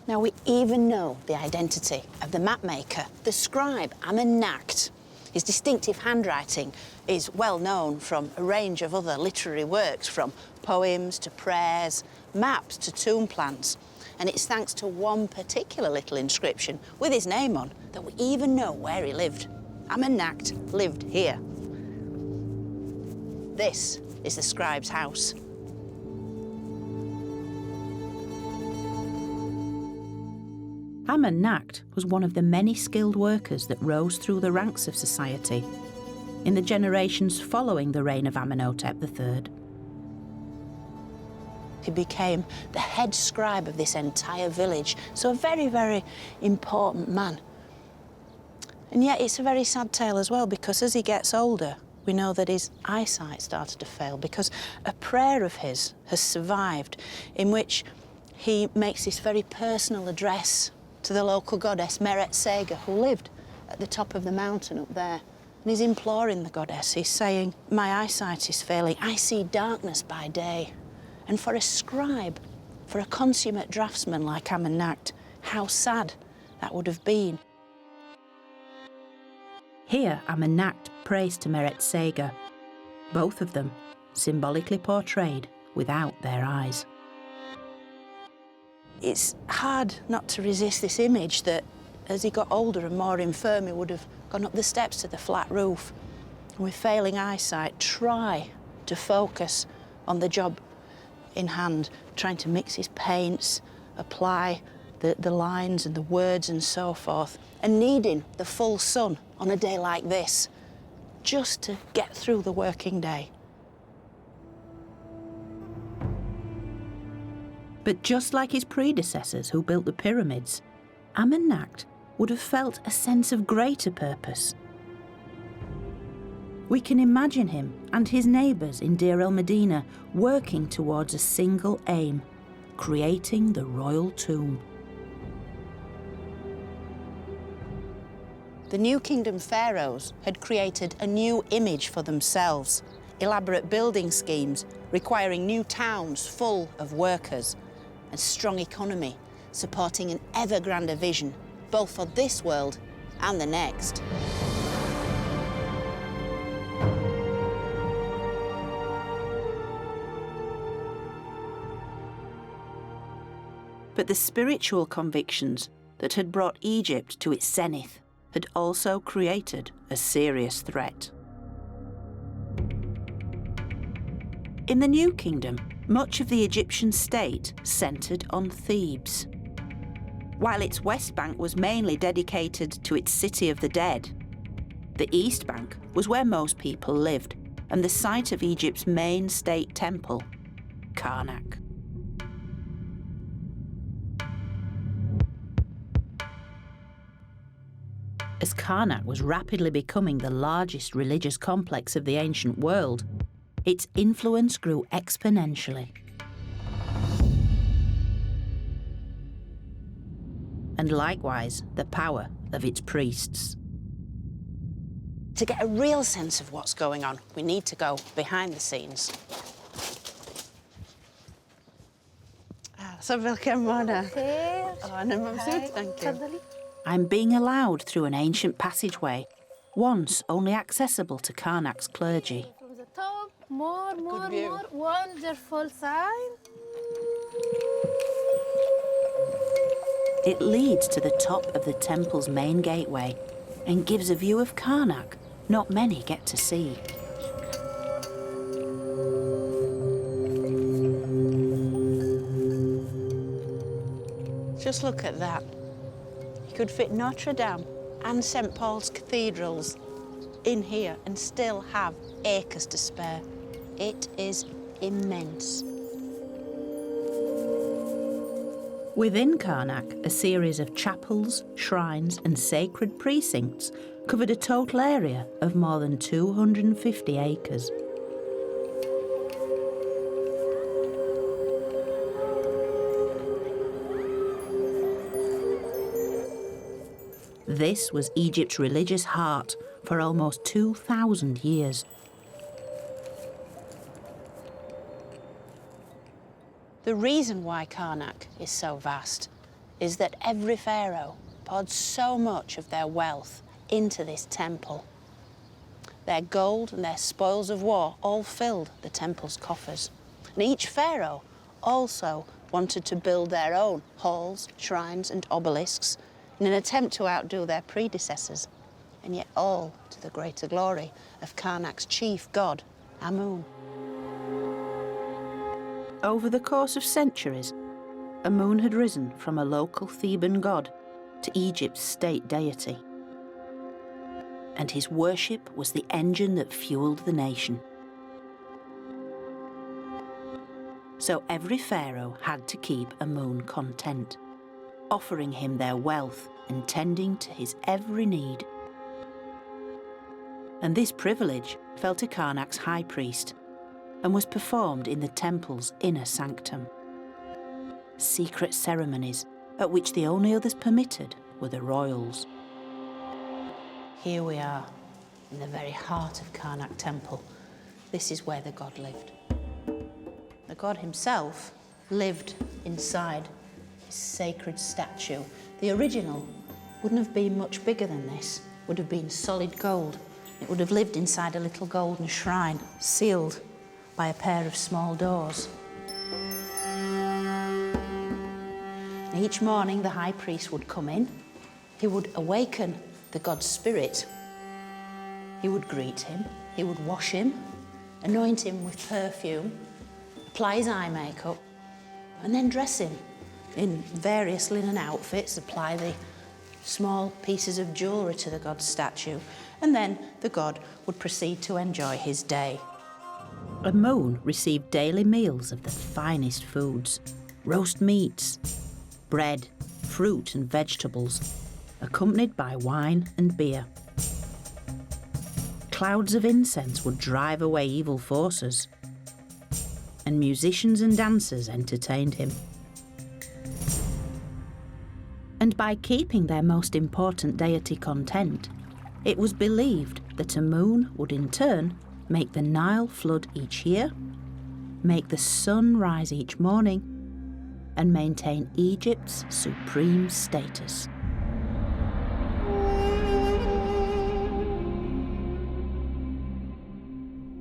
Now we even know the identity of the mapmaker, the scribe Amenhotep. His distinctive handwriting is well known from a range of other literary works, from poems to prayers, maps to tomb plans. And it's thanks to one particular little inscription with his name on that we even know where he lived. Amenhotep lived here. This is the scribe's house.
Amenhotep was one of the many skilled workers that rose through the ranks of society in the generations following the reign of Amenhotep III.
He became the head scribe of this entire village, so a very, very important man. And yet it's a very sad tale as well, because as he gets older, we know that his eyesight started to fail, because a prayer of his has survived in which he makes this very personal address to the local goddess Meret Sega, who lived at the top of the mountain up there. And he's imploring the goddess. He's saying, "My eyesight is failing. I see darkness by day." And for a scribe, for a consummate draftsman like Amenhotep, how sad that would have been.
Here, Amenhotep prays to Meret Sega, both of them symbolically portrayed without their eyes.
It's hard not to resist this image that as he got older and more infirm, he would have gone up the steps to the flat roof,
with failing eyesight, try to focus on the job in hand, trying to mix his paints, apply the lines and the words and so forth, and needing the full sun on a day like this just to get through the working day.
But just like his predecessors who built the pyramids, Amenhotep would have felt a sense of greater purpose. We can imagine him and his neighbours in Deir el-Medina working towards a single aim, creating the royal tomb.
The New Kingdom pharaohs had created a new image for themselves, elaborate building schemes requiring new towns full of workers, a strong economy supporting an ever grander vision, both for this world and the next.
But the spiritual convictions that had brought Egypt to its zenith had also created a serious threat. In the New Kingdom, much of the Egyptian state centred on Thebes. While its West Bank was mainly dedicated to its city of the dead, the East Bank was where most people lived and the site of Egypt's main state temple, Karnak. As Karnak was rapidly becoming the largest religious complex of the ancient world, its influence grew exponentially. And likewise, the power of its priests.
To get a real sense of what's going on, we need to go behind the scenes.
I'm being allowed through an ancient passageway, once only accessible to Karnak's clergy.
From the top, more, wonderful sign.
It leads to the top of the temple's main gateway and gives a view of Karnak not many get to see.
Just look at that. You could fit Notre Dame and St. Paul's cathedrals in here and still have acres to spare. It is immense.
Within Karnak, a series of chapels, shrines and sacred precincts covered a total area of more than 250 acres. This was Egypt's religious heart for almost 2,000 years.
The reason why Karnak is so vast is that every pharaoh poured so much of their wealth into this temple. Their gold and their spoils of war all filled the temple's coffers. And each pharaoh also wanted to build their own halls, shrines and obelisks in an attempt to outdo their predecessors, and yet all to the greater glory of Karnak's chief god, Amun.
Over the course of centuries, Amun had risen from a local Theban god to Egypt's state deity. And his worship was the engine that fueled the nation. So every pharaoh had to keep Amun content, offering him their wealth and tending to his every need. And this privilege fell to Karnak's high priest and was performed in the temple's inner sanctum. Secret ceremonies at which the only others permitted were the royals.
Here we are, in the very heart of Karnak Temple. This is where the god lived. The god himself lived inside his sacred statue. The original wouldn't have been much bigger than this, would have been solid gold. It would have lived inside a little golden shrine, sealed by a pair of small doors. Each morning, the high priest would come in. He would awaken the god's spirit He would greet him, he would wash him, anoint him with perfume, apply his eye makeup, and then dress him in various linen outfits, apply the small pieces of jewellery to the god's statue, and then the god would proceed to enjoy his day.
Amun received daily meals of the finest foods, roast meats, bread, fruit and vegetables, accompanied by wine and beer. Clouds of incense would drive away evil forces, and musicians and dancers entertained him. And by keeping their most important deity content, it was believed that Amun would in turn make the Nile flood each year, make the sun rise each morning, and maintain Egypt's supreme status.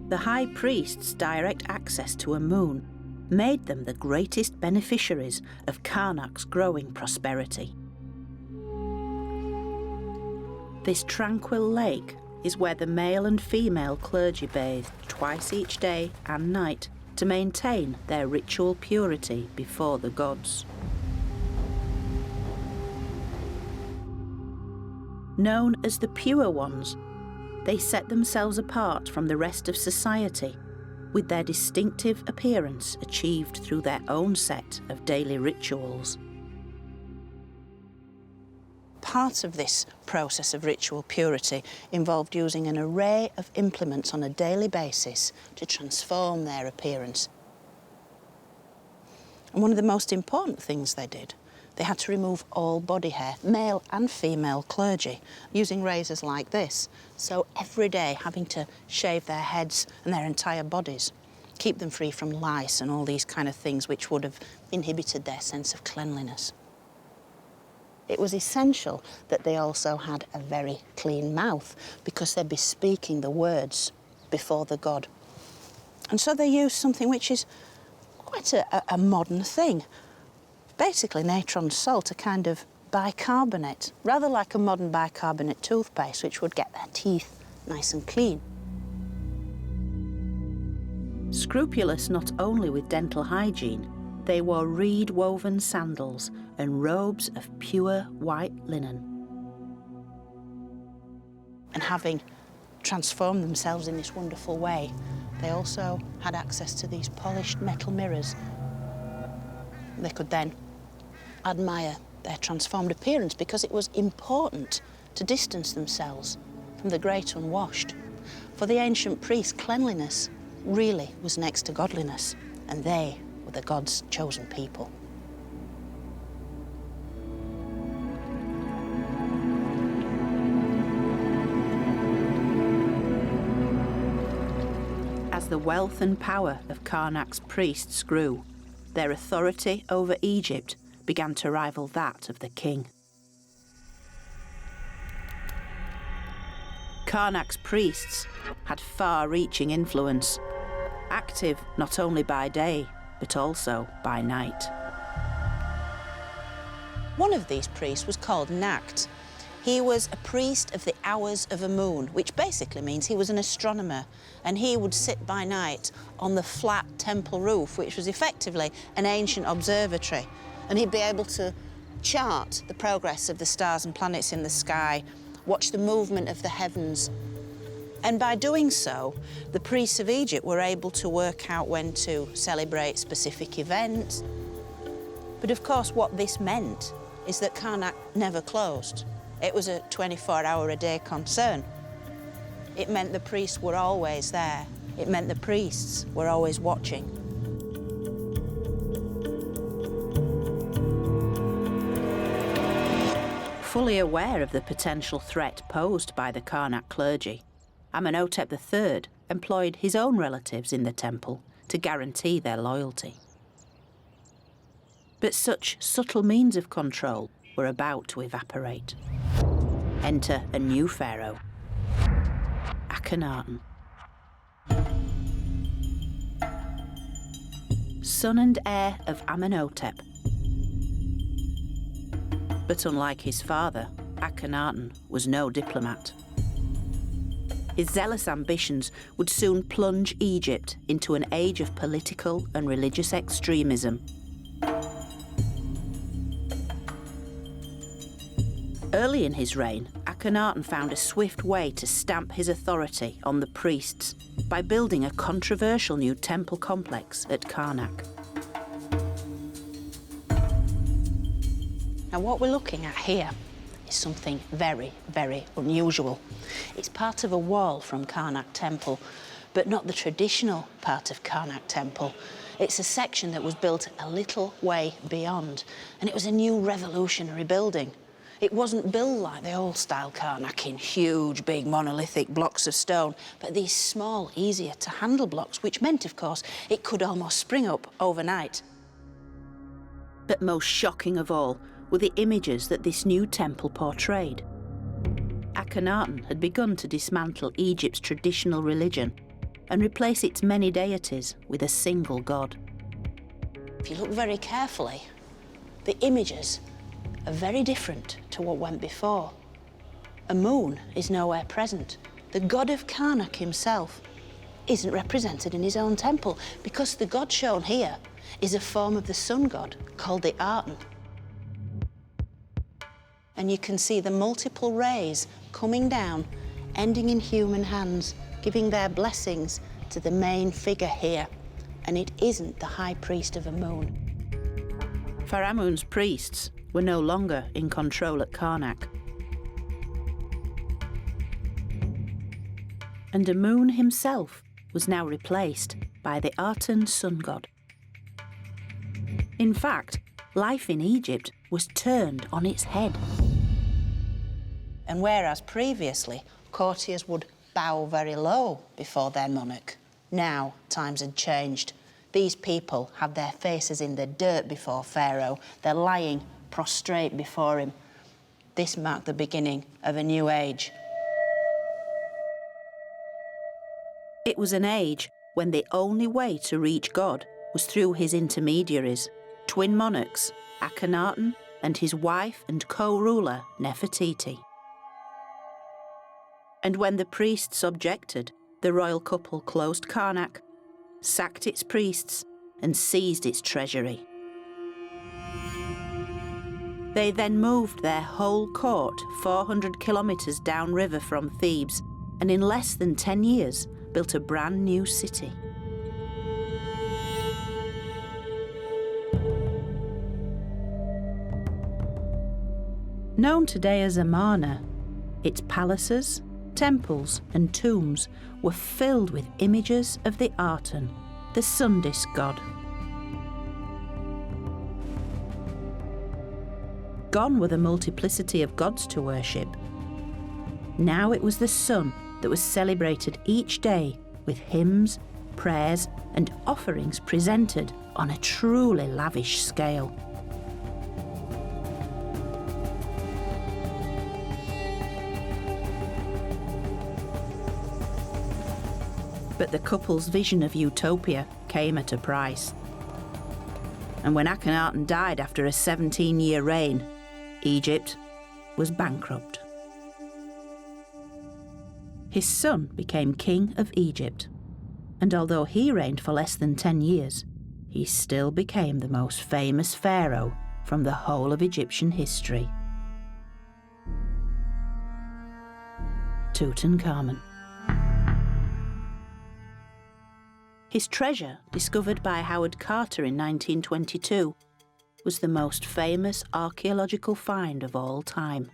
The high priest's direct access to Amun made them the greatest beneficiaries of Karnak's growing prosperity. This tranquil lake is where the male and female clergy bathed twice each day and night to maintain their ritual purity before the gods. Known as the Pure Ones, they set themselves apart from the rest of society with their distinctive appearance achieved through their own set of daily rituals.
Part of this process of ritual purity involved using an array of implements on a daily basis to transform their appearance. And one of the most important things they did, they had to remove all body hair, male and female clergy, using razors like this. So every day having to shave their heads and their entire bodies, keep them free from lice and all these kind of things which would have inhibited their sense of cleanliness. It was essential that they also had a very clean mouth because they'd be speaking the words before the god. And so they used something which is quite a modern thing. Basically natron salt, a kind of bicarbonate, rather like a modern bicarbonate toothpaste which would get their teeth nice and clean.
Scrupulous not only with dental hygiene, they wore reed-woven sandals and robes of pure white linen.
And having transformed themselves in this wonderful way, they also had access to these polished metal mirrors. They could then admire their transformed appearance because it was important to distance themselves from the great unwashed. For the ancient priests, cleanliness really was next to godliness, and they were the god's chosen people.
As the wealth and power of Karnak's priests grew, their authority over Egypt began to rival that of the king. Karnak's priests had far-reaching influence, active not only by day, but also by night.
One of these priests was called Nakt. He was a priest of the hours of Amun, which basically means he was an astronomer, and he would sit by night on the flat temple roof, which was effectively an ancient observatory, and he'd be able to chart the progress of the stars and planets in the sky, watch the movement of the heavens. And by doing so, the priests of Egypt were able to work out when to celebrate specific events. But of course, what this meant is that Karnak never closed. It was a 24-hour-a-day concern. It meant the priests were always there. It meant the priests were always watching.
Fully aware of the potential threat posed by the Karnak clergy, Amenhotep III employed his own relatives in the temple to guarantee their loyalty. But such subtle means of control were about to evaporate. Enter a new pharaoh, Akhenaten. Son and heir of Amenhotep. But unlike his father, Akhenaten was no diplomat. His zealous ambitions would soon plunge Egypt into an age of political and religious extremism. Early in his reign, Akhenaten found a swift way to stamp his authority on the priests by building a controversial new temple complex at Karnak. Now, what we're looking at here is something very, very unusual. It's part of a wall from Karnak Temple, but not the traditional part of Karnak Temple. It's a section that was built a little way beyond, and it was a new revolutionary building. It wasn't built like the old-style Karnak in huge, big, monolithic blocks of stone, but these small, easier-to-handle blocks, which meant, of course, it could almost spring up overnight. But most shocking of all were the images that this new temple portrayed. Akhenaten had begun to dismantle Egypt's traditional religion and replace its many deities with a single god. If you look very carefully, the images are very different to what went before. Amun is nowhere present. The god of Karnak himself isn't represented in his own temple because the god shown here is a form of the sun god called the Aten. And you can see the multiple rays coming down, ending in human hands, giving their blessings to the main figure here. And it isn't the high priest of Amun. Pharaoh's priests were no longer in control at Karnak. And Amun himself was now replaced by the Aten sun god. In fact, life in Egypt was turned on its head. And whereas previously courtiers would bow very low before their monarch, now times had changed. These people have their faces in the dirt before Pharaoh. They're lying prostrate before him. This marked the beginning of a new age. It was an age when the only way to reach God was through his intermediaries, twin monarchs, Akhenaten and his wife and co-ruler, Nefertiti. And when the priests objected, the royal couple closed Karnak, sacked its priests, and seized its treasury. They then moved their whole court 400 kilometres downriver from Thebes, and in less than 10 years built a brand new city. Known today as Amarna, its palaces, temples and tombs were filled with images of the Aten, the sun disk god. Gone were the multiplicity of gods to worship. Now it was the sun that was celebrated each day with hymns, prayers and offerings presented on a truly lavish scale. But the couple's vision of utopia came at a price. And when Akhenaten died after a 17-year reign, Egypt was bankrupt. His son became king of Egypt, and although he reigned for less than 10 years, he still became the most famous pharaoh from the whole of Egyptian history. Tutankhamun. His treasure, discovered by Howard Carter in 1922, was the most famous archaeological find of all time.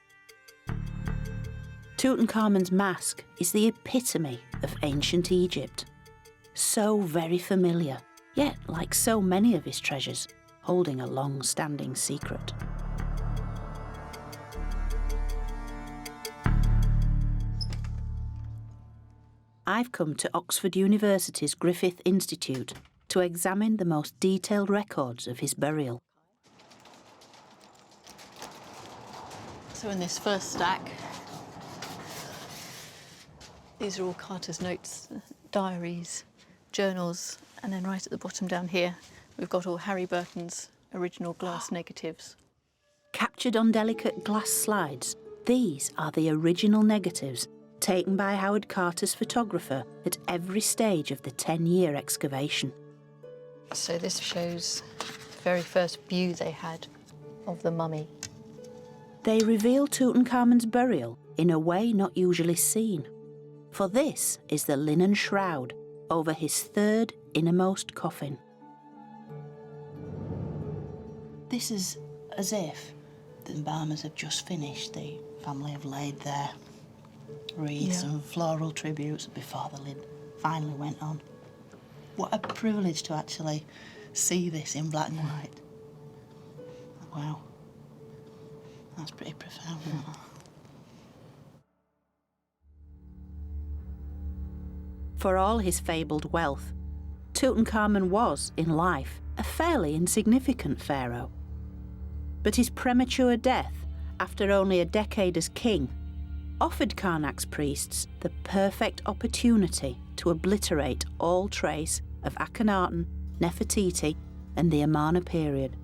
Tutankhamun's mask is the epitome of ancient Egypt. So very familiar, yet, like so many of his treasures, holding a long-standing secret. I've come to Oxford University's Griffith Institute to examine the most detailed records of his burial.
So in this first stack, these are all Carter's notes, diaries, journals, and then right at the bottom down here, we've got all Harry Burton's original glass negatives.
Captured on delicate glass slides, these are the original negatives taken by Howard Carter's photographer at every stage of the 10-year excavation.
So this shows the very first view they had of the mummy.
They reveal Tutankhamun's burial in a way not usually seen, for this is the linen shroud over his third innermost coffin.
This is as if the embalmers have just finished. The family have laid their wreaths and floral tributes before the lid finally went on. What a privilege to actually see this in black and white. Wow. That's pretty profound, isn't it?
For all his fabled wealth, Tutankhamun was, in life, a fairly insignificant pharaoh. But his premature death, after only a decade as king, offered Karnak's priests the perfect opportunity to obliterate all trace of Akhenaten, Nefertiti, and the Amarna period.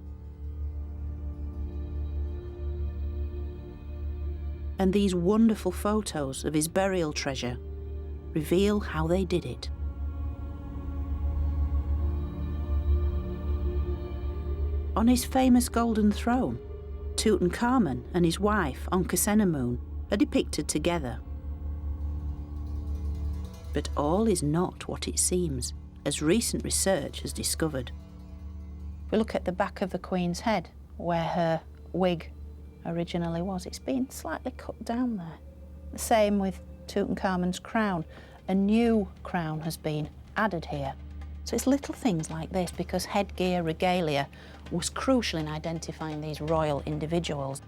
And these wonderful photos of his burial treasure reveal how they did it. On his famous golden throne, Tutankhamun and his wife, Akhenaten, are depicted together. But all is not what it seems, as recent research has discovered. If we look at the back of the Queen's head, where her wig originally was, it's been slightly cut down there. The same with Tutankhamun's crown. A new crown has been added here. So it's little things like this, because headgear, regalia, was crucial in identifying these royal individuals.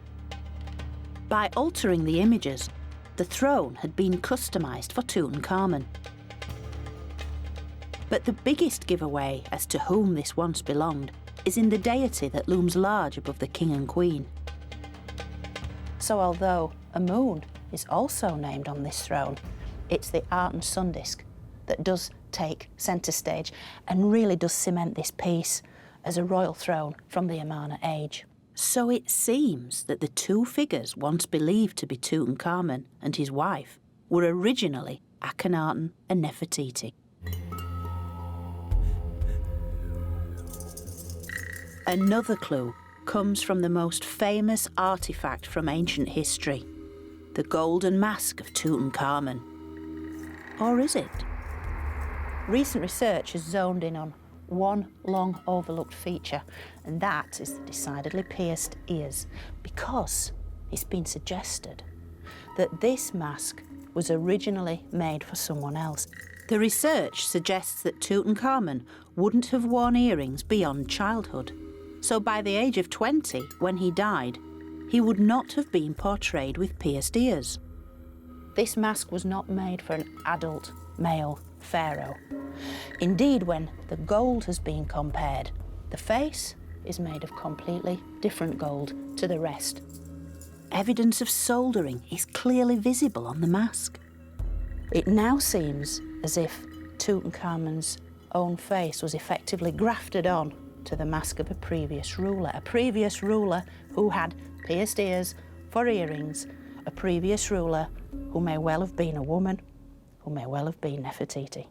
By altering the images, the throne had been customised for Tutankhamun. But the biggest giveaway as to whom this once belonged is in the deity that looms large above the king and queen. So although Amun is also named on this throne, it's the art and sun disk that does take centre stage and really does cement this piece as a royal throne from the Amarna age. So it seems that the two figures once believed to be Tutankhamun and his wife were originally Akhenaten and Nefertiti. Another clue comes from the most famous artefact from ancient history, the golden mask of Tutankhamun. Or is it? Recent research has zoned in on one long overlooked feature, and that is the decidedly pierced ears, because it's been suggested that this mask was originally made for someone else. The research suggests that Tutankhamun wouldn't have worn earrings beyond childhood, so by the age of 20, when he died, he would not have been portrayed with pierced ears. This mask was not made for an adult male pharaoh. Indeed, when the gold has been compared, the face is made of completely different gold to the rest. Evidence of soldering is clearly visible on the mask. It now seems as if Tutankhamun's own face was effectively grafted on to the mask of a previous ruler who had pierced ears for earrings, a previous ruler who may well have been a woman, who may well have been Nefertiti.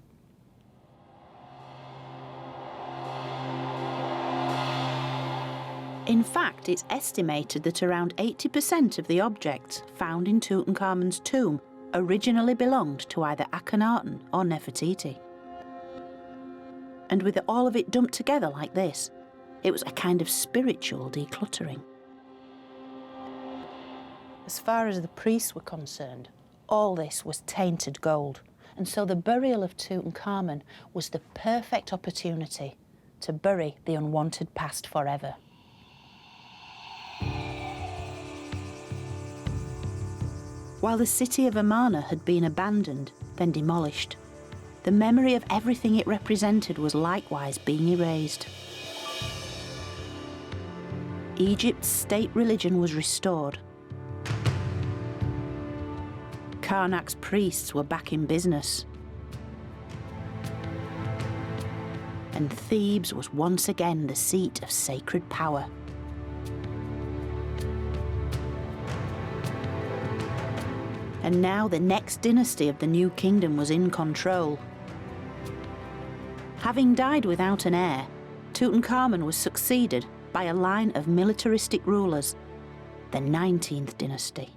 In fact, it's estimated that around 80% of the objects found in Tutankhamun's tomb originally belonged to either Akhenaten or Nefertiti. And with all of it dumped together like this, it was a kind of spiritual decluttering. As far as the priests were concerned, all this was tainted gold, and so the burial of Tutankhamun was the perfect opportunity to bury the unwanted past forever. While the city of Amarna had been abandoned, then demolished, the memory of everything it represented was likewise being erased. Egypt's state religion was restored. Karnak's priests were back in business. And Thebes was once again the seat of sacred power. And now the next dynasty of the new kingdom was in control. Having died without an heir, Tutankhamun was succeeded by a line of militaristic rulers, the 19th dynasty.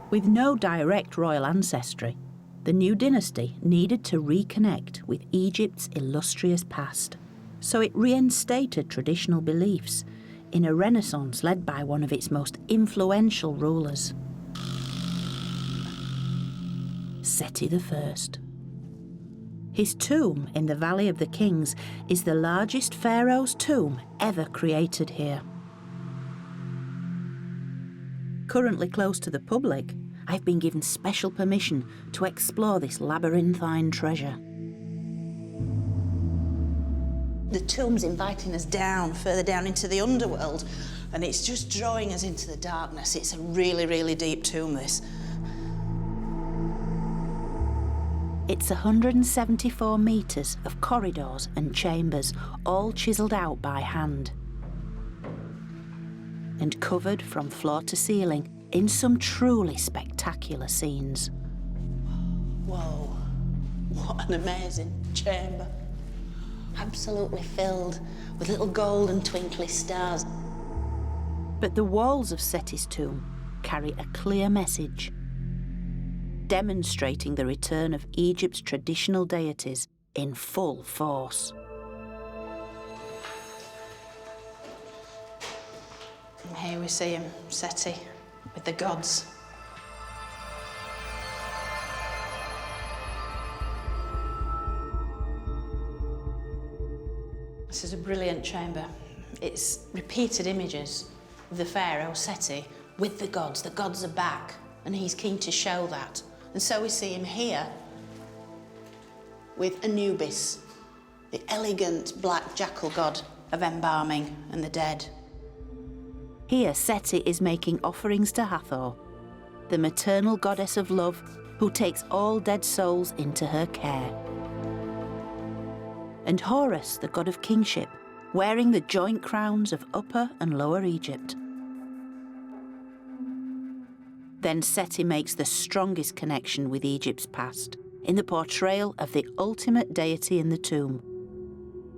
With no direct royal ancestry, the new dynasty needed to reconnect with Egypt's illustrious past. So it reinstated traditional beliefs in a renaissance led by one of its most influential rulers, Seti I. His tomb in the Valley of the Kings is the largest pharaoh's tomb ever created here. Currently closed to the public, I've been given special permission to explore this labyrinthine treasure.
The tomb's inviting us down, further down into the underworld, and it's just drawing us into the darkness. It's a really, really deep tomb, this.
It's 174 metres of corridors and chambers, all chiselled out by hand, and covered from floor to ceiling in some truly spectacular scenes.
Whoa, what an amazing chamber. Absolutely filled with little gold and twinkly stars.
But the walls of Seti's tomb carry a clear message, demonstrating the return of Egypt's traditional deities in full force.
And here we see him, Seti, with the gods. This is a brilliant chamber. It's repeated images of the pharaoh Seti with the gods. The gods are back, and he's keen to show that. And so we see him here with Anubis, the elegant black jackal god of embalming and the dead.
Here, Seti is making offerings to Hathor, the maternal goddess of love who takes all dead souls into her care. And Horus, the god of kingship, wearing the joint crowns of Upper and Lower Egypt. Then Seti makes the strongest connection with Egypt's past in the portrayal of the ultimate deity in the tomb,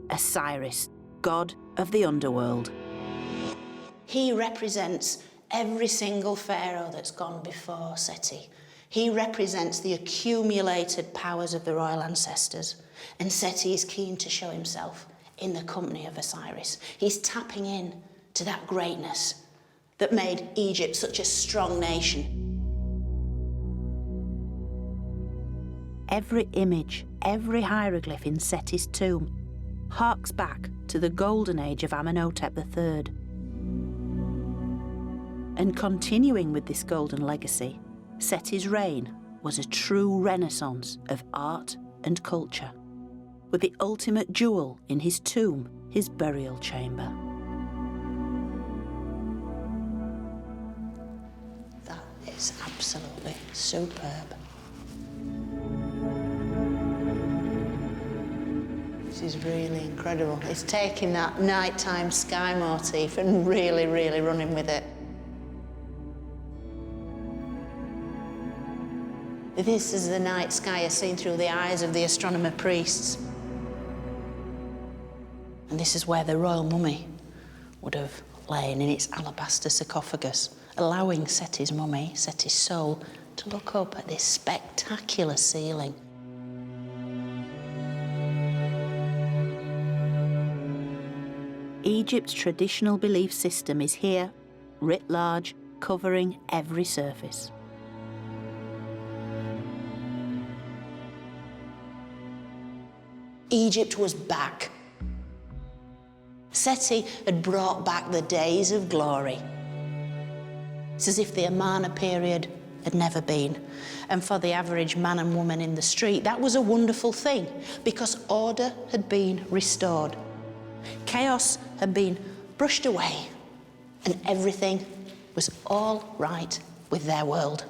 Osiris, god of the underworld.
He represents every single pharaoh that's gone before Seti. He represents the accumulated powers of the royal ancestors, and Seti is keen to show himself in the company of Osiris. He's tapping in to that greatness that made Egypt such a strong nation.
Every image, every hieroglyph in Seti's tomb harks back to the golden age of Amenhotep III. And continuing with this golden legacy, Seti's reign was a true renaissance of art and culture, with the ultimate jewel in his tomb, his burial chamber.
That is absolutely superb. This is really incredible. It's taking that nighttime sky motif and really, really running with it. This is the night sky as seen through the eyes of the astronomer priests. And this is where the royal mummy would have lain in its alabaster sarcophagus, allowing Seti's mummy, Seti's soul, to look up at this spectacular ceiling.
Egypt's traditional belief system is here, writ large, covering every surface.
Egypt was back. Seti had brought back the days of glory. It's as if the Amarna period had never been. And for the average man and woman in the street, that was a wonderful thing, because order had been restored. Chaos had been brushed away, and everything was all right with their world.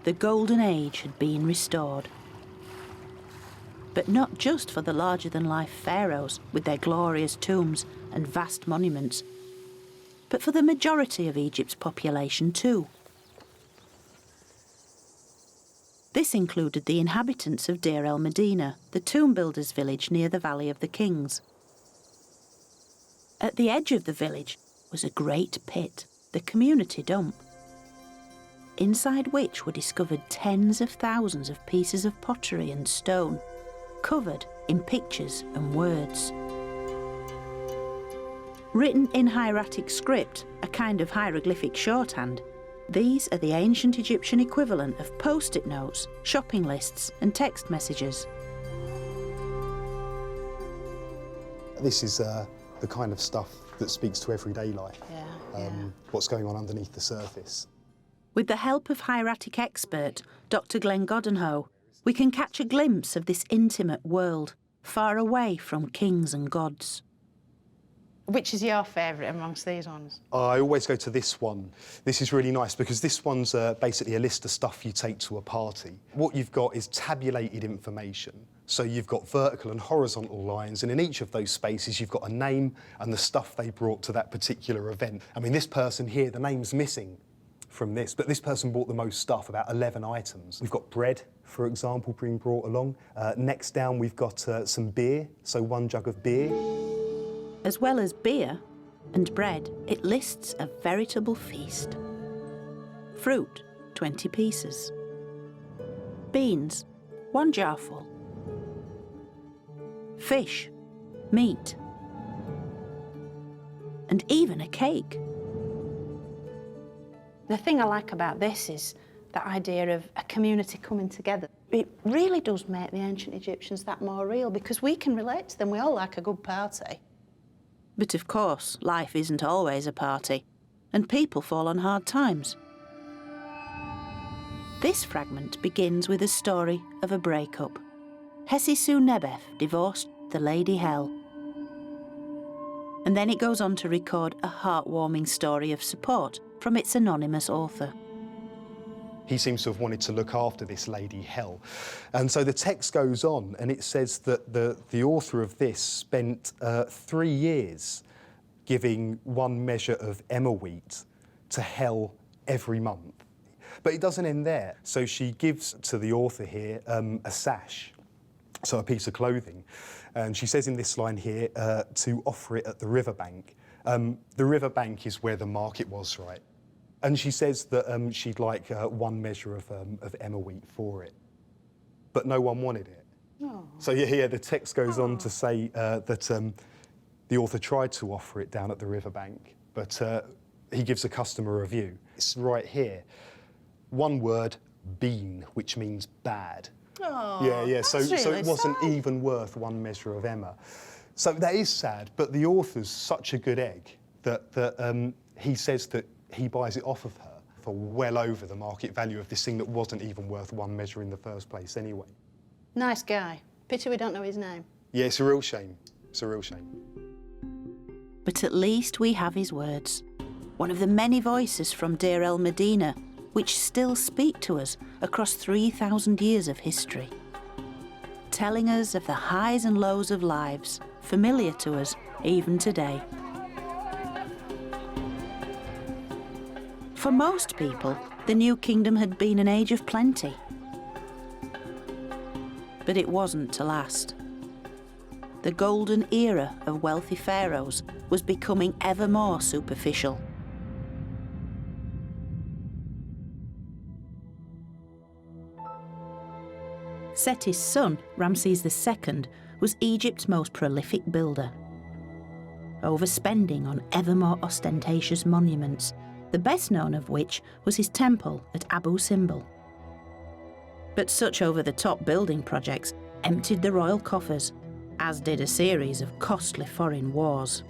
The golden age had been restored. But not just for the larger-than-life pharaohs with their glorious tombs and vast monuments, but for the majority of Egypt's population too. This included the inhabitants of Deir el-Medina, the tomb builders' village near the Valley of the Kings. At the edge of the village was a great pit, the community dump, inside which were discovered tens of thousands of pieces of pottery and stone, covered in pictures and words. Written in hieratic script, a kind of hieroglyphic shorthand, these are the ancient Egyptian equivalent of post-it notes, shopping lists and text messages.
This is the kind of stuff that speaks to everyday life, what's going on underneath the surface.
With the help of hieratic expert Dr. Glenn Goddenhoe, we can catch a glimpse of this intimate world, far away from kings and gods.
Which is your favourite amongst these ones?
I always go to this one. This is really nice because this one's basically a list of stuff you take to a party. What you've got is tabulated information. So you've got vertical and horizontal lines, and in each of those spaces you've got a name and the stuff they brought to that particular event. I mean, this person here, the name's missing from this, but this person bought the most stuff, about 11 items. We've got bread, for example, being brought along. Next down we've got some beer, so 1 jug of beer.
As well as beer and bread, it lists a veritable feast. Fruit, 20 pieces. Beans, 1 jarful. Fish, meat, and even a cake.
The thing I like about this is that idea of a community coming together. It really does make the ancient Egyptians that more real, because we can relate to them. We all like a good party.
But of course, life isn't always a party, and people fall on hard times. This fragment begins with a story of a breakup. Hesisu-Nebef divorced the Lady Hell. And then it goes on to record a heartwarming story of support from its anonymous author.
He seems to have wanted to look after this Lady Hell. And so the text goes on, and it says that the author of this spent 3 years giving 1 measure of emmer wheat to Hell every month. But it doesn't end there. So she gives to the author here a sash, so a piece of clothing. And she says in this line here to offer it at the riverbank. The riverbank is where the market was, right? And she says that she'd like 1 measure of emmer wheat for it. But no one wanted it. Oh. So yeah, the text goes on to say that the author tried to offer it down at the riverbank, but he gives a customer review. It's right here. 1 word, bean, which means bad.
Oh,
yeah, so
really
it wasn't
sad.
even worth 1 measure of emmer. So that is sad, but the author's such a good egg that he says that he buys it off of her for well over the market value of this thing that wasn't even worth 1 measure in the first place anyway.
Nice guy. Pity we don't know his name.
Yeah, it's a real shame. It's a real shame.
But at least we have his words. One of the many voices from Deir el-Medina, which still speak to us across 3,000 years of history, telling us of the highs and lows of lives, familiar to us even today. For most people, the New Kingdom had been an age of plenty. But it wasn't to last. The golden era of wealthy pharaohs was becoming ever more superficial. Seti's son, Ramses II, was Egypt's most prolific builder. Overspending on ever more ostentatious monuments, the best known of which was his temple at Abu Simbel. But such over-the-top building projects emptied the royal coffers, as did a series of costly foreign wars.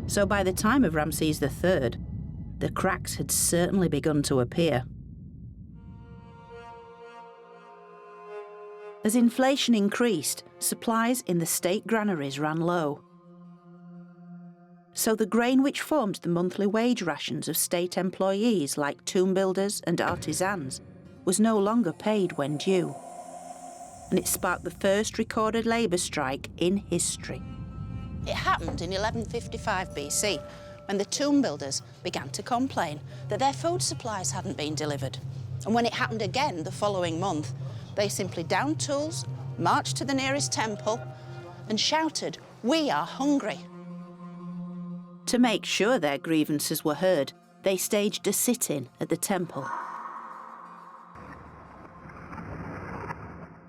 So by the time of Ramses III, the cracks had certainly begun to appear. As inflation increased, supplies in the state granaries ran low. So the grain which formed the monthly wage rations of state employees like tomb builders and artisans was no longer paid when due. and it sparked the first recorded labour strike in history.
It happened in 1155 BC, when the tomb builders began to complain that their food supplies hadn't been delivered. And when it happened again the following month, they simply downed tools, marched to the nearest temple, and shouted, "We are hungry."
To make sure their grievances were heard, they staged a sit-in at the temple.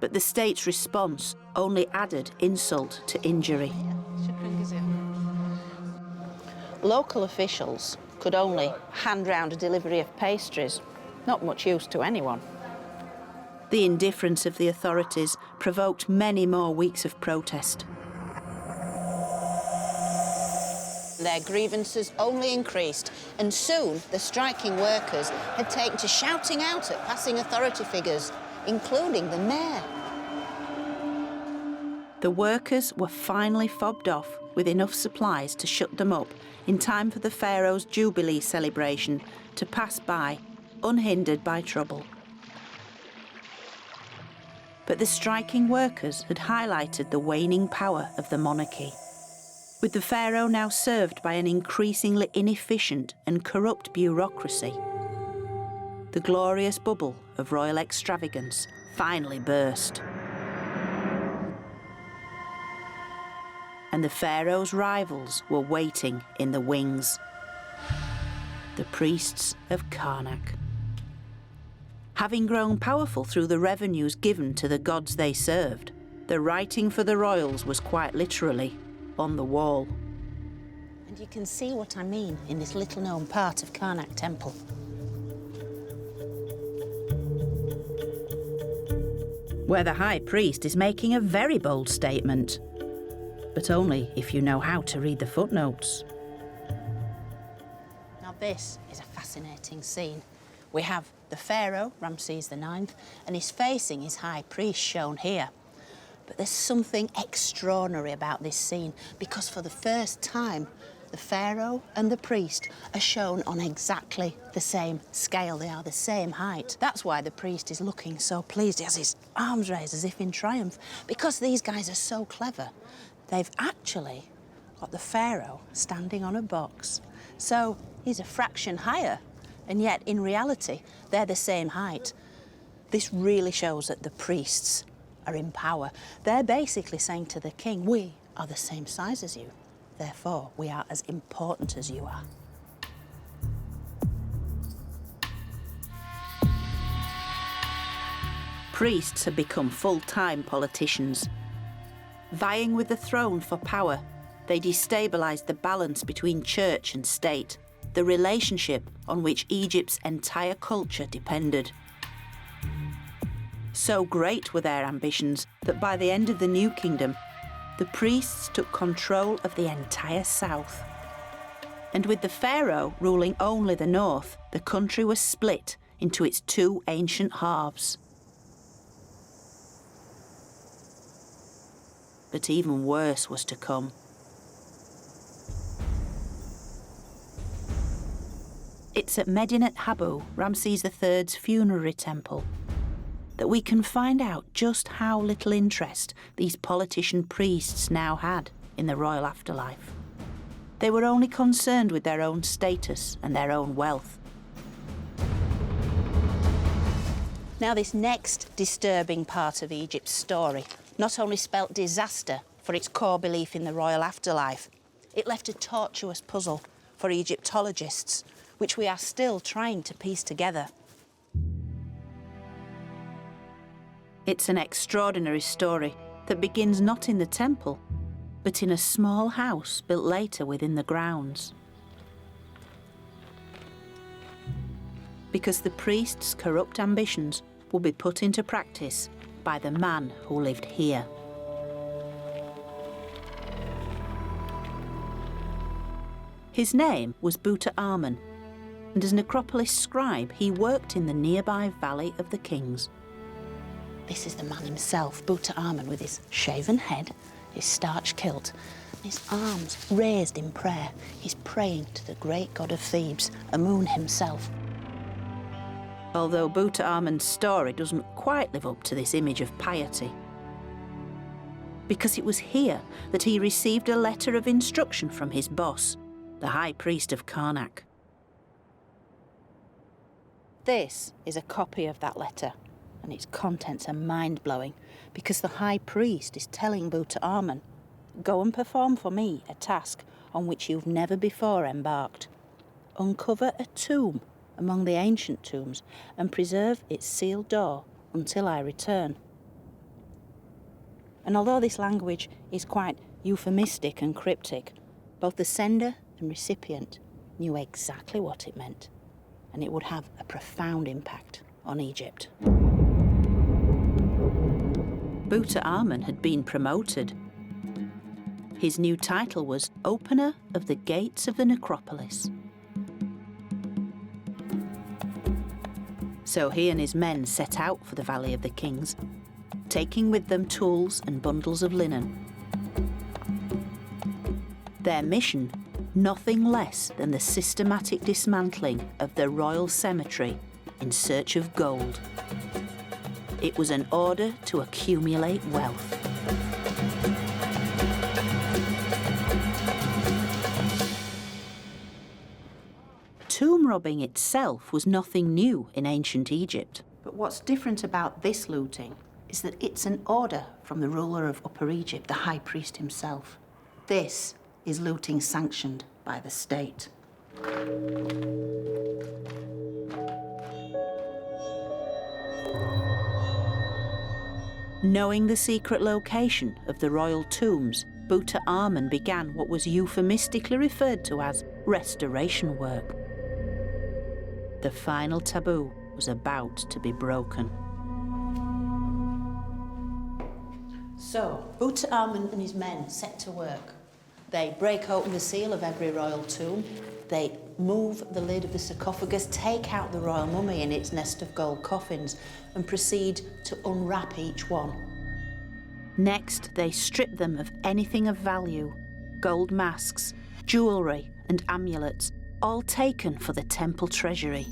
But the state's response only added insult to injury.
Local officials could only hand round a delivery of pastries, not much use to anyone.
The indifference of the authorities provoked many more weeks of protest.
Their grievances only increased, and soon the striking workers had taken to shouting out at passing authority figures, including the mayor.
The workers were finally fobbed off with enough supplies to shut them up in time for the Pharaoh's Jubilee celebration to pass by, unhindered by trouble. But the striking workers had highlighted the waning power of the monarchy. With the Pharaoh now served by an increasingly inefficient and corrupt bureaucracy, the glorious bubble of royal extravagance finally burst. And the Pharaoh's rivals were waiting in the wings. The priests of Karnak. Having grown powerful through the revenues given to the gods they served, the writing for the royals was quite literally on the wall.
And you can see what I mean in this little-known part of Karnak Temple.
Where the high priest is making a very bold statement, but only if you know how to read the footnotes.
Now this is a fascinating scene. We have the Pharaoh, Ramses IX, and he's facing his high priest shown here. But there's something extraordinary about this scene, because for the first time, the Pharaoh and the priest are shown on exactly the same scale. They are the same height. That's why the priest is looking so pleased. He has his arms raised as if in triumph, because these guys are so clever. They've actually got the Pharaoh standing on a box. So he's a fraction higher, and yet in reality, they're the same height. This really shows that the priests are in power. They're basically saying to the king, we are the same size as you. Therefore, we are as important as you are.
Priests had become full-time politicians. Vying with the throne for power, they destabilised the balance between church and state, the relationship on which Egypt's entire culture depended. So great were their ambitions that by the end of the New Kingdom, the priests took control of the entire south. And with the Pharaoh ruling only the north, the country was split into its two ancient halves. But even worse was to come. It's at Medinet Habu, Ramses III's funerary temple, that we can find out just how little interest these politician priests now had in the royal afterlife. They were only concerned with their own status and their own wealth.
Now, this next disturbing part of Egypt's story not only spelt disaster for its core belief in the royal afterlife, it left a tortuous puzzle for Egyptologists, which we are still trying to piece together.
It's an extraordinary story that begins not in the temple, but in a small house built later within the grounds. Because the priest's corrupt ambitions will be put into practice by the man who lived here. His name was Tutankhamun, and as necropolis scribe, he worked in the nearby Valley of the Kings.
This is the man himself, Tutankhamun, with his shaven head, his starched kilt, and his arms raised in prayer. He's praying to the great god of Thebes, Amun himself.
Although Tutankhamun's story doesn't quite live up to this image of piety, because it was here that he received a letter of instruction from his boss, the High Priest of Karnak. This is a copy of that letter, and its contents are mind-blowing because the High Priest is telling Tutankhamun, go and perform for me a task on which you've never before embarked. Uncover a tomb among the ancient tombs and preserve its sealed door until I return. And although this language is quite euphemistic and cryptic, both the sender and recipient knew exactly what it meant, and it would have a profound impact on Egypt. Tutankhamun had been promoted. His new title was Opener of the Gates of the Necropolis. So he and his men set out for the Valley of the Kings, taking with them tools and bundles of linen. Their mission, nothing less than the systematic dismantling of the royal cemetery in search of gold. It was an order to accumulate wealth. Tomb robbing itself was nothing new in ancient Egypt. But what's different about this looting is that it's an order from the ruler of Upper Egypt, the High Priest himself. This is looting sanctioned by the state. Knowing the secret location of the royal tombs, Tutankhamun began what was euphemistically referred to as restoration work. The final taboo was about to be broken. So, Tutankhamun and his men set to work. They break open the seal of every royal tomb. They move the lid of the sarcophagus, take out the royal mummy in its nest of gold coffins, and proceed to unwrap each one. Next, they strip them of anything of value: gold masks, jewellery, and amulets, all taken for the temple treasury.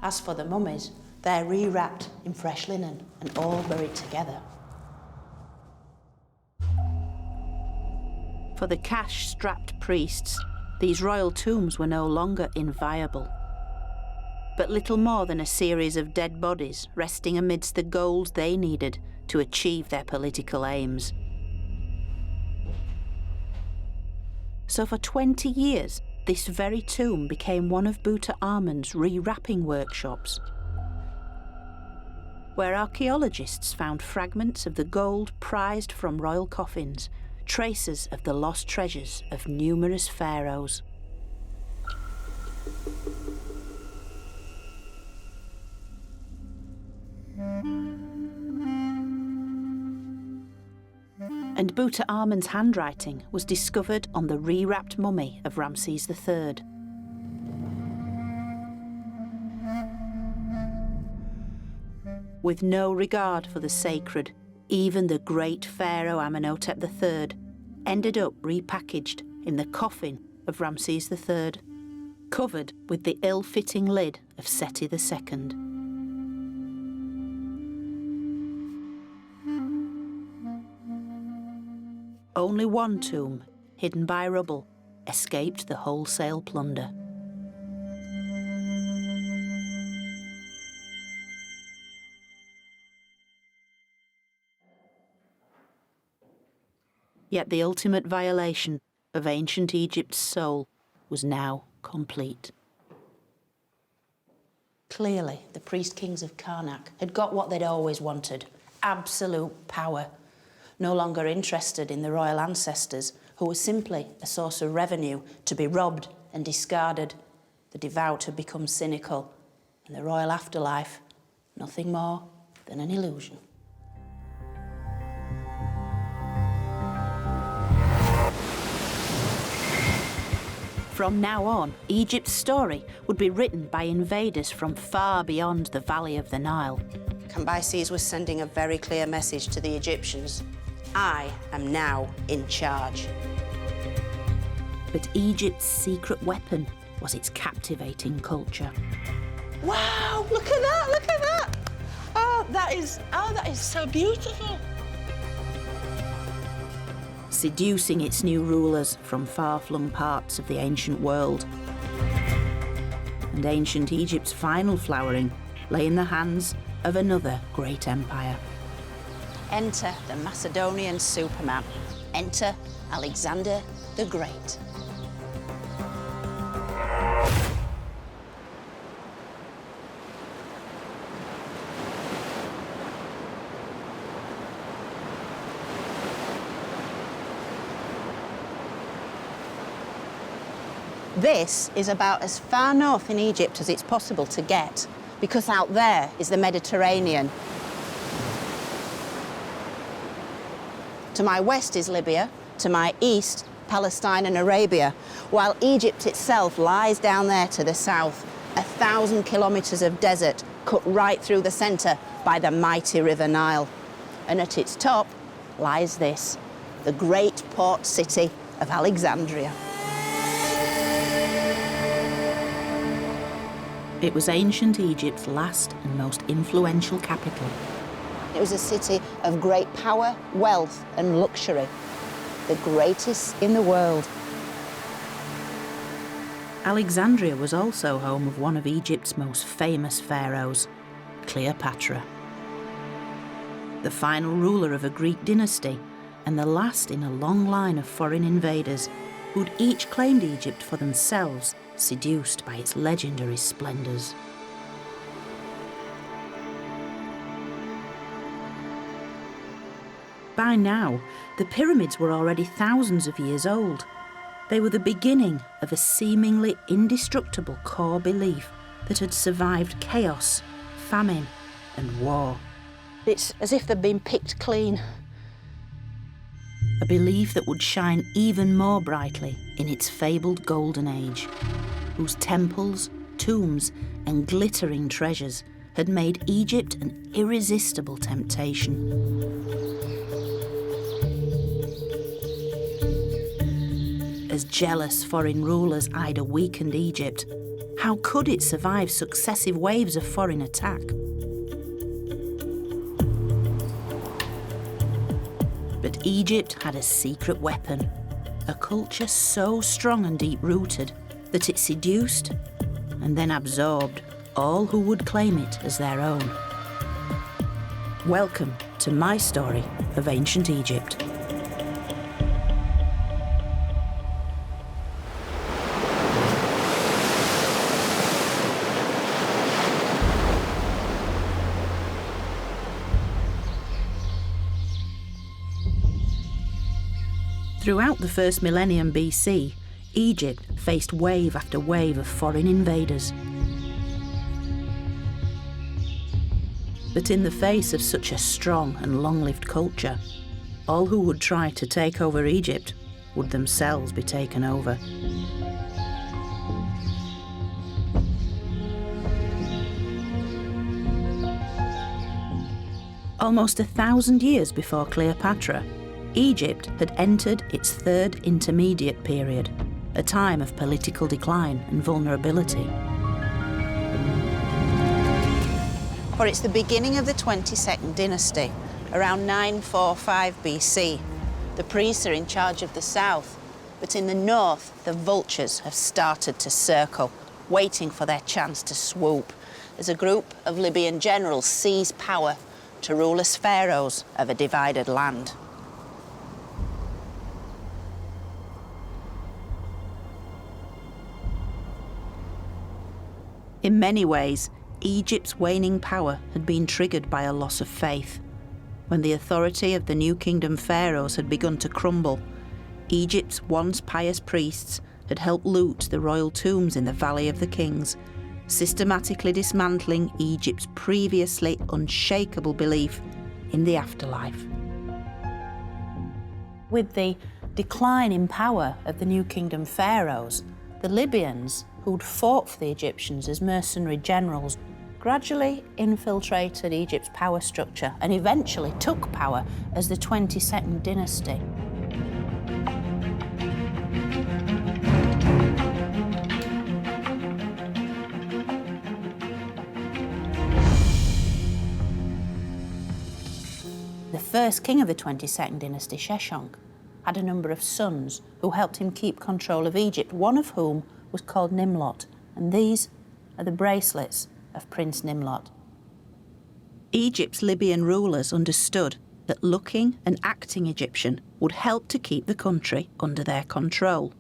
As for the mummies, they're rewrapped in fresh linen and all buried together. For the cash-strapped priests, these royal tombs were no longer inviolable, but little more than a series of dead bodies resting amidst the gold they needed to achieve their political aims. So for 20 years, this very tomb became one of Tutankhamun's rewrapping workshops, where archaeologists found fragments of the gold prized from royal coffins, traces of the lost treasures of numerous pharaohs. And Tutankhamun's handwriting was discovered on the rewrapped mummy of Ramses III. With no regard for the sacred, even the great Pharaoh Amenhotep III ended up repackaged in the coffin of Ramses III, covered with the ill-fitting lid of Seti II. Only one tomb, hidden by rubble, escaped the wholesale plunder. Yet the ultimate violation of ancient Egypt's soul was now complete. Clearly, the priest-kings of Karnak had got what they'd always wanted: absolute power. No longer interested in the royal ancestors, who were simply a source of revenue to be robbed and discarded, the devout had become cynical, and the royal afterlife, nothing more than an illusion. From now on, Egypt's story would be written by invaders from far beyond the valley of the Nile. Cambyses was sending a very clear message to the Egyptians: I am now in charge. But Egypt's secret weapon was its captivating culture. Wow, look at that, look at that! Oh,
that is so beautiful.
Seducing its new rulers from far-flung parts of the ancient world. And ancient Egypt's final flowering lay in the hands of another great empire.
Enter the Macedonian Superman. Enter Alexander the Great. This is about as far north in Egypt as it's possible to get, because out there is the Mediterranean. To my west is Libya, to my east, Palestine and Arabia, while Egypt itself lies down there to the south, 1,000 kilometres of desert cut right through the centre by the mighty River Nile. And at its top lies this, the great port city of Alexandria.
It was ancient Egypt's last and most influential capital.
It was a city of great power, wealth and luxury, the greatest in the world.
Alexandria was also home of one of Egypt's most famous pharaohs, Cleopatra. The final ruler of a Greek dynasty and the last in a long line of foreign invaders who'd each claimed Egypt for themselves, seduced by its legendary splendours. By now, the pyramids were already thousands of years old. They were the beginning of a seemingly indestructible core belief that had survived chaos, famine and war.
It's as if they'd been picked clean.
A belief that would shine even more brightly in its fabled golden age, whose temples, tombs and glittering treasures had made Egypt an irresistible temptation. As jealous foreign rulers eyed a weakened Egypt, how could it survive successive waves of foreign attack? But Egypt had a secret weapon, a culture so strong and deep-rooted that it seduced and then absorbed all who would claim it as their own. Welcome to my story of ancient Egypt. Throughout the first millennium BC, Egypt faced wave after wave of foreign invaders. But in the face of such a strong and long-lived culture, all who would try to take over Egypt would themselves be taken over. Almost 1,000 years before Cleopatra, Egypt had entered its third intermediate period, a time of political decline and vulnerability.
For it's the beginning of the 22nd dynasty, around 945 BC. The priests are in charge of the south, but in the north, the vultures have started to circle, waiting for their chance to swoop, as a group of Libyan generals seize power to rule as pharaohs of a divided land.
In many ways, Egypt's waning power had been triggered by a loss of faith. When the authority of the new kingdom pharaohs had begun to crumble, Egypt's once pious priests had helped loot the royal tombs in the Valley of the Kings, systematically dismantling Egypt's previously unshakable belief in the afterlife. With the decline in power of the new kingdom pharaohs, the Libyans, who'd fought for the Egyptians as mercenary generals, gradually infiltrated Egypt's power structure and eventually took power as the 22nd dynasty. first king of the 22nd dynasty, Sheshonq, had a number of sons who helped him keep control of Egypt, one of whom was called Nimlot, and these are the bracelets of Prince Nimlot. Egypt's Libyan rulers understood that looking and acting Egyptian would help to keep the country under their control.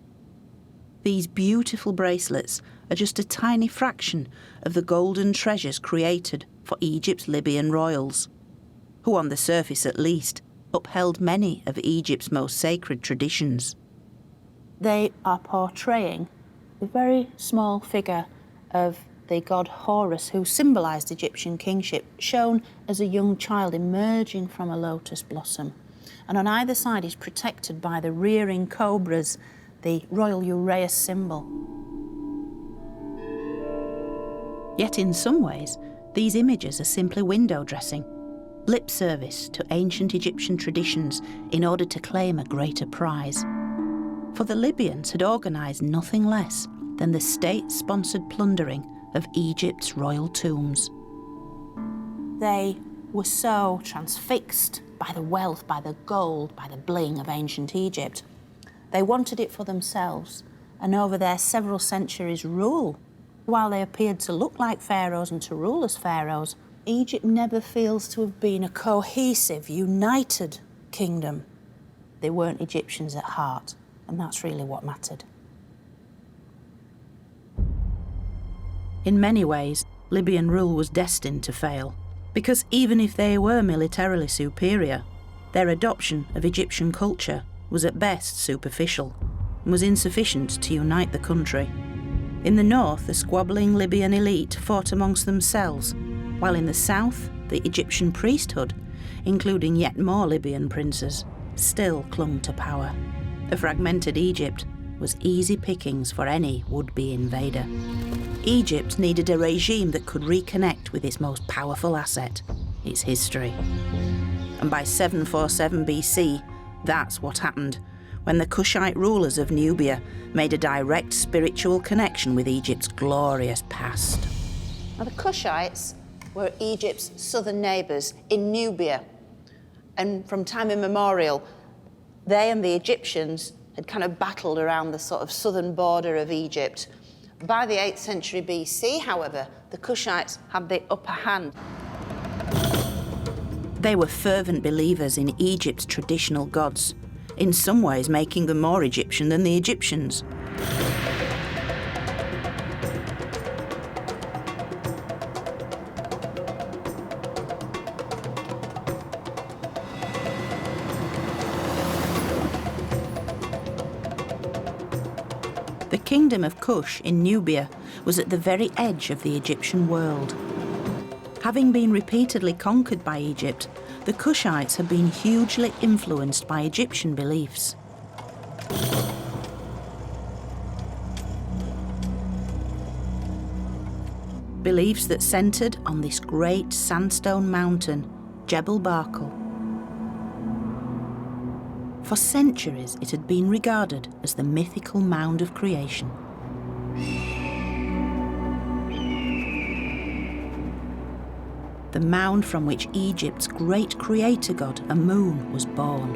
These beautiful bracelets are just a tiny fraction of the golden treasures created for Egypt's Libyan royals, who on the surface at least upheld many of Egypt's most sacred traditions. They are portraying the very small figure of the god Horus, who symbolised Egyptian kingship, shown as a young child emerging from a lotus blossom. And on either side is protected by the rearing cobras, the royal uraeus symbol. Yet in some ways, these images are simply window dressing, lip service to ancient Egyptian traditions in order to claim a greater prize. For the Libyans had organised nothing less than the state-sponsored plundering of Egypt's royal tombs. They were so transfixed by the wealth, by the gold, by the bling of ancient Egypt. They wanted it for themselves, and over their several centuries' rule, while they appeared to look like pharaohs and to rule as pharaohs, Egypt never feels to have been a cohesive, united kingdom. They weren't Egyptians at heart, and that's really what mattered. In many ways, Libyan rule was destined to fail, because even if they were militarily superior, their adoption of Egyptian culture was at best superficial and was insufficient to unite the country. In the north, the squabbling Libyan elite fought amongst themselves, while in the south, the Egyptian priesthood, including yet more Libyan princes, still clung to power. A fragmented Egypt was easy pickings for any would-be invader. Egypt needed a regime that could reconnect with its most powerful asset, its history. And by 747 BC, that's what happened, when the Kushite rulers of Nubia made a direct spiritual connection with Egypt's glorious past.
Now, the Kushites were Egypt's southern neighbours in Nubia. And from time immemorial, they and the Egyptians had kind of battled around the sort of southern border of Egypt. By the 8th century BC, however, the Kushites had the upper hand.
They were fervent believers in Egypt's traditional gods, in some ways making them more Egyptian than the Egyptians. The kingdom of Kush in Nubia was at the very edge of the Egyptian world. Having been repeatedly conquered by Egypt, the Kushites had been hugely influenced by Egyptian beliefs. Beliefs that centred on this great sandstone mountain, Jebel Barkal. For centuries, it had been regarded as the mythical mound of creation. The mound from which Egypt's great creator god, Amun, was born.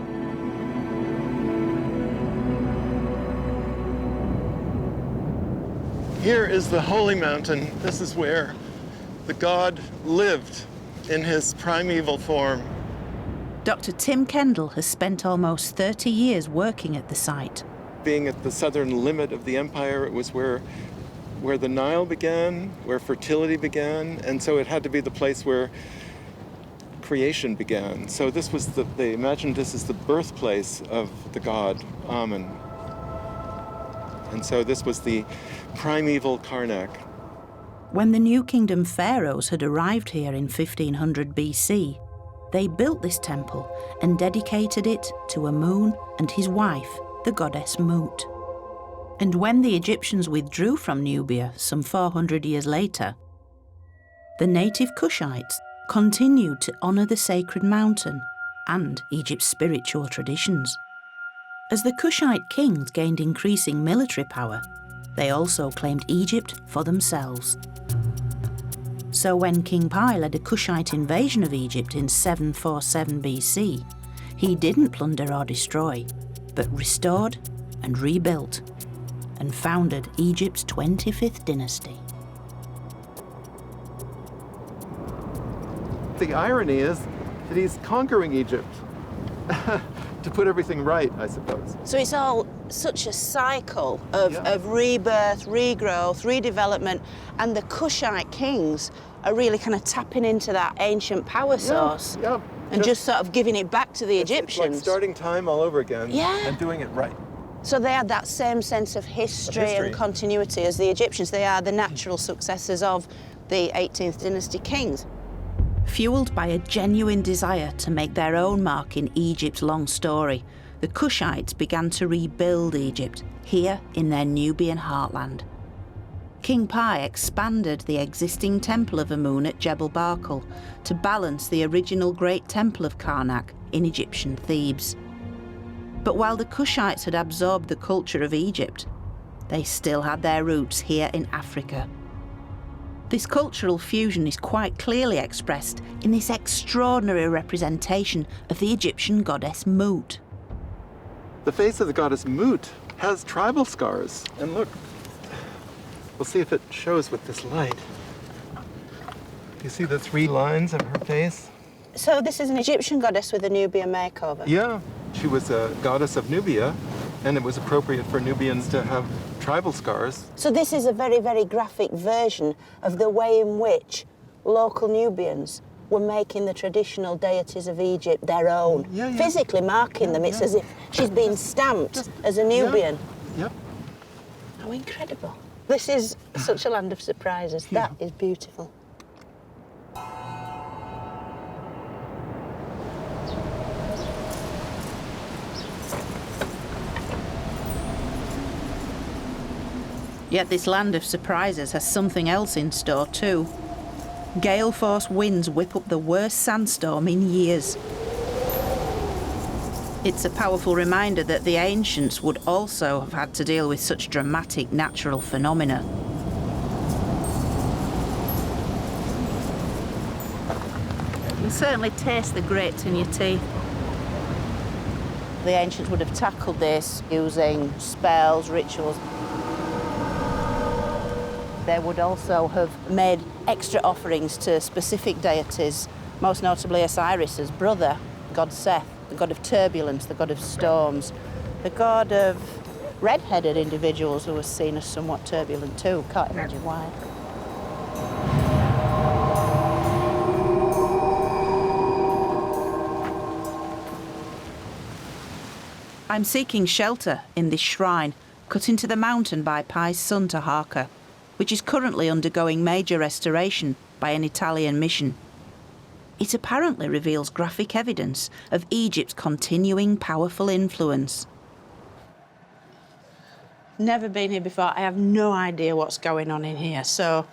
Here is the holy mountain. This is where the god lived in his primeval form.
Dr. Tim Kendall has spent almost 30 years working at the site.
Being at the southern limit of the empire, it was where the Nile began, where fertility began, and so it had to be the place where creation began. So this was they imagined this as the birthplace of the god Amun. And so this was the primeval Karnak.
When the New Kingdom pharaohs had arrived here in 1500 BC, they built this temple and dedicated it to Amun and his wife, the goddess Mut. And when the Egyptians withdrew from Nubia some 400 years later, the native Kushites continued to honour the sacred mountain and Egypt's spiritual traditions. As the Kushite kings gained increasing military power, they also claimed Egypt for themselves. So when King Pi led a Kushite invasion of Egypt in 747 BC, he didn't plunder or destroy, but restored and rebuilt, and founded Egypt's 25th dynasty.
The irony is that he's conquering Egypt to put everything right, I suppose.
So it's all such a cycle of rebirth, regrowth, redevelopment, and the Kushite kings are really kind of tapping into that ancient power source and just sort of giving it back to the Egyptians.
It's like starting time all over again and doing it right.
So they had that same sense of history and continuity as the Egyptians. They are the natural successors of the 18th dynasty kings.
Fueled by a genuine desire to make their own mark in Egypt's long story, the Kushites began to rebuild Egypt here in their Nubian heartland. King Pi expanded the existing temple of Amun at Jebel Barkal to balance the original Great Temple of Karnak in Egyptian Thebes. But while the Kushites had absorbed the culture of Egypt, they still had their roots here in Africa. This cultural fusion is quite clearly expressed in this extraordinary representation of the Egyptian goddess Mut.
The face of the goddess Mut has tribal scars. And look, we'll see if it shows with this light. You see the 3 lines of her face?
So this is an Egyptian goddess with a Nubian makeover?
Yeah, she was a goddess of Nubia, and it was appropriate for Nubians to have tribal scars.
So this is a very, very graphic version of the way in which local Nubians were making the traditional deities of Egypt their own, physically marking them. It's as if she's been stamped as a Nubian.
Yep.
How incredible. This is such a land of surprises. That is beautiful.
Yet this land of surprises has something else in store too. Gale force winds whip up the worst sandstorm in years. It's a powerful reminder that the ancients would also have had to deal with such dramatic natural phenomena. You can certainly taste the grapes in your teeth.
The ancients would have tackled this using spells, rituals. They would also have made extra offerings to specific deities, most notably Osiris's brother, god Seth, the god of turbulence, the god of storms, the god of red-headed individuals who were seen as somewhat turbulent too. Can't imagine why.
I'm seeking shelter in this shrine cut into the mountain by Pi's son Taharqa, which is currently undergoing major restoration by an Italian mission. It apparently reveals graphic evidence of Egypt's continuing powerful influence.
Never been here before. I have no idea what's going on in here, so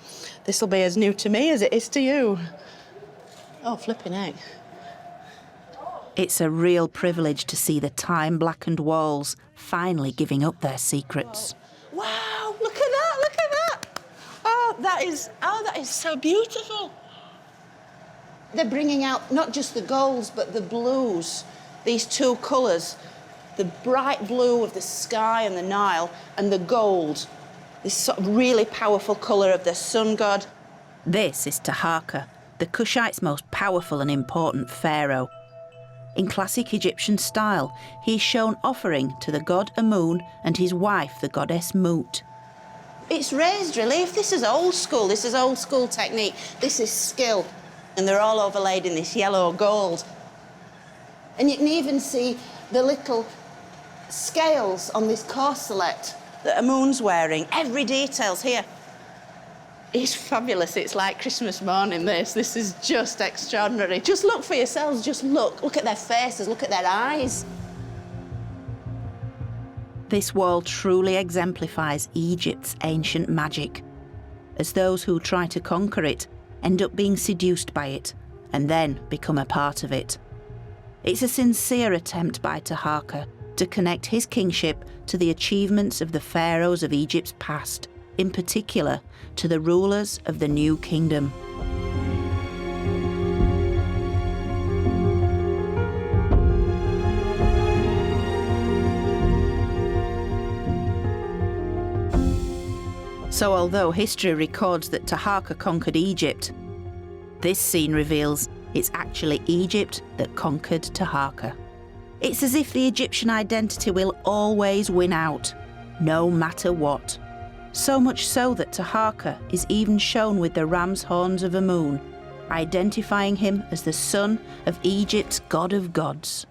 this will be as new to me as it is to you. Oh, flipping heck.
It's a real privilege to see the time-blackened walls finally giving up their secrets.
Wow, look at that, look at that. Oh, that is so beautiful. They're bringing out not just the golds, but the blues, these 2 colours, the bright blue of the sky and the Nile, and the gold, this sort of really powerful colour of the sun god.
This is Taharqa, the Kushite's most powerful and important pharaoh. In classic Egyptian style, he's shown offering to the god Amun and his wife, the goddess Mut.
It's raised relief. This is old school technique. This is skill. And they're all overlaid in this yellow gold. And you can even see the little scales on this corselet that Amun's wearing. Every detail's here. It's fabulous. It's like Christmas morning, this. This is just extraordinary. Just look for yourselves. Just look. Look at their faces. Look at their eyes.
This wall truly exemplifies Egypt's ancient magic, as those who try to conquer it end up being seduced by it and then become a part of it. It's a sincere attempt by Taharqa to connect his kingship to the achievements of the pharaohs of Egypt's past, in particular to the rulers of the New Kingdom. So although history records that Taharqa conquered Egypt, this scene reveals it's actually Egypt that conquered Taharqa. It's as if the Egyptian identity will always win out, no matter what. So much so that Taharqa is even shown with the ram's horns of Amun, identifying him as the son of Egypt's god of gods.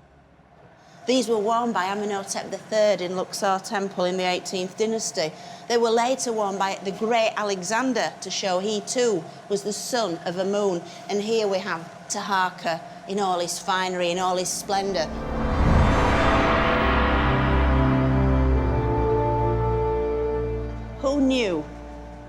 These were worn by Amenhotep III in Luxor Temple in the 18th dynasty. They were later worn by the great Alexander to show he too was the son of Amun. And here we have Taharqa in all his finery, in all his splendour. Who knew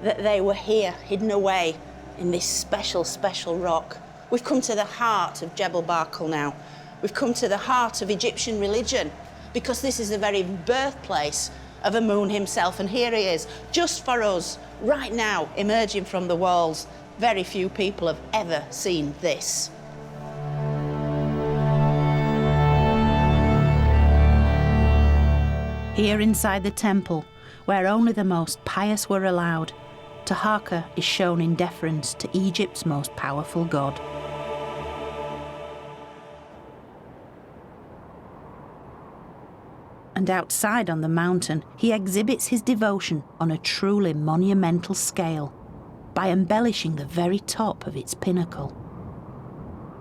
that they were here, hidden away in this special, special rock? We've come to the heart of Jebel Barkal now. We've come to the heart of Egyptian religion, because this is the very birthplace of Amun himself, and here he is, just for us, right now, emerging from the walls. Very few people have ever seen this.
Here inside the temple, where only the most pious were allowed, Taharqa is shown in deference to Egypt's most powerful god. And outside on the mountain, he exhibits his devotion on a truly monumental scale by embellishing the very top of its pinnacle.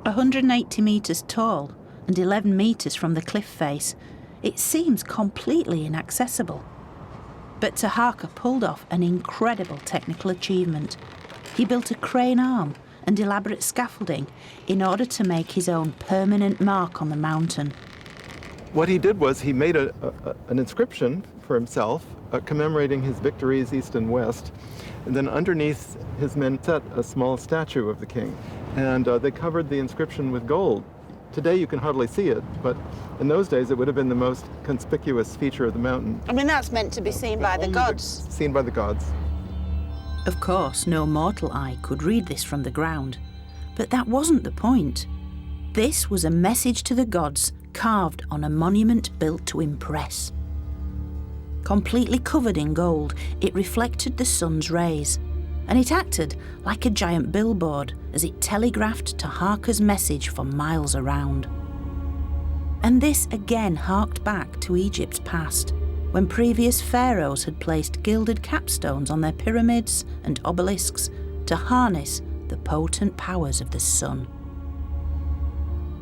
180 metres tall and 11 metres from the cliff face, it seems completely inaccessible. But Taharqa pulled off an incredible technical achievement. He built a crane arm and elaborate scaffolding in order to make his own permanent mark on the mountain.
What he did was he made an inscription for himself commemorating his victories east and west, and then underneath his men set a small statue of the king, and they covered the inscription with gold. Today you can hardly see it, but in those days it would have been the most conspicuous feature of the mountain.
I mean, that's meant to be seen by the gods.
Seen by the gods.
Of course, no mortal eye could read this from the ground, but that wasn't the point. This was a message to the gods carved on a monument built to impress. Completely covered in gold, it reflected the sun's rays, and it acted like a giant billboard as it telegraphed Taharqa's message for miles around. And this again harked back to Egypt's past, when previous pharaohs had placed gilded capstones on their pyramids and obelisks to harness the potent powers of the sun.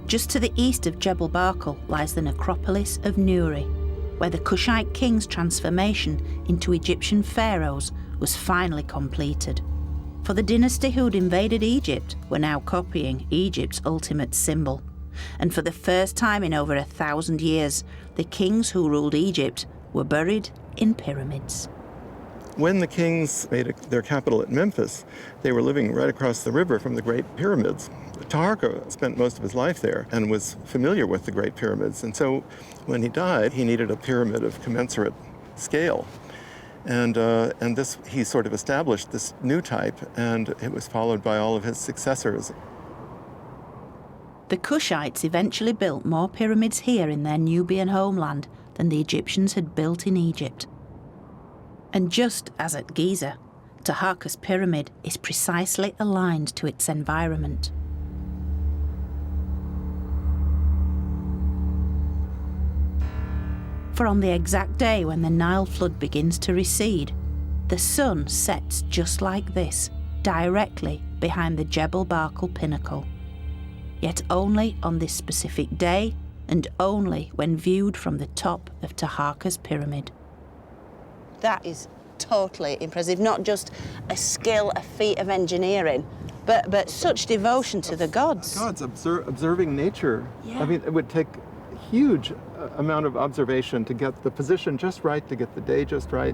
Just to the east of Jebel Barkal lies the necropolis of Nuri, where the Kushite king's transformation into Egyptian pharaohs was finally completed. For the dynasty who'd invaded Egypt were now copying Egypt's ultimate symbol. And for the first time in over 1,000 years, the kings who ruled Egypt were buried in pyramids.
When the kings made their capital at Memphis, they were living right across the river from the Great Pyramids. Taharqa spent most of his life there and was familiar with the Great Pyramids. And so when he died, he needed a pyramid of commensurate scale. And this, he sort of established this new type, and it was followed by all of his successors.
The Kushites eventually built more pyramids here in their Nubian homeland than the Egyptians had built in Egypt. And just as at Giza, Taharqa's pyramid is precisely aligned to its environment. For on the exact day when the Nile flood begins to recede, the sun sets just like this, directly behind the Jebel Barkal pinnacle. Yet only on this specific day, and only when viewed from the top of Taharqa's pyramid.
That is totally impressive. Not just a skill, a feat of engineering, but such devotion to the gods.
Gods, observing nature.
Yeah.
I mean, it would take a huge amount of observation to get the position just right, to get the day just right.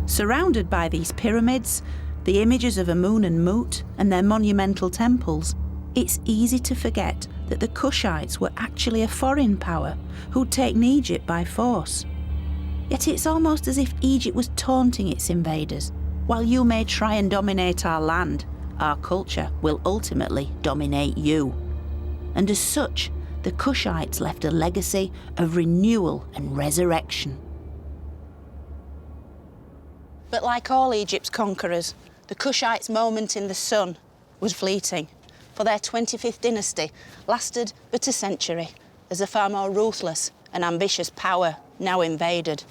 Surrounded by these pyramids, the images of Amun and Mut and their monumental temples, it's easy to forget that the Kushites were actually a foreign power who'd taken Egypt by force. Yet it's almost as if Egypt was taunting its invaders. While you may try and dominate our land, our culture will ultimately dominate you. And as such, the Kushites left a legacy of renewal and resurrection.
But like all Egypt's conquerors, the Kushites' moment in the sun was fleeting, for their 25th dynasty lasted but a century as a far more ruthless and ambitious power now invaded.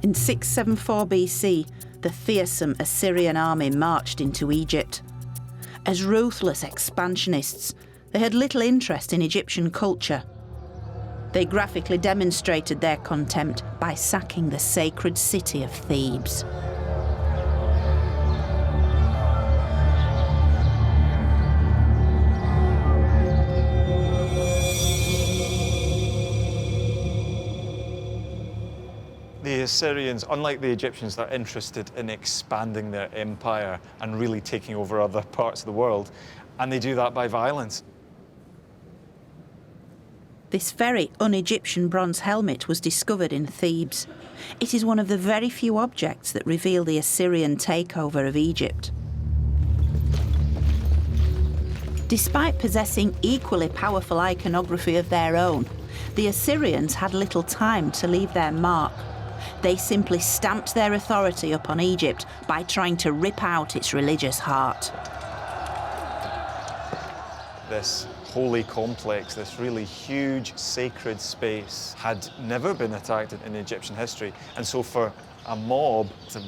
In 674 BC, the fearsome Assyrian army marched into Egypt. As ruthless expansionists, they had little interest in Egyptian culture. They graphically demonstrated their contempt by sacking the sacred city of Thebes.
The Assyrians, unlike the Egyptians, are interested in expanding their empire and really taking over other parts of the world, and they do that by violence.
This very un-Egyptian bronze helmet was discovered in Thebes. It is one of the very few objects that reveal the Assyrian takeover of Egypt. Despite possessing equally powerful iconography of their own, the Assyrians had little time to leave their mark. They simply stamped their authority upon Egypt by trying to rip out its religious heart.
This holy complex, this really huge sacred space, had never been attacked in Egyptian history. And so for a mob to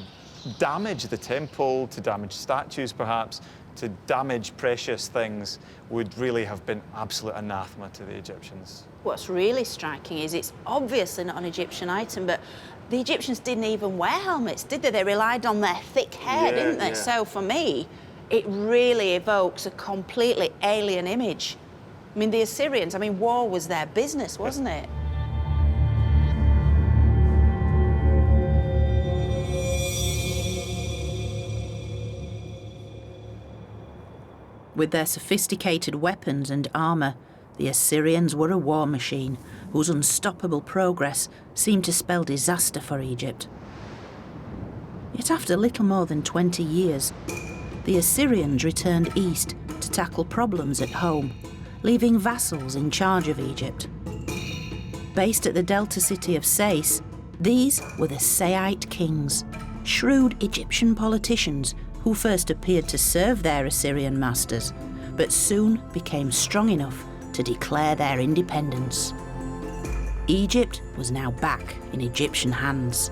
damage the temple, to damage statues perhaps, to damage precious things would really have been absolute anathema to the Egyptians.
What's really striking is it's obviously not an Egyptian item, but the Egyptians didn't even wear helmets, did they? They relied on their thick hair, didn't they? Yeah. So for me, it really evokes a completely alien image. I mean, the Assyrians, war was their business, wasn't it?
With their sophisticated weapons and armour, the Assyrians were a war machine whose unstoppable progress seemed to spell disaster for Egypt. Yet after little more than 20 years, the Assyrians returned east to tackle problems at home, leaving vassals in charge of Egypt. Based at the delta city of Sais, these were the Saite kings, shrewd Egyptian politicians who first appeared to serve their Assyrian masters, but soon became strong enough to declare their independence. Egypt was now back in Egyptian hands.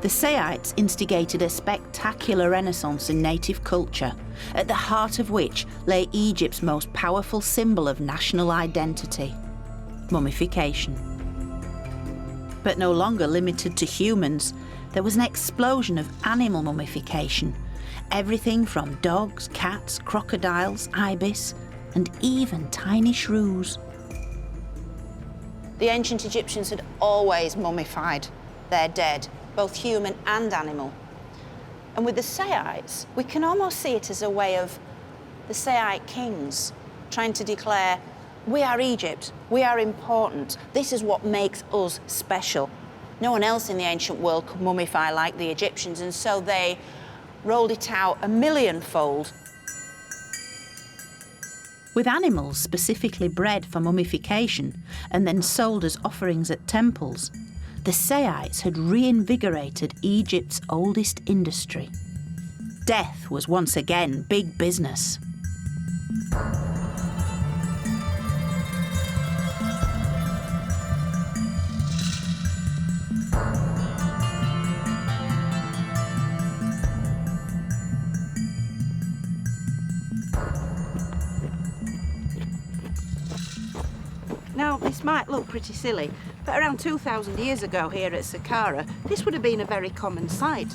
The Saites instigated a spectacular renaissance in native culture, at the heart of which lay Egypt's most powerful symbol of national identity, mummification. But no longer limited to humans, there was an explosion of animal mummification. Everything from dogs, cats, crocodiles, ibis, and even tiny shrews.
The ancient Egyptians had always mummified their dead, both human and animal. And with the Saites, we can almost see it as a way of the Saite kings trying to declare, we are Egypt, we are important, this is what makes us special. No one else in the ancient world could mummify like the Egyptians, and so they rolled it out a millionfold.
With animals specifically bred for mummification and then sold as offerings at temples, the Saites had reinvigorated Egypt's oldest industry. Death was once again big business.
Now, this might look pretty silly, but around 2,000 years ago here at Saqqara, this would have been a very common sight.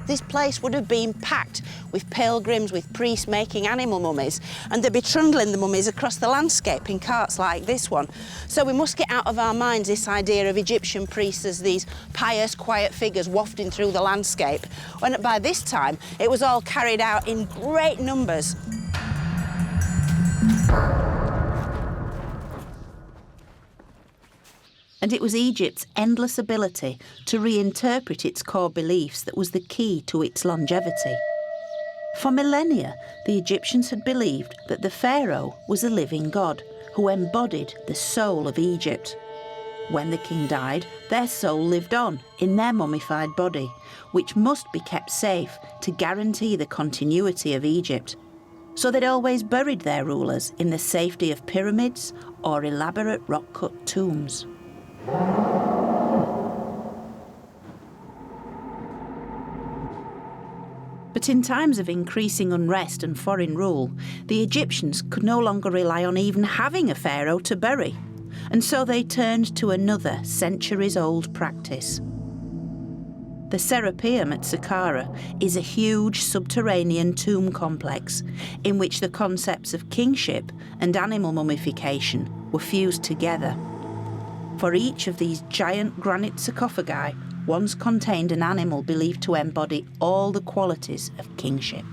This place would have been packed with pilgrims, with priests making animal mummies, and they'd be trundling the mummies across the landscape in carts like this one. So we must get out of our minds this idea of Egyptian priests as these pious, quiet figures wafting through the landscape, when by this time it was all carried out in great numbers.
And it was Egypt's endless ability to reinterpret its core beliefs that was the key to its longevity. For millennia, the Egyptians had believed that the pharaoh was a living god who embodied the soul of Egypt. When the king died, their soul lived on in their mummified body, which must be kept safe to guarantee the continuity of Egypt. So they'd always buried their rulers in the safety of pyramids or elaborate rock-cut tombs. But in times of increasing unrest and foreign rule, the Egyptians could no longer rely on even having a pharaoh to bury, and so they turned to another centuries-old practice. The serapium at Saqqara is a huge subterranean tomb complex in which the concepts of kingship and animal mummification were fused together. For each of these giant granite sarcophagi once contained an animal believed to embody all the qualities of kingship.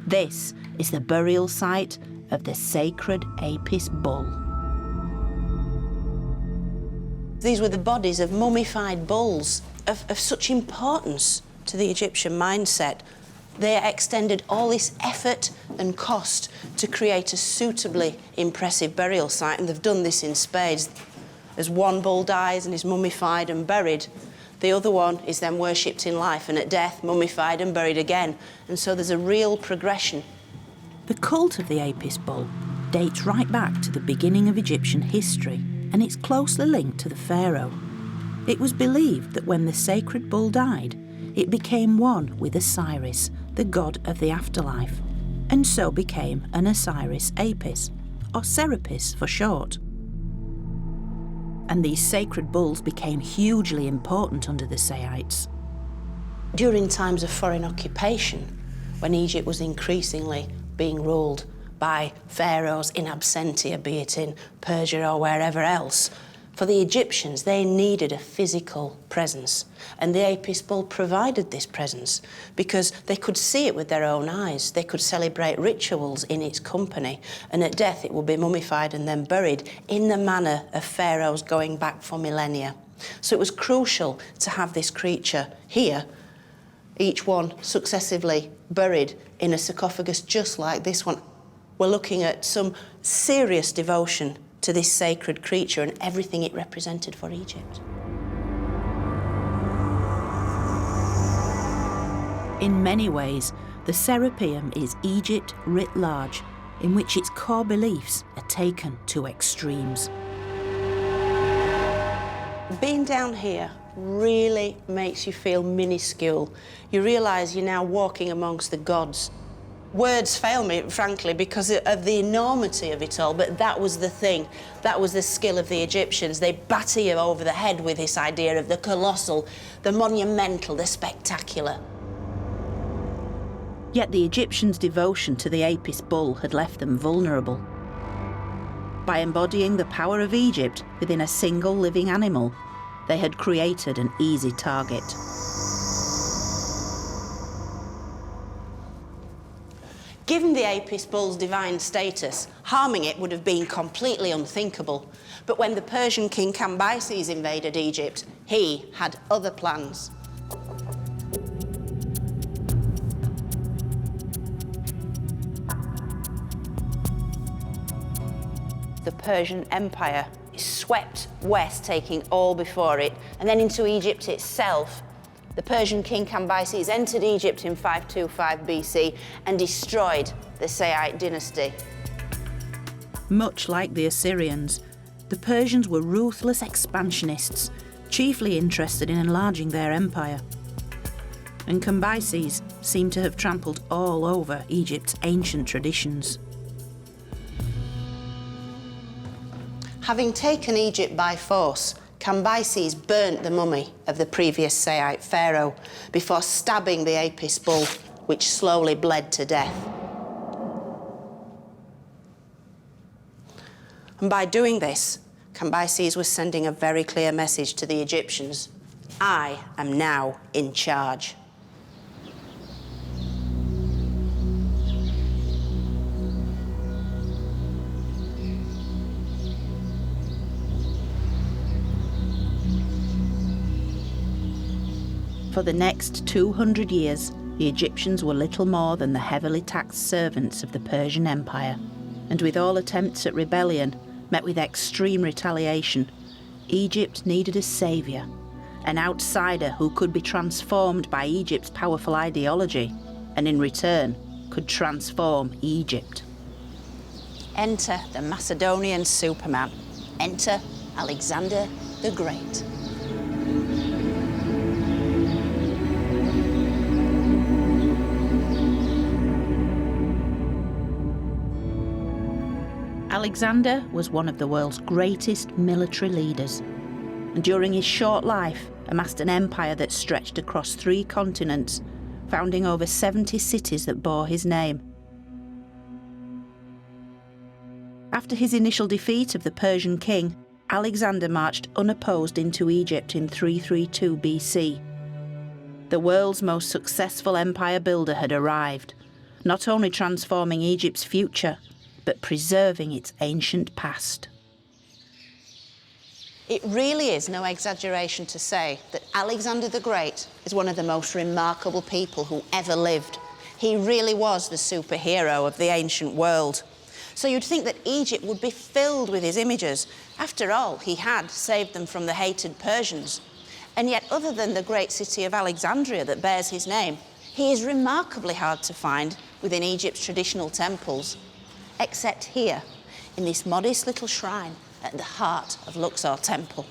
This is the burial site of the sacred Apis bull.
These were the bodies of mummified bulls of such importance to the Egyptian mindset. They extended all this effort and cost to create a suitably impressive burial site, and they've done this in spades. As one bull dies and is mummified and buried, the other one is then worshipped in life, and at death, mummified and buried again. And so there's a real progression.
The cult of the Apis bull dates right back to the beginning of Egyptian history, and it's closely linked to the pharaoh. It was believed that when the sacred bull died, it became one with Osiris, the god of the afterlife, and so became an Osiris Apis, or Serapis for short. And these sacred bulls became hugely important under the Sayites.
During times of foreign occupation, when Egypt was increasingly being ruled by pharaohs in absentia, be it in Persia or wherever else, for the Egyptians, they needed a physical presence, and the Apis bull provided this presence because they could see it with their own eyes. They could celebrate rituals in its company, and at death it would be mummified and then buried in the manner of pharaohs going back for millennia. So it was crucial to have this creature here, each one successively buried in a sarcophagus just like this one. We're looking at some serious devotion to this sacred creature and everything it represented for Egypt.
In many ways, the serapium is Egypt writ large, in which its core beliefs are taken to extremes.
Being down here really makes you feel minuscule. You realise you're now walking amongst the gods. Words fail me, frankly, because of the enormity of it all, but that was the thing. That was the skill of the Egyptians. They batter you over the head with this idea of the colossal, the monumental, the spectacular.
Yet the Egyptians' devotion to the Apis bull had left them vulnerable. By embodying the power of Egypt within a single living animal, they had created an easy target.
Given the Apis bull's divine status, harming it would have been completely unthinkable. But when the Persian king Cambyses invaded Egypt, he had other plans. The Persian Empire is swept west, taking all before it, and then into Egypt itself. The Persian king Cambyses entered Egypt in 525 BC and destroyed the Sayyid dynasty.
Much like the Assyrians, the Persians were ruthless expansionists, chiefly interested in enlarging their empire. And Cambyses seemed to have trampled all over Egypt's ancient traditions.
Having taken Egypt by force, Cambyses burnt the mummy of the previous Sayyid pharaoh before stabbing the Apis bull, which slowly bled to death. And by doing this, Cambyses was sending a very clear message to the Egyptians: I am now in charge.
For the next 200 years, the Egyptians were little more than the heavily taxed servants of the Persian Empire, and with all attempts at rebellion met with extreme retaliation, Egypt needed a saviour, an outsider who could be transformed by Egypt's powerful ideology, and in return could transform Egypt.
Enter the Macedonian Superman. Enter Alexander the Great.
Alexander was one of the world's greatest military leaders, and during his short life amassed an empire that stretched across 3 continents, founding over 70 cities that bore his name. After his initial defeat of the Persian king, Alexander marched unopposed into Egypt in 332 BC. The world's most successful empire builder had arrived, not only transforming Egypt's future, but preserving its ancient past.
It really is no exaggeration to say that Alexander the Great is one of the most remarkable people who ever lived. He really was the superhero of the ancient world. So you'd think that Egypt would be filled with his images. After all, he had saved them from the hated Persians. And yet, other than the great city of Alexandria that bears his name, he is remarkably hard to find within Egypt's traditional temples, except here, in this modest little shrine at the heart of Luxor Temple.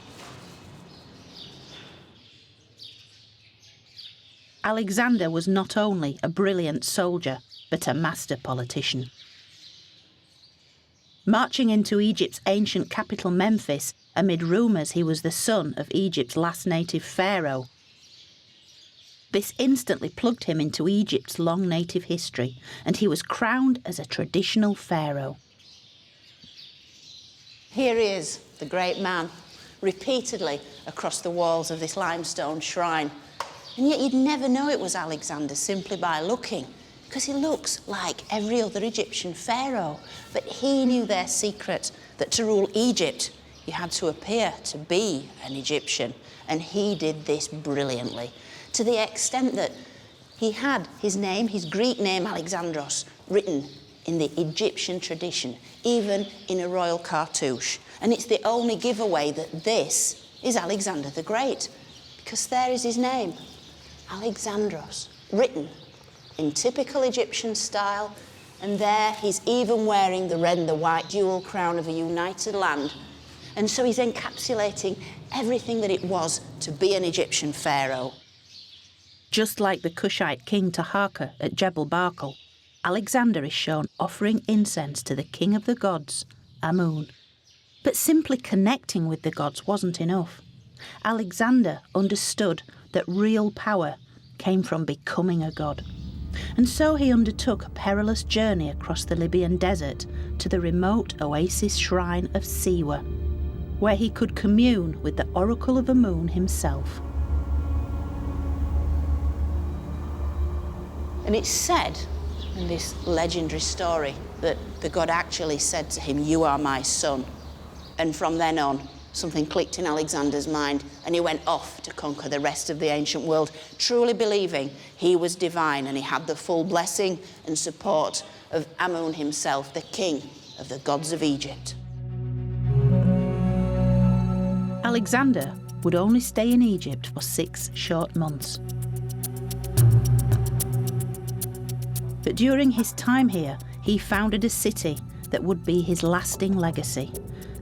Alexander was not only a brilliant soldier, but a master politician. Marching into Egypt's ancient capital Memphis amid rumours he was the son of Egypt's last native pharaoh, this instantly plugged him into Egypt's long native history, and he was crowned as a traditional pharaoh.
Here he is, the great man, repeatedly across the walls of this limestone shrine. And yet you'd never know it was Alexander simply by looking, because he looks like every other Egyptian pharaoh. But he knew their secret, that to rule Egypt, you had to appear to be an Egyptian. And he did this brilliantly, to the extent that he had his name, his Greek name, Alexandros, written in the Egyptian tradition, even in a royal cartouche. And it's the only giveaway that this is Alexander the Great, because there is his name, Alexandros, written in typical Egyptian style, and there he's even wearing the red and the white dual crown of a united land. And so he's encapsulating everything that it was to be an Egyptian pharaoh.
Just like the Kushite king Taharqa at Jebel Barkal, Alexander is shown offering incense to the king of the gods, Amun. But simply connecting with the gods wasn't enough. Alexander understood that real power came from becoming a god. And so he undertook a perilous journey across the Libyan desert to the remote oasis shrine of Siwa, where he could commune with the oracle of Amun himself.
And it's said in this legendary story that the god actually said to him, "You are my son." And from then on, something clicked in Alexander's mind, and he went off to conquer the rest of the ancient world, truly believing he was divine and he had the full blessing and support of Amun himself, the king of the gods of Egypt.
Alexander would only stay in Egypt for 6 short months. But during his time here, he founded a city that would be his lasting legacy,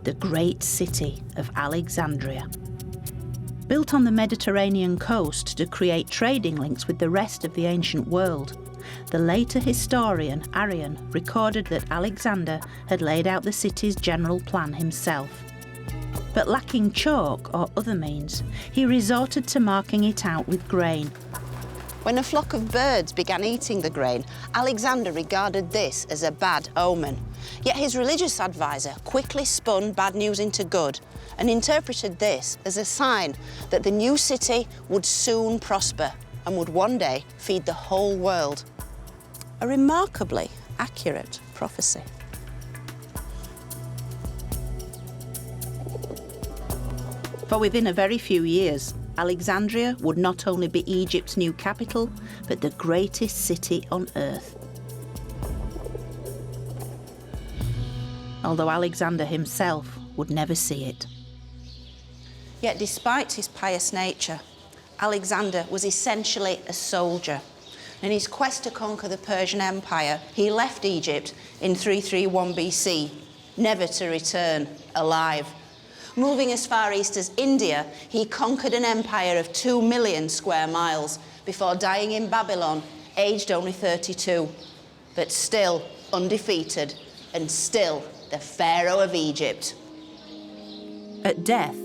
the great city of Alexandria. Built on the Mediterranean coast to create trading links with the rest of the ancient world, the later historian Arrian recorded that Alexander had laid out the city's general plan himself. But lacking chalk or other means, he resorted to marking it out with grain.
When a flock of birds began eating the grain, Alexander regarded this as a bad omen. Yet his religious advisor quickly spun bad news into good and interpreted this as a sign that the new city would soon prosper and would one day feed the whole world. A remarkably accurate prophecy.
For within a very few years, Alexandria would not only be Egypt's new capital, but the greatest city on earth. Although Alexander himself would never see it.
Yet despite his pious nature, Alexander was essentially a soldier. In his quest to conquer the Persian Empire, he left Egypt in 331 BC, never to return alive. Moving as far east as India, he conquered an empire of 2 million square miles before dying in Babylon, aged only 32, but still undefeated and still the Pharaoh of Egypt.
At death,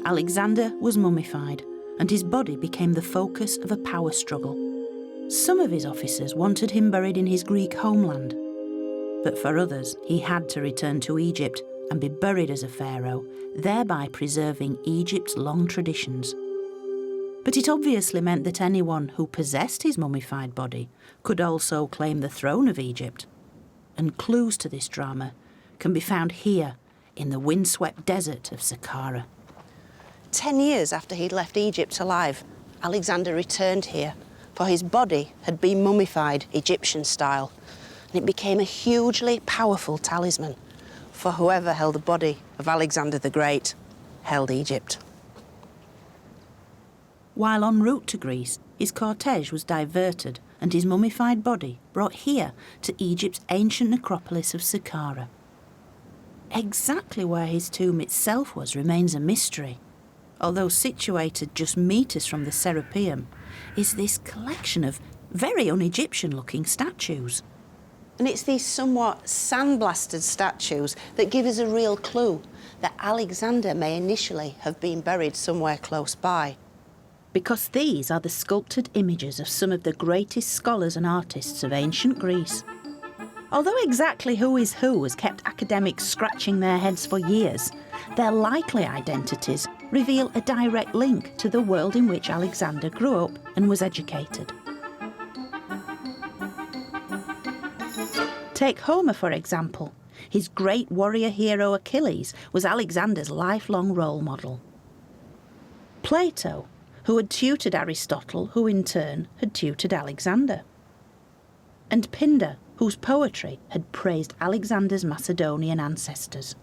Alexander was mummified, and his body became the focus of a power struggle. Some of his officers wanted him buried in his Greek homeland, but for others, he had to return to Egypt and be buried as a pharaoh, thereby preserving Egypt's long traditions. But it obviously meant that anyone who possessed his mummified body could also claim the throne of Egypt. And clues to this drama can be found here in the windswept desert of Saqqara.
10 years after he'd left Egypt alive, Alexander returned here, for his body had been mummified Egyptian style, and it became a hugely powerful talisman for whoever held the body of Alexander the Great held Egypt.
While en route to Greece, his cortege was diverted and his mummified body brought here to Egypt's ancient necropolis of Saqqara. Exactly where his tomb itself was remains a mystery. Although situated just metres from the serapium, is this collection of very un-Egyptian-looking statues.
And it's these somewhat sandblasted statues that give us a real clue that Alexander may initially have been buried somewhere close by.
Because these are the sculpted images of some of the greatest scholars and artists of ancient Greece. Although exactly who is who has kept academics scratching their heads for years, their likely identities reveal a direct link to the world in which Alexander grew up and was educated. Take Homer, for example. His great warrior hero Achilles was Alexander's lifelong role model. Plato, who had tutored Aristotle, who in turn had tutored Alexander. And Pindar, whose poetry had praised Alexander's Macedonian ancestors.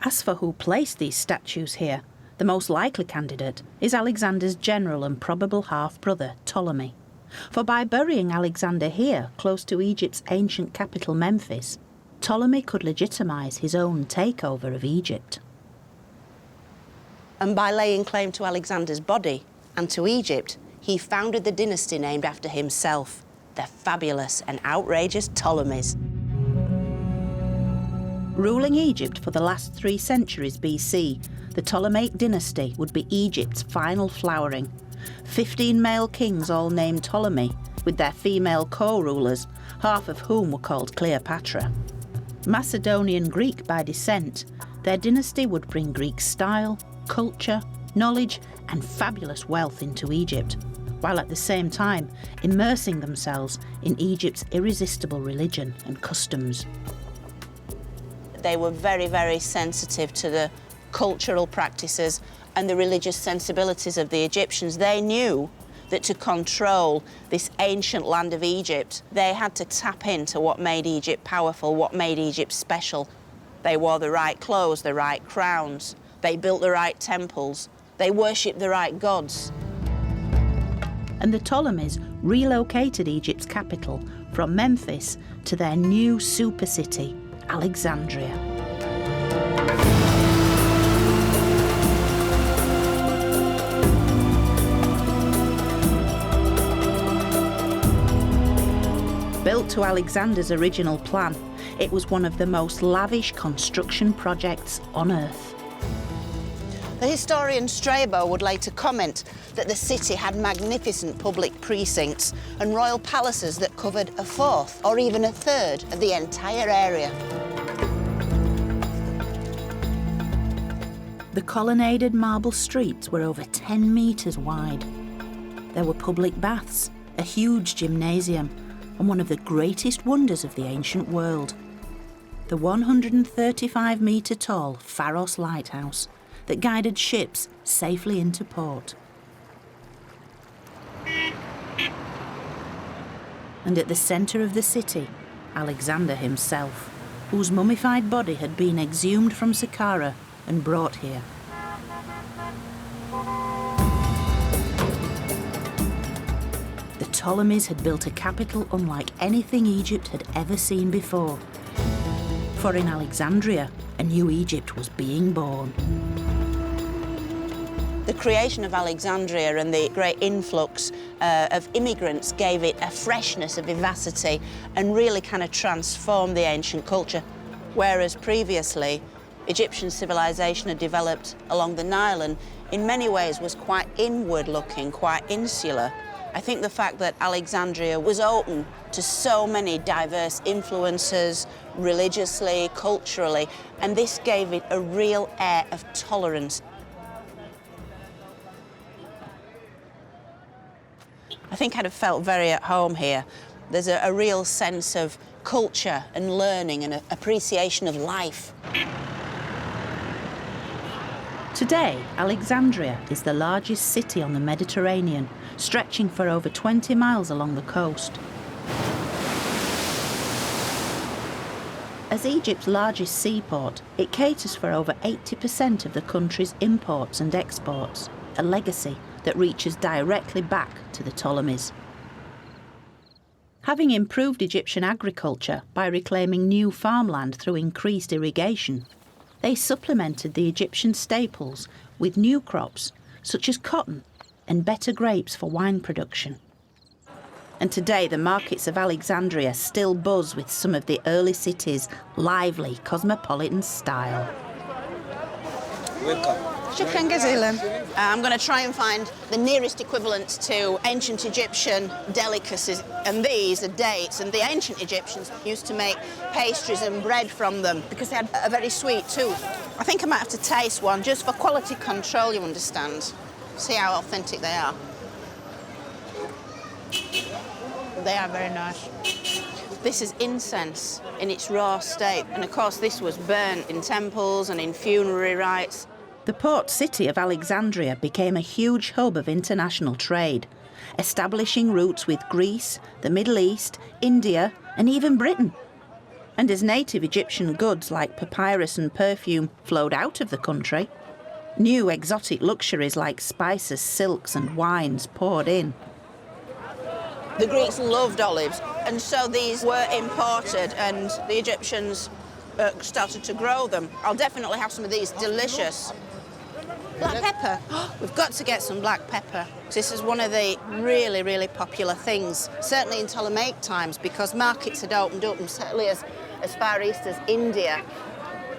As for who placed these statues here, the most likely candidate is Alexander's general and probable half-brother, Ptolemy. For by burying Alexander here, close to Egypt's ancient capital Memphis, Ptolemy could legitimise his own takeover of Egypt.
And by laying claim to Alexander's body and to Egypt, he founded the dynasty named after himself, the fabulous and outrageous Ptolemies.
Ruling Egypt for the last 3 centuries BC, the Ptolemaic dynasty would be Egypt's final flowering. 15 male kings all named Ptolemy, with their female co-rulers, half of whom were called Cleopatra. Macedonian Greek by descent, their dynasty would bring Greek style, culture, knowledge and fabulous wealth into Egypt, while at the same time immersing themselves in Egypt's irresistible religion and customs.
They were very, very sensitive to the cultural practices and the religious sensibilities of the Egyptians. They knew that to control this ancient land of Egypt, they had to tap into what made Egypt powerful, what made Egypt special. They wore the right clothes, the right crowns, they built the right temples, they worshipped the right gods.
And the Ptolemies relocated Egypt's capital from Memphis to their new super city, Alexandria. Built to Alexander's original plan, it was one of the most lavish construction projects on Earth.
The historian Strabo would later comment that the city had magnificent public precincts and royal palaces that covered a fourth or even a third of the entire area.
The colonnaded marble streets were over 10 metres wide. There were public baths, a huge gymnasium, and one of the greatest wonders of the ancient world, the 135-metre tall Pharos lighthouse that guided ships safely into port. And at the centre of the city, Alexander himself, whose mummified body had been exhumed from Saqqara and brought here. The Ptolemies had built a capital unlike anything Egypt had ever seen before. For in Alexandria, a new Egypt was being born.
The creation of Alexandria and the great influx of immigrants gave it a freshness, a vivacity, and really kind of transformed the ancient culture. Whereas previously, Egyptian civilization had developed along the Nile and in many ways was quite inward-looking, quite insular. I think the fact that Alexandria was open to so many diverse influences, religiously, culturally, and this gave it a real air of tolerance. I think I'd have felt very at home here. There's a real sense of culture and learning and appreciation of life.
Today, Alexandria is the largest city on the Mediterranean, stretching for over 20 miles along the coast. As Egypt's largest seaport, it caters for over 80% of the country's imports and exports, a legacy that reaches directly back to the Ptolemies. Having improved Egyptian agriculture by reclaiming new farmland through increased irrigation, they supplemented the Egyptian staples with new crops such as cotton and better grapes for wine production. And today the markets of Alexandria still buzz with some of the early city's lively cosmopolitan style.
Welcome. Shukran gazilan. I'm going to try and find the nearest equivalent to ancient Egyptian delicacies, and these are dates, and the ancient Egyptians used to make pastries and bread from them because they had a very sweet tooth. I think I might have to taste one just for quality control, you understand. See how authentic they are. They are very nice. This is incense in its raw state, and of course this was burnt in temples and in funerary rites.
The port city of Alexandria became a huge hub of international trade, establishing routes with Greece, the Middle East, India, and even Britain. And as native Egyptian goods like papyrus and perfume flowed out of the country, new exotic luxuries like spices, silks, and wines poured in.
The Greeks loved olives, and so these were imported, and the Egyptians started to grow them. I'll definitely have some of these delicious. Black pepper. We've got to get some black pepper. This is one of the really, really popular things, certainly in Ptolemaic times, because markets had opened up, and certainly as far east as India,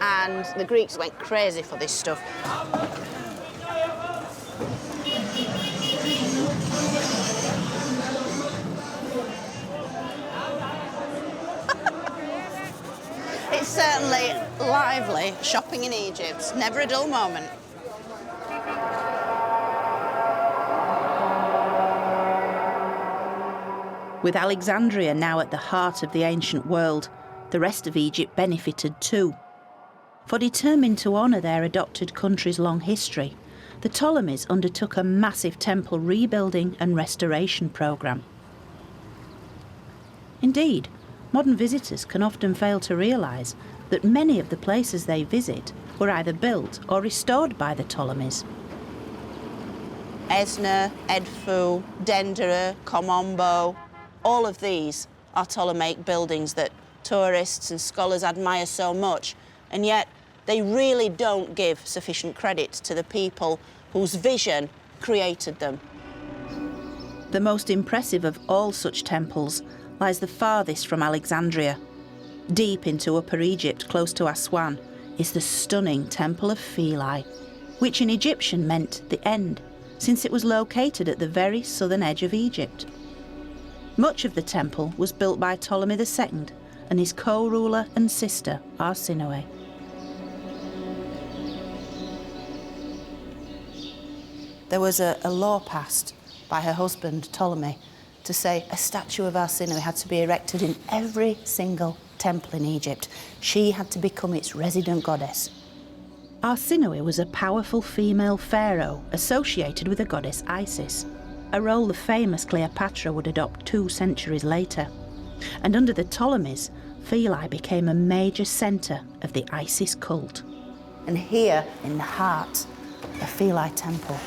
and the Greeks went crazy for this stuff. It's certainly lively shopping in Egypt. Never a dull moment.
With Alexandria now at the heart of the ancient world, the rest of Egypt benefited too. For determined to honour their adopted country's long history, the Ptolemies undertook a massive temple rebuilding and restoration programme. Indeed, modern visitors can often fail to realise that many of the places they visit were either built or restored by the Ptolemies.
Esna, Edfu, Dendera, Komombo, all of these are Ptolemaic buildings that tourists and scholars admire so much, and yet they really don't give sufficient credit to the people whose vision created them.
The most impressive of all such temples lies the farthest from Alexandria. Deep into Upper Egypt, close to Aswan, is the stunning Temple of Philae, which in Egyptian meant the end, since it was located at the very southern edge of Egypt. Much of the temple was built by Ptolemy II and his co-ruler and sister, Arsinoe.
There was a law passed by her husband, Ptolemy, to say a statue of Arsinoe had to be erected in every single temple in Egypt. She had to become its resident goddess.
Arsinoe was a powerful female pharaoh associated with the goddess Isis. a role the famous Cleopatra would adopt 2 centuries later. And under the Ptolemies, Philae became a major centre of the Isis cult.
And here, in the heart of Philae Temple,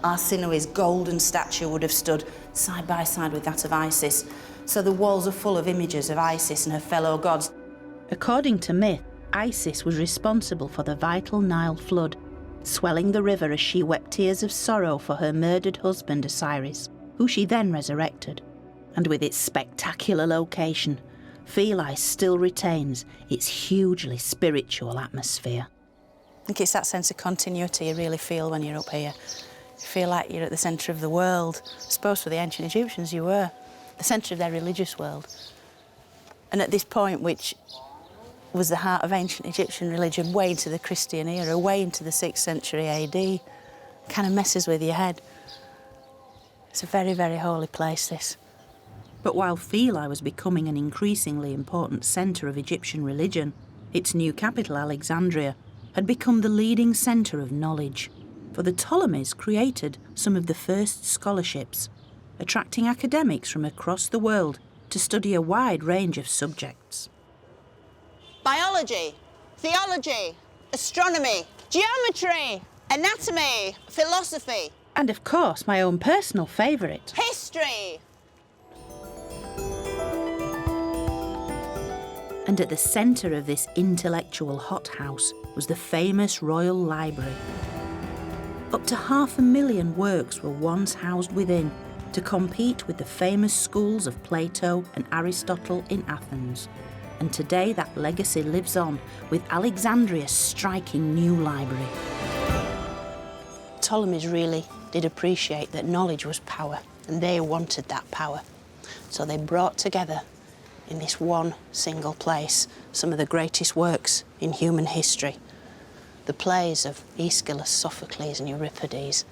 Arsinoe's golden statue would have stood side by side with that of Isis, so the walls are full of images of Isis and her fellow gods.
According to myth, Isis was responsible for the vital Nile flood, swelling the river as she wept tears of sorrow for her murdered husband Osiris, who she then resurrected. And with its spectacular location, Philae still retains its hugely spiritual atmosphere.
I think it's that sense of continuity you really feel when you're up here. You feel like you're at the centre of the world. I suppose for the ancient Egyptians you were, the centre of their religious world. And at this point, which was the heart of ancient Egyptian religion, way into the Christian era, way into the 6th century AD, kind of messes with your head. It's a very, very holy place, this.
But while Philae was becoming an increasingly important centre of Egyptian religion, its new capital, Alexandria, had become the leading centre of knowledge. For the Ptolemies created some of the first scholarships, attracting academics from across the world to study a wide range of subjects.
Biology, theology, astronomy, geometry, anatomy, philosophy.
And of course, my own personal favourite,
history.
And at the centre of this intellectual hothouse was the famous Royal Library. Up to 500,000 works were once housed within to compete with the famous schools of Plato and Aristotle in Athens. And today that legacy lives on, with Alexandria's striking new library.
Ptolemies really did appreciate that knowledge was power, and they wanted that power. So they brought together in this one single place some of the greatest works in human history. The plays of Aeschylus, Sophocles and Euripides,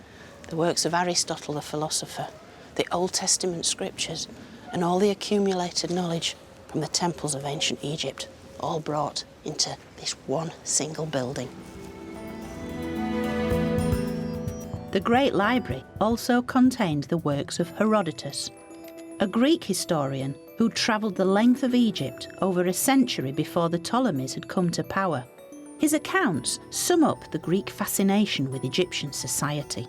the works of Aristotle the philosopher, the Old Testament scriptures, and all the accumulated knowledge from the temples of ancient Egypt, all brought into this one single building.
The Great Library also contained the works of Herodotus, a Greek historian who travelled the length of Egypt over a century before the Ptolemies had come to power. His accounts sum up the Greek fascination with Egyptian society.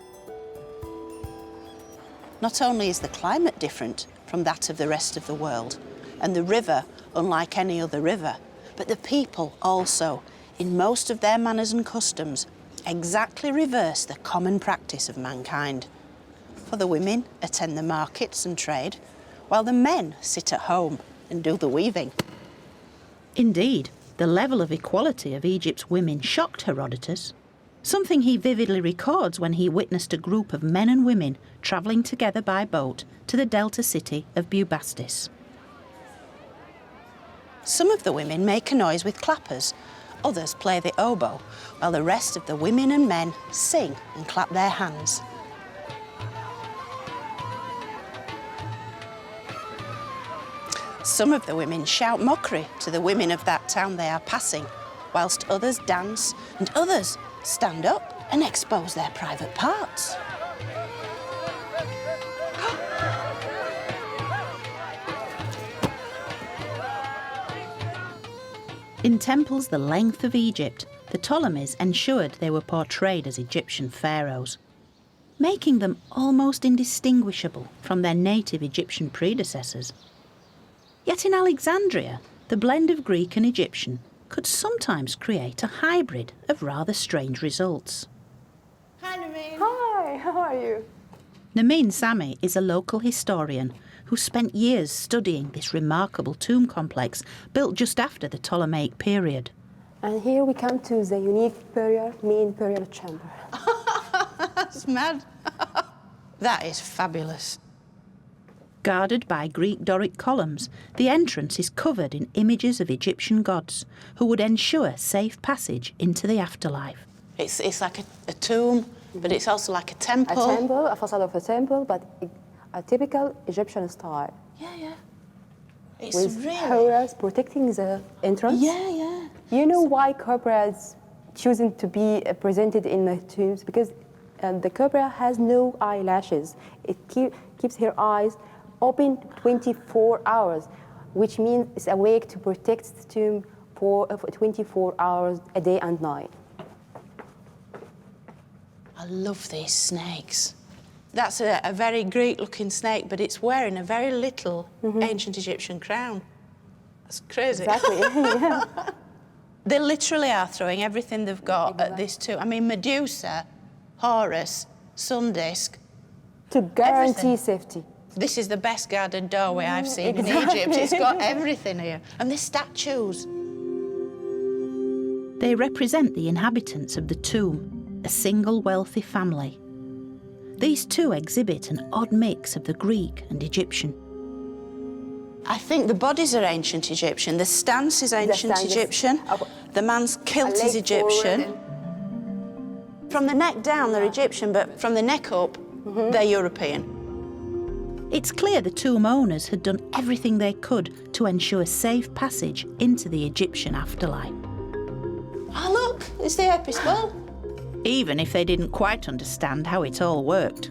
Not only is the climate different from that of the rest of the world, and the river unlike any other river, but the people also, in most of their manners and customs, exactly reverse the common practice of mankind. For the women attend the markets and trade, while the men sit at home and do the weaving.
Indeed, the level of equality of Egypt's women shocked Herodotus, something he vividly records when he witnessed a group of men and women travelling together by boat to the delta city of Bubastis.
Some of the women make a noise with clappers, others play the oboe, while the rest of the women and men sing and clap their hands. Some of the women shout mockery to the women of that town they are passing, whilst others dance and others stand up and expose their private parts.
In temples the length of Egypt, the Ptolemies ensured they were portrayed as Egyptian pharaohs, making them almost indistinguishable from their native Egyptian predecessors. Yet in Alexandria, the blend of Greek and Egyptian could sometimes create a hybrid of rather strange results.
Hi, Nermeen. Hi, how are you?
Nermeen Sami is a local historian who spent years studying this remarkable tomb complex built just after the Ptolemaic period.
And here we come to the unique main burial chamber.
That's mad. That is fabulous.
Guarded by Greek Doric columns, the entrance is covered in images of Egyptian gods who would ensure safe passage into the afterlife.
It's like a tomb, but it's also like a temple.
A temple, a facade of a temple, but a typical Egyptian style.
Yeah. It's
with
really...
cobras protecting the entrance.
Yeah.
You know why cobras choosing to be presented in the tombs? Because the cobra has no eyelashes. It keeps her eyes open 24 hours, which means it's awake to protect the tomb for 24 hours a day and night.
I love these snakes. That's a very Greek-looking snake, but it's wearing a very little ancient Egyptian crown. That's crazy.
Exactly, yeah.
They literally are throwing everything they've got at this tomb. I mean, Medusa, Horus, sun disk.
To guarantee safety.
This is the best guarded doorway I've seen in Egypt. It's got everything here. And the statues.
They represent the inhabitants of the tomb, a single wealthy family. These two exhibit an odd mix of the Greek and Egyptian.
I think the bodies are ancient Egyptian, the stance is ancient Egyptian, the man's kilt is Egyptian. From the neck down, they're Egyptian, but from the neck up, they're European.
It's clear the tomb owners had done everything they could to ensure safe passage into the Egyptian afterlife.
Oh, look, it's the Apis bull.
Even if they didn't quite understand how it all worked.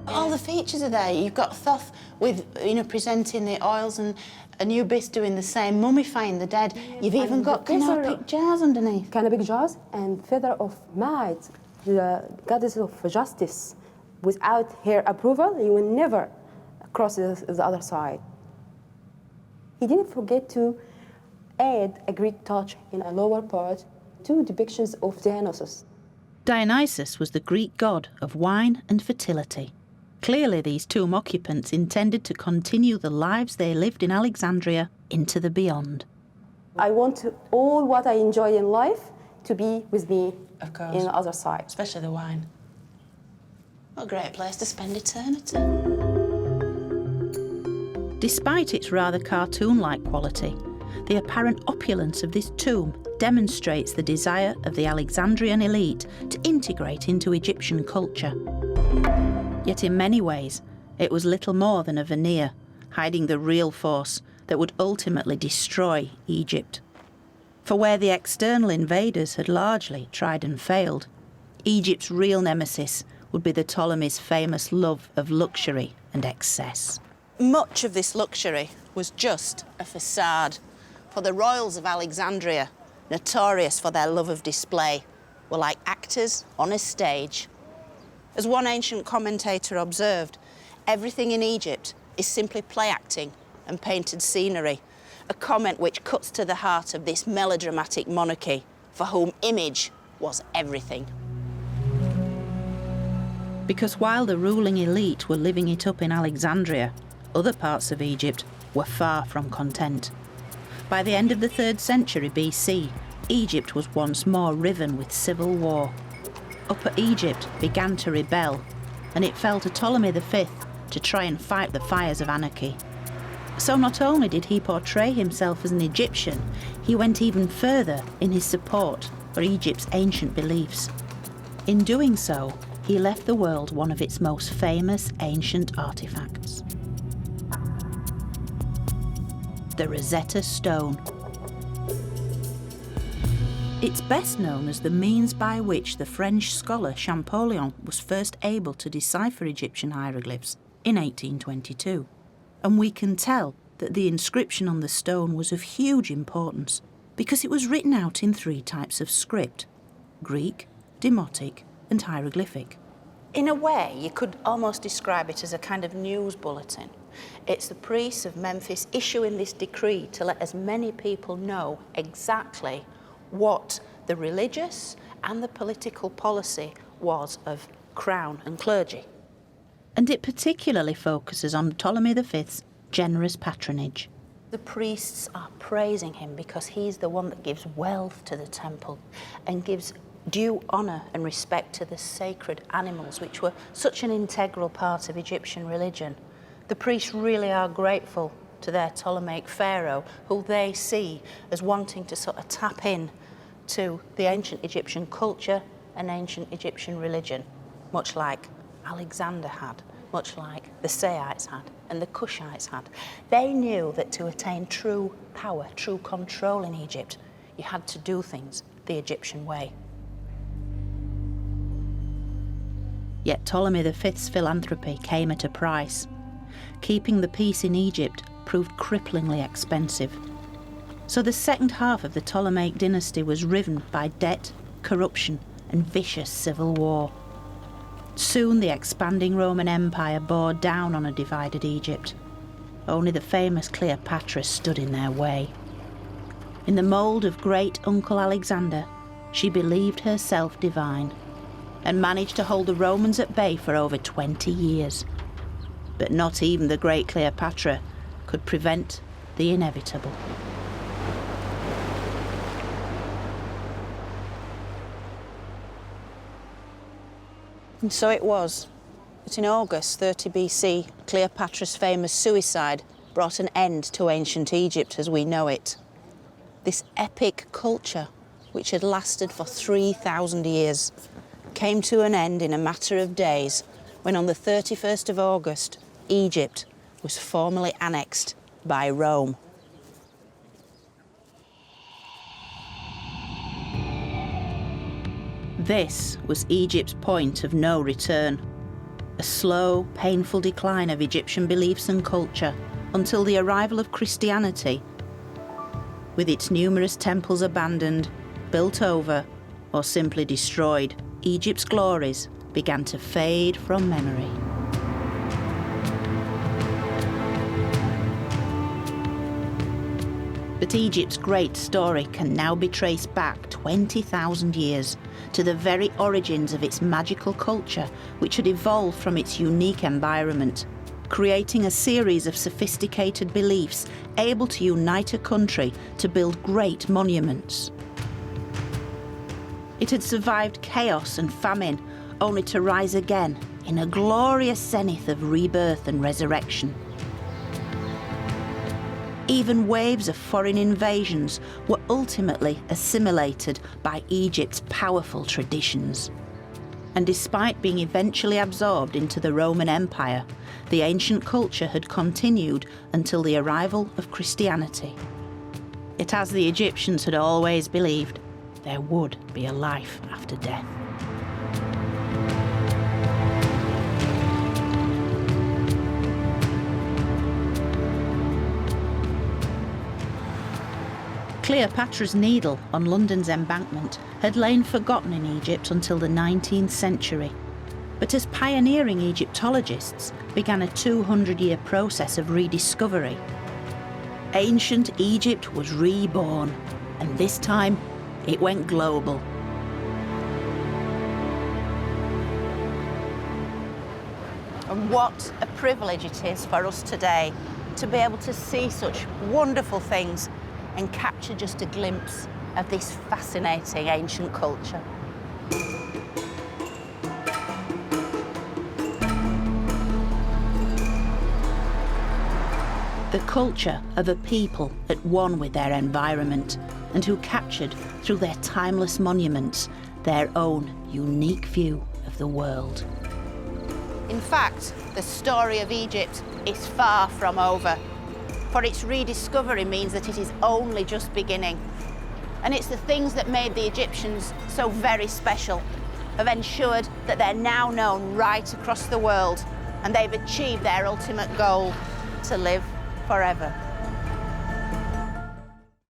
All the features are there. You've got Thoth with, presenting the oils and Anubis doing the same, mummifying the dead. You've even got canopic jars underneath.
Canopic jars and feather of Ma'at, the goddess of justice. Without her approval, you will never cross the other side. He didn't forget to add a Greek touch in a lower part, two depictions of Dionysus.
Dionysus was the Greek god of wine and fertility. Clearly, these tomb occupants intended to continue the lives they lived in Alexandria into the beyond.
I want all what I enjoy in life to be with me in the other side.
Especially the wine. What a great place to spend eternity.
Despite its rather cartoon-like quality, the apparent opulence of this tomb demonstrates the desire of the Alexandrian elite to integrate into Egyptian culture. Yet in many ways, it was little more than a veneer, hiding the real force that would ultimately destroy Egypt. For where the external invaders had largely tried and failed, Egypt's real nemesis would be the Ptolemies' famous love of luxury and excess.
Much of this luxury was just a facade, for the royals of Alexandria, notorious for their love of display, were like actors on a stage. As one ancient commentator observed, everything in Egypt is simply play acting and painted scenery, a comment which cuts to the heart of this melodramatic monarchy, for whom image was everything.
Because while the ruling elite were living it up in Alexandria, other parts of Egypt were far from content. By the end of the 3rd century BC, Egypt was once more riven with civil war. Upper Egypt began to rebel, and it fell to Ptolemy V to try and fight the fires of anarchy. So not only did he portray himself as an Egyptian, he went even further in his support for Egypt's ancient beliefs. In doing so, he left the world one of its most famous ancient artifacts: the Rosetta Stone. It's best known as the means by which the French scholar Champollion was first able to decipher Egyptian hieroglyphs in 1822. And we can tell that the inscription on the stone was of huge importance because it was written out in 3 types of script: Greek, Demotic, and hieroglyphic.
In a way, you could almost describe it as a kind of news bulletin. It's the priests of Memphis issuing this decree to let as many people know exactly what the religious and the political policy was of crown and clergy.
And it particularly focuses on Ptolemy V's generous patronage.
The priests are praising him because he's the one that gives wealth to the temple and gives due honour and respect to the sacred animals, which were such an integral part of Egyptian religion. The priests really are grateful to their Ptolemaic pharaoh, who they see as wanting to sort of tap in to the ancient Egyptian culture and ancient Egyptian religion, much like Alexander had, much like the Saites had and the Kushites had. They knew that to attain true power, true control in Egypt, you had to do things
the Egyptian way. Yet Ptolemy V's philanthropy came at a price. Keeping the peace in Egypt proved cripplingly expensive. So the second half of the Ptolemaic dynasty was riven by debt, corruption, and vicious civil war. Soon the expanding Roman Empire bore down on a divided Egypt. Only the famous Cleopatra stood in their way. In the mould of great Uncle Alexander, she believed herself divine and managed to hold the Romans at bay for over 20 years. But not even the great Cleopatra could prevent the inevitable. And so it was that in August 30 BC, Cleopatra's famous suicide brought an end to ancient Egypt as we know it. This epic culture, which had lasted for 3,000 years, came to an end in a matter of days when on the 31st of August, Egypt was formally annexed by Rome. This was Egypt's point of no return. A slow, painful decline of Egyptian beliefs and culture until the arrival of Christianity, with its numerous temples abandoned, built over, or simply destroyed. Egypt's glories began to fade from memory. But Egypt's great story can now be traced back 20,000 years to the very origins of its magical culture, which had evolved from its unique environment, creating a series of sophisticated beliefs able to unite a country to build great monuments. It had survived chaos and famine, only to rise again in a glorious zenith of rebirth and resurrection. Even waves of foreign invasions were ultimately assimilated by Egypt's powerful traditions. And despite being eventually absorbed into the Roman Empire, the ancient culture had continued until the arrival of Christianity. Yet, as the Egyptians had always believed, there would be a life after death. Cleopatra's Needle on London's embankment had lain forgotten in Egypt until the 19th century. But as pioneering Egyptologists began a 200-year process of rediscovery, ancient Egypt was reborn, and this time it went global. And what a privilege it is for us today to be able to see such wonderful things and capture just a glimpse of this fascinating ancient culture. The culture of a people at one with their environment and who captured, through their timeless monuments, their own unique view of the world. In fact, the story of Egypt is far from over, for its rediscovery means that it is only just beginning. And it's the things that made the Egyptians so very special, have ensured that they're now known right across the world, and they've achieved their ultimate goal, to live forever.